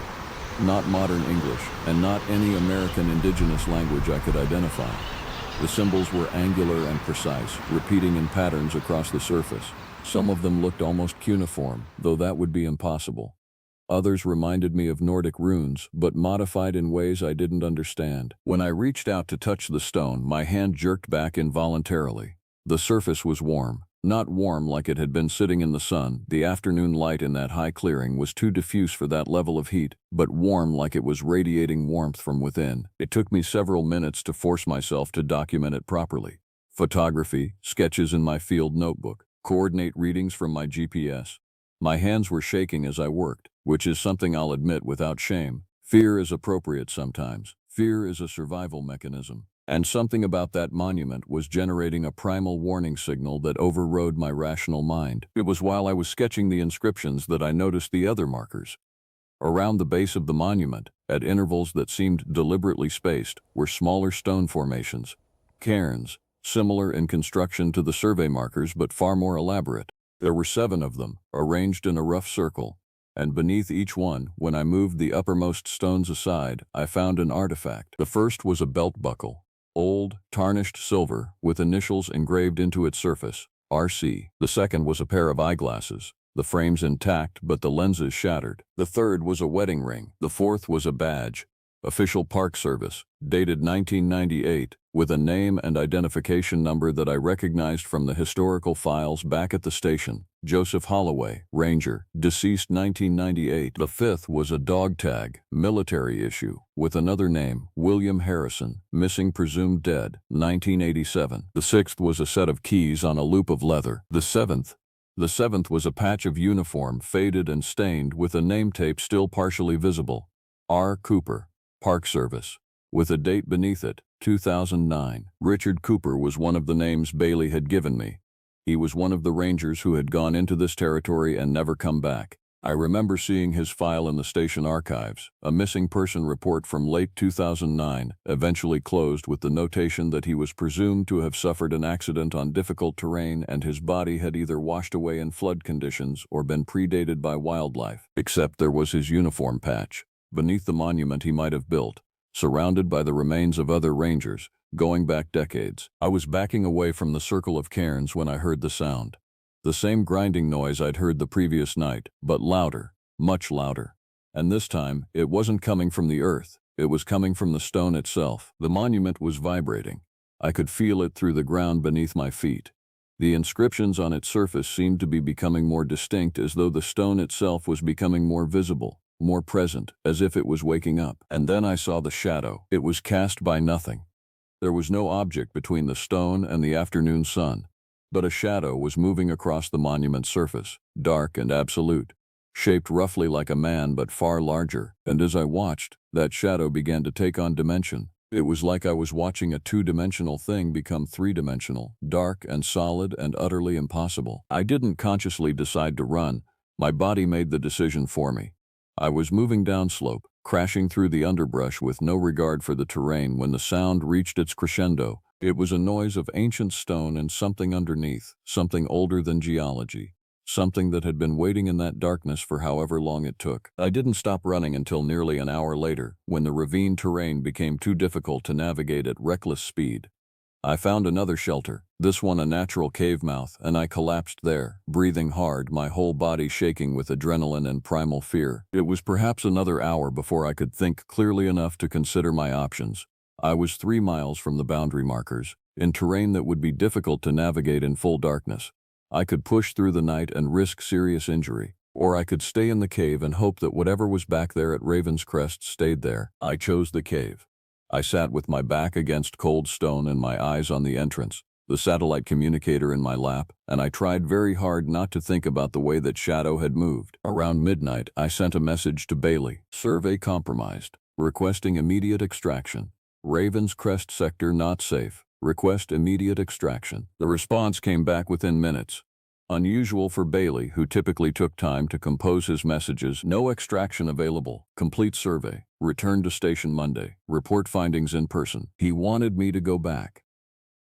Not modern English, and not any American indigenous language I could identify. The symbols were angular and precise, repeating in patterns across the surface. Some of them looked almost cuneiform, though that would be impossible. Others reminded me of Nordic runes, but modified in ways I didn't understand. When I reached out to touch the stone, my hand jerked back involuntarily. The surface was warm. Not warm like it had been sitting in the sun. The afternoon light in that high clearing was too diffuse for that level of heat, but warm like it was radiating warmth from within. It took me several minutes to force myself to document it properly. Photography, sketches in my field notebook, coordinate readings from my GPS. My hands were shaking as I worked, which is something I'll admit without shame. Fear is appropriate sometimes. Fear is a survival mechanism. And something about that monument was generating a primal warning signal that overrode my rational mind. It was while I was sketching the inscriptions that I noticed the other markers. Around the base of the monument, at intervals that seemed deliberately spaced, were smaller stone formations, cairns, similar in construction to the survey markers but far more elaborate. There were 7 of them, arranged in a rough circle, and beneath each one, when I moved the uppermost stones aside, I found an artifact. The first was a belt buckle, old, tarnished silver, with initials engraved into its surface, RC. The second was a pair of eyeglasses, the frames intact but the lenses shattered. The third was a wedding ring. The fourth was a badge, Official Park Service, dated 1998, with a name and identification number that I recognized from the historical files back at the station. Joseph Holloway, Ranger, deceased 1998. The fifth was a dog tag, military issue, with another name, William Harrison, missing presumed dead, 1987. The sixth was a set of keys on a loop of leather. The seventh was a patch of uniform, faded and stained, with a name tape still partially visible. R. Cooper, Park Service, with a date beneath it, 2009. Richard Cooper was one of the names Bailey had given me. He was one of the rangers who had gone into this territory and never come back. I remember seeing his file in the station archives, a missing person report from late 2009, eventually closed with the notation that he was presumed to have suffered an accident on difficult terrain and his body had either washed away in flood conditions or been predated by wildlife. Except there was his uniform patch, beneath the monument he might have built, surrounded by the remains of other rangers, going back decades. I was backing away from the circle of cairns when I heard the sound. The same grinding noise I'd heard the previous night, but louder, much louder. And this time, it wasn't coming from the earth, it was coming from the stone itself. The monument was vibrating. I could feel it through the ground beneath my feet. The inscriptions on its surface seemed to be becoming more distinct, as though the stone itself was becoming more visible, more present, as if it was waking up. And then I saw the shadow. It was cast by nothing. There was no object between the stone and the afternoon sun. But a shadow was moving across the monument's surface, dark and absolute, shaped roughly like a man but far larger, and as I watched, that shadow began to take on dimension. It was like I was watching a two-dimensional thing become three-dimensional, dark and solid and utterly impossible. I didn't consciously decide to run, my body made the decision for me. I was moving downslope, crashing through the underbrush with no regard for the terrain when the sound reached its crescendo. It was a noise of ancient stone and something underneath, something older than geology, something that had been waiting in that darkness for however long it took. I didn't stop running until nearly an hour later, when the ravine terrain became too difficult to navigate at reckless speed. I found another shelter, this one a natural cave mouth, and I collapsed there, breathing hard, my whole body shaking with adrenaline and primal fear. It was perhaps another hour before I could think clearly enough to consider my options. I was 3 miles from the boundary markers, in terrain that would be difficult to navigate in full darkness. I could push through the night and risk serious injury, or I could stay in the cave and hope that whatever was back there at Raven's Crest stayed there. I chose the cave. I sat with my back against cold stone and my eyes on the entrance, the satellite communicator in my lap, and I tried very hard not to think about the way that shadow had moved. Around midnight, I sent a message to Bailey, survey compromised, requesting immediate extraction. Raven's Crest sector not safe. Request immediate extraction. The response came back within minutes. Unusual for Bailey, who typically took time to compose his messages. No extraction available. Complete survey. Return to station Monday. Report findings in person. He wanted me to go back.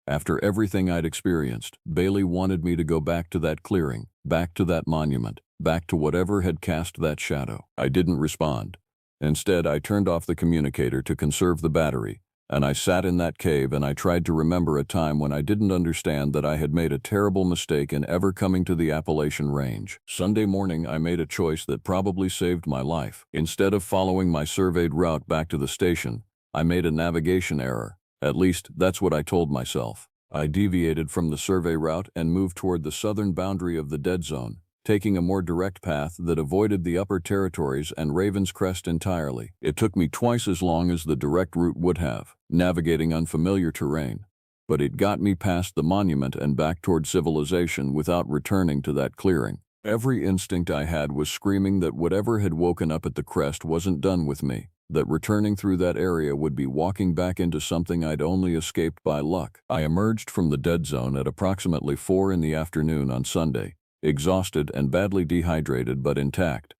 After everything I'd experienced, Bailey wanted me to go back to that clearing, back to that monument, back to whatever had cast that shadow. I didn't respond. Instead, I turned off the communicator to conserve the battery, and I sat in that cave and I tried to remember a time when I didn't understand that I had made a terrible mistake in ever coming to the Appalachian Range. Sunday morning, I made a choice that probably saved my life. Instead of following my surveyed route back to the station, I made a navigation error. At least, that's what I told myself. I deviated from the survey route and moved toward the southern boundary of the dead zone, taking a more direct path that avoided the upper territories and Raven's Crest entirely. It took me twice as long as the direct route would have, navigating unfamiliar terrain. But it got me past the monument and back toward civilization without returning to that clearing. Every instinct I had was screaming that whatever had woken up at the crest wasn't done with me, that returning through that area would be walking back into something I'd only escaped by luck. I emerged from the dead zone at approximately 4 in the afternoon on Sunday, exhausted and badly dehydrated but intact.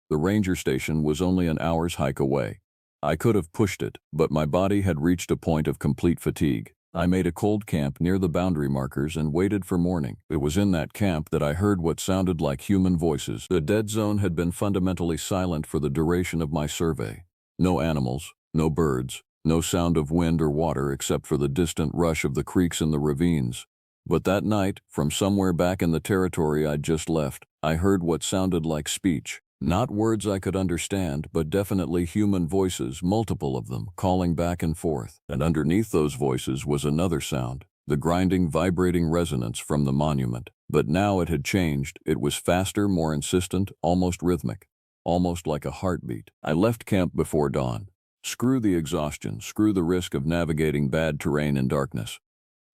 The ranger station was only an hour's hike away. I could have pushed it, but my body had reached a point of complete fatigue. I made a cold camp near the boundary markers and waited for morning. It was in that camp that I heard what sounded like human voices. The dead zone had been fundamentally silent for the duration of my survey. No animals, no birds, no sound of wind or water except for the distant rush of the creeks in the ravines. But that night, from somewhere back in the territory I'd just left, I heard what sounded like speech. Not words I could understand, but definitely human voices, multiple of them, calling back and forth. And underneath those voices was another sound, the grinding, vibrating resonance from the monument. But now it had changed. It was faster, more insistent, almost rhythmic, almost like a heartbeat. I left camp before dawn. Screw the exhaustion, screw the risk of navigating bad terrain in darkness.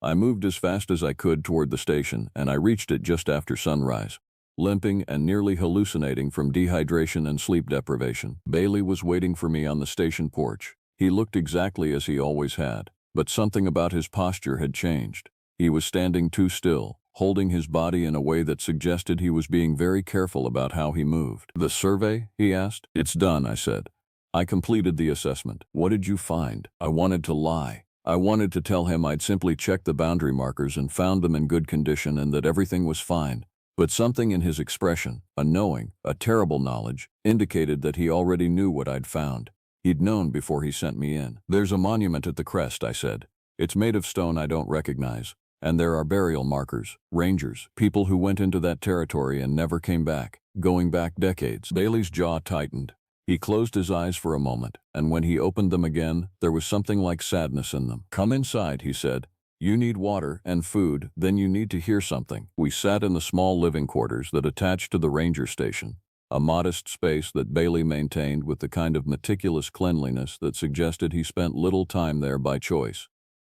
I moved as fast as I could toward the station, and I reached it just after sunrise, limping and nearly hallucinating from dehydration and sleep deprivation. Bailey was waiting for me on the station porch. He looked exactly as he always had, but something about his posture had changed. He was standing too still, holding his body in a way that suggested he was being very careful about how he moved. "The survey?" he asked. "It's done," I said. "I completed the assessment." "What did you find?" I wanted to lie. I wanted to tell him I'd simply checked the boundary markers and found them in good condition and that everything was fine. But something in his expression, a knowing, a terrible knowledge, indicated that he already knew what I'd found. He'd known before he sent me in. "There's a monument at the crest," I said. "It's made of stone I don't recognize. And there are burial markers, rangers, people who went into that territory and never came back, going back decades." Bailey's jaw tightened. He closed his eyes for a moment, and when he opened them again, there was something like sadness in them. "Come inside," he said. "You need water and food, then you need to hear something." We sat in the small living quarters that attached to the ranger station, a modest space that Bailey maintained with the kind of meticulous cleanliness that suggested he spent little time there by choice.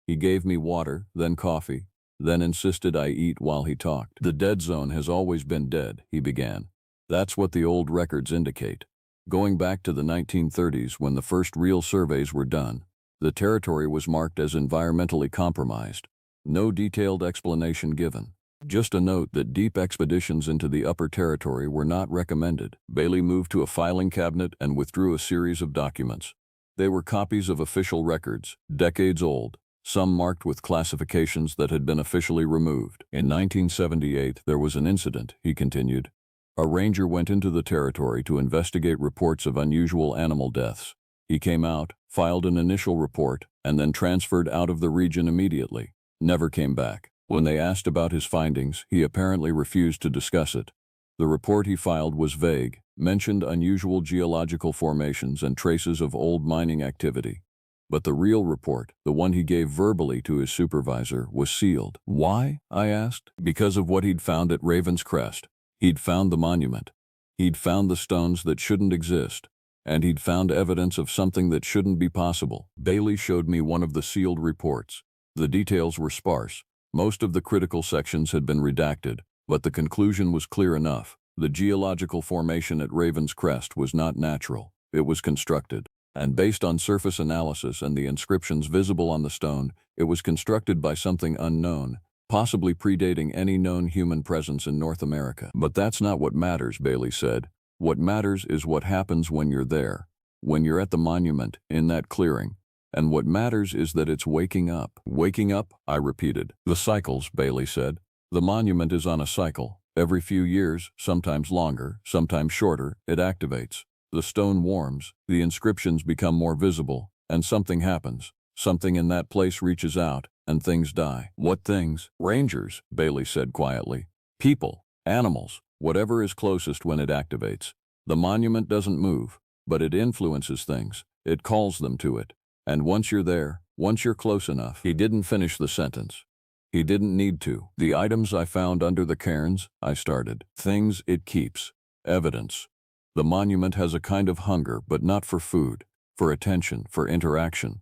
He gave me water, then coffee, then insisted I eat while he talked. "The dead zone has always been dead," he began. "That's what the old records indicate. Going back to the 1930s when the first real surveys were done, the territory was marked as environmentally compromised. No detailed explanation given. Just a note that deep expeditions into the upper territory were not recommended." Bailey moved to a filing cabinet and withdrew a series of documents. They were copies of official records, decades old, some marked with classifications that had been officially removed. "In 1978, there was an incident," he continued. "A ranger went into the territory to investigate reports of unusual animal deaths. He came out, filed an initial report, and then transferred out of the region immediately. Never came back. When they asked about his findings, he apparently refused to discuss it. The report he filed was vague, mentioned unusual geological formations and traces of old mining activity. But the real report, the one he gave verbally to his supervisor, was sealed." "Why?" I asked. "Because of what he'd found at Raven's Crest. He'd found the monument. He'd found the stones that shouldn't exist. And he'd found evidence of something that shouldn't be possible." Bailey showed me one of the sealed reports. The details were sparse. Most of the critical sections had been redacted, but the conclusion was clear enough. The geological formation at Raven's Crest was not natural. It was constructed. And based on surface analysis and the inscriptions visible on the stone, it was constructed by something unknown, possibly predating any known human presence in North America. "But that's not what matters," Bailey said. "What matters is what happens when you're there, when you're at the monument, in that clearing. And what matters is that it's waking up." "Waking up?" I repeated. "The cycles," Bailey said. "The monument is on a cycle. Every few years, sometimes longer, sometimes shorter, it activates. The stone warms, the inscriptions become more visible, and something happens. Something in that place reaches out, and things die." "What things?" "Rangers," Bailey said quietly. "People, animals, whatever is closest when it activates. The monument doesn't move, but it influences things. It calls them to it. And once you're there, once you're close enough." He didn't finish the sentence. He didn't need to. "The items I found under the cairns," I started. "Things it keeps. Evidence. The monument has a kind of hunger, but not for food, for attention, for interaction.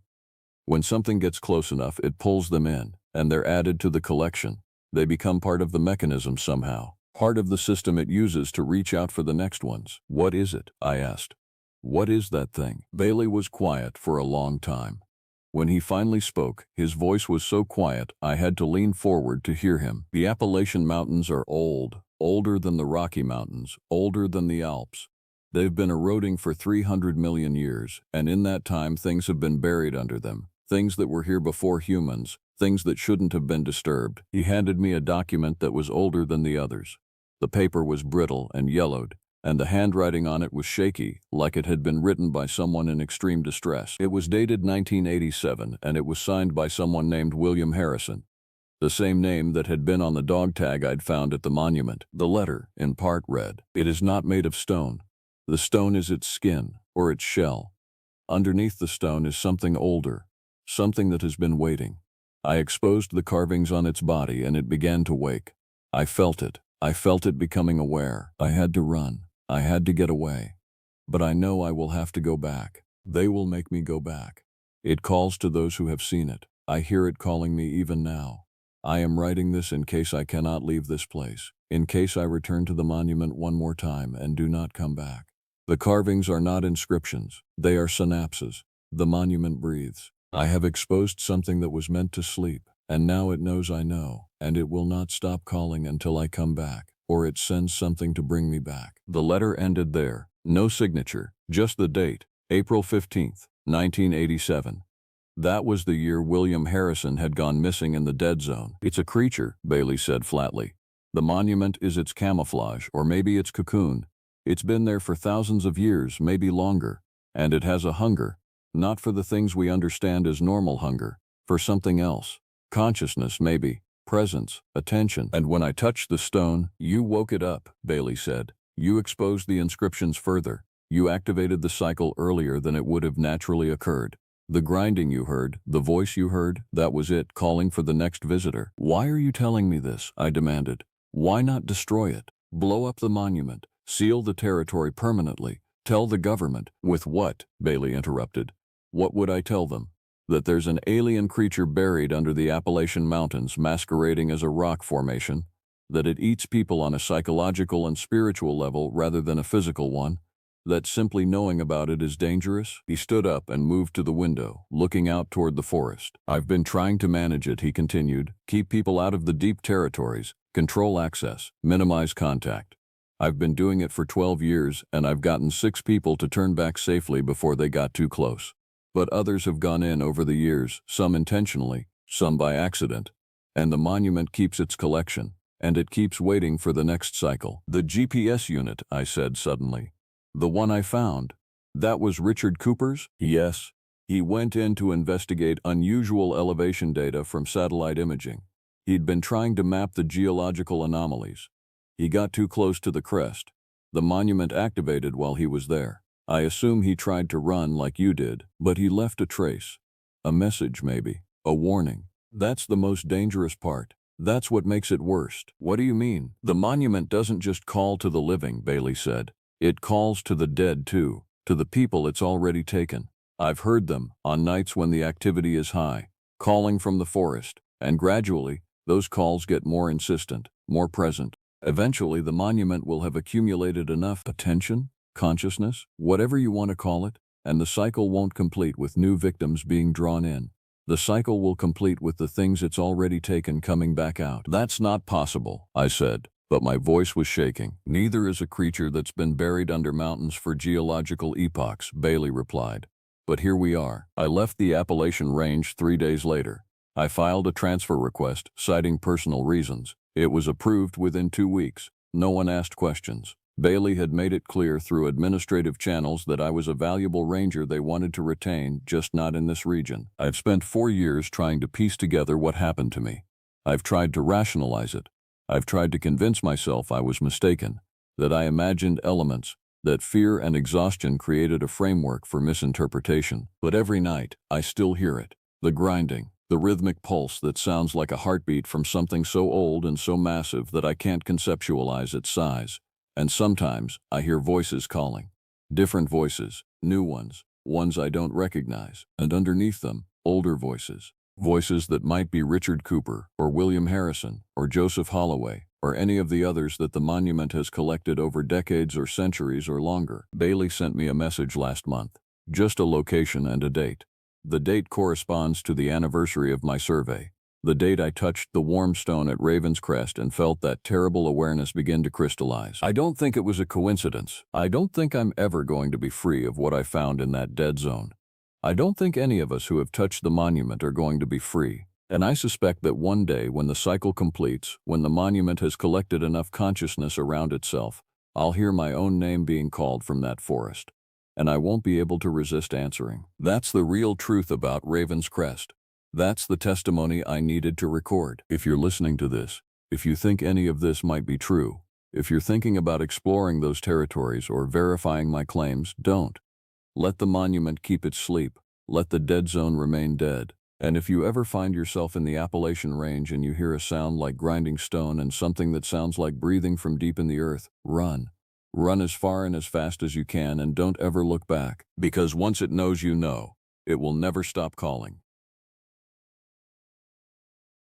When something gets close enough, it pulls them in, and they're added to the collection. They become part of the mechanism somehow, part of the system it uses to reach out for the next ones." "What is it?" I asked. "What is that thing?" Bailey was quiet for a long time. When he finally spoke, his voice was so quiet I had to lean forward to hear him. "The Appalachian Mountains are old, older than the Rocky Mountains, older than the Alps. They've been eroding for 300 million years, and in that time things have been buried under them, things that were here before humans, things that shouldn't have been disturbed." He handed me a document that was older than the others. The paper was brittle and yellowed, and the handwriting on it was shaky, like it had been written by someone in extreme distress. It was dated 1987, and it was signed by someone named William Harrison, the same name that had been on the dog tag I'd found at the monument. The letter, in part, read, "It is not made of stone. The stone is its skin, or its shell. Underneath the stone is something older, something that has been waiting." I exposed the carvings on its body, and it began to wake. I felt it. I felt it becoming aware. I had to run. I had to get away. But I know I will have to go back. They will make me go back. It calls to those who have seen it. I hear it calling me even now. I am writing this in case I cannot leave this place, in case I return to the monument one more time and do not come back. The carvings are not inscriptions. They are synapses. The monument breathes. I have exposed something that was meant to sleep, and now it knows I know. and it will not stop calling until I come back, or it sends something to bring me back." The letter ended there. No signature, just the date, April 15th, 1987. That was the year William Harrison had gone missing in the dead zone. "It's a creature," Bailey said flatly. "The monument is its camouflage, or maybe its cocoon. It's been there for thousands of years, maybe longer, and it has a hunger, not for the things we understand as normal hunger, for something else. Consciousness, maybe, presence, attention. And when I touched the stone, you woke it up," Bailey said. "You exposed the inscriptions further. You activated the cycle earlier than it would have naturally occurred. The grinding you heard, the voice you heard, that was it, calling for the next visitor." "Why are you telling me this?" I demanded. "Why not destroy it? Blow up the monument, seal the territory permanently, tell the government—" "With what?" Bailey interrupted. "What would I tell them? That there's an alien creature buried under the Appalachian Mountains masquerading as a rock formation, that it eats people on a psychological and spiritual level rather than a physical one, that simply knowing about it is dangerous?" He stood up and moved to the window, looking out toward the forest. "I've been trying to manage it," he continued. "Keep people out of the deep territories, control access, minimize contact. I've been doing it for 12 years, and I've gotten 6 people to turn back safely before they got too close. But others have gone in over the years, some intentionally, some by accident. And the monument keeps its collection, and it keeps waiting for the next cycle." "The GPS unit," I said suddenly. "The one I found. That was Richard Cooper's?" "Yes. He went in to investigate unusual elevation data from satellite imaging. He'd been trying to map the geological anomalies. He got too close to the crest. The monument activated while he was there. I assume he tried to run like you did, but he left a trace. A message, maybe. A warning. That's the most dangerous part. That's what makes it worst." "What do you mean?" "The monument doesn't just call to the living," Bailey said. "It calls to the dead too, to the people it's already taken. I've heard them, on nights when the activity is high, calling from the forest, and gradually, those calls get more insistent, more present. Eventually the monument will have accumulated enough attention, consciousness, whatever you want to call it, and the cycle won't complete with new victims being drawn in. The cycle will complete with the things it's already taken coming back out." "That's not possible," I said, but my voice was shaking. "Neither is a creature that's been buried under mountains for geological epochs," Bailey replied. "But here we are." I left the Appalachian Range 3 days later. I filed a transfer request, citing personal reasons. It was approved within 2 weeks. No one asked questions. Bailey had made it clear through administrative channels that I was a valuable ranger they wanted to retain, just not in this region. I've spent 4 years trying to piece together what happened to me. I've tried to rationalize it. I've tried to convince myself I was mistaken, that I imagined elements, that fear and exhaustion created a framework for misinterpretation. But every night, I still hear it. The grinding, the rhythmic pulse that sounds like a heartbeat from something so old and so massive that I can't conceptualize its size. And sometimes, I hear voices calling. Different voices, new ones, ones I don't recognize. And underneath them, older voices. Voices that might be Richard Cooper, or William Harrison, or Joseph Holloway, or any of the others that the monument has collected over decades or centuries or longer. Bailey sent me a message last month. Just a location and a date. The date corresponds to the anniversary of my survey. The date I touched the warm stone at Raven's Crest and felt that terrible awareness begin to crystallize. I don't think it was a coincidence. I don't think I'm ever going to be free of what I found in that dead zone. I don't think any of us who have touched the monument are going to be free. And I suspect that one day when the cycle completes, when the monument has collected enough consciousness around itself, I'll hear my own name being called from that forest. And I won't be able to resist answering. That's the real truth about Raven's Crest. That's the testimony I needed to record. If you're listening to this, if you think any of this might be true, if you're thinking about exploring those territories or verifying my claims, don't. Let the monument keep its sleep. Let the dead zone remain dead. And if you ever find yourself in the Appalachian Range and you hear a sound like grinding stone and something that sounds like breathing from deep in the earth, run. Run as far and as fast as you can and don't ever look back. Because once it knows you know, it will never stop calling.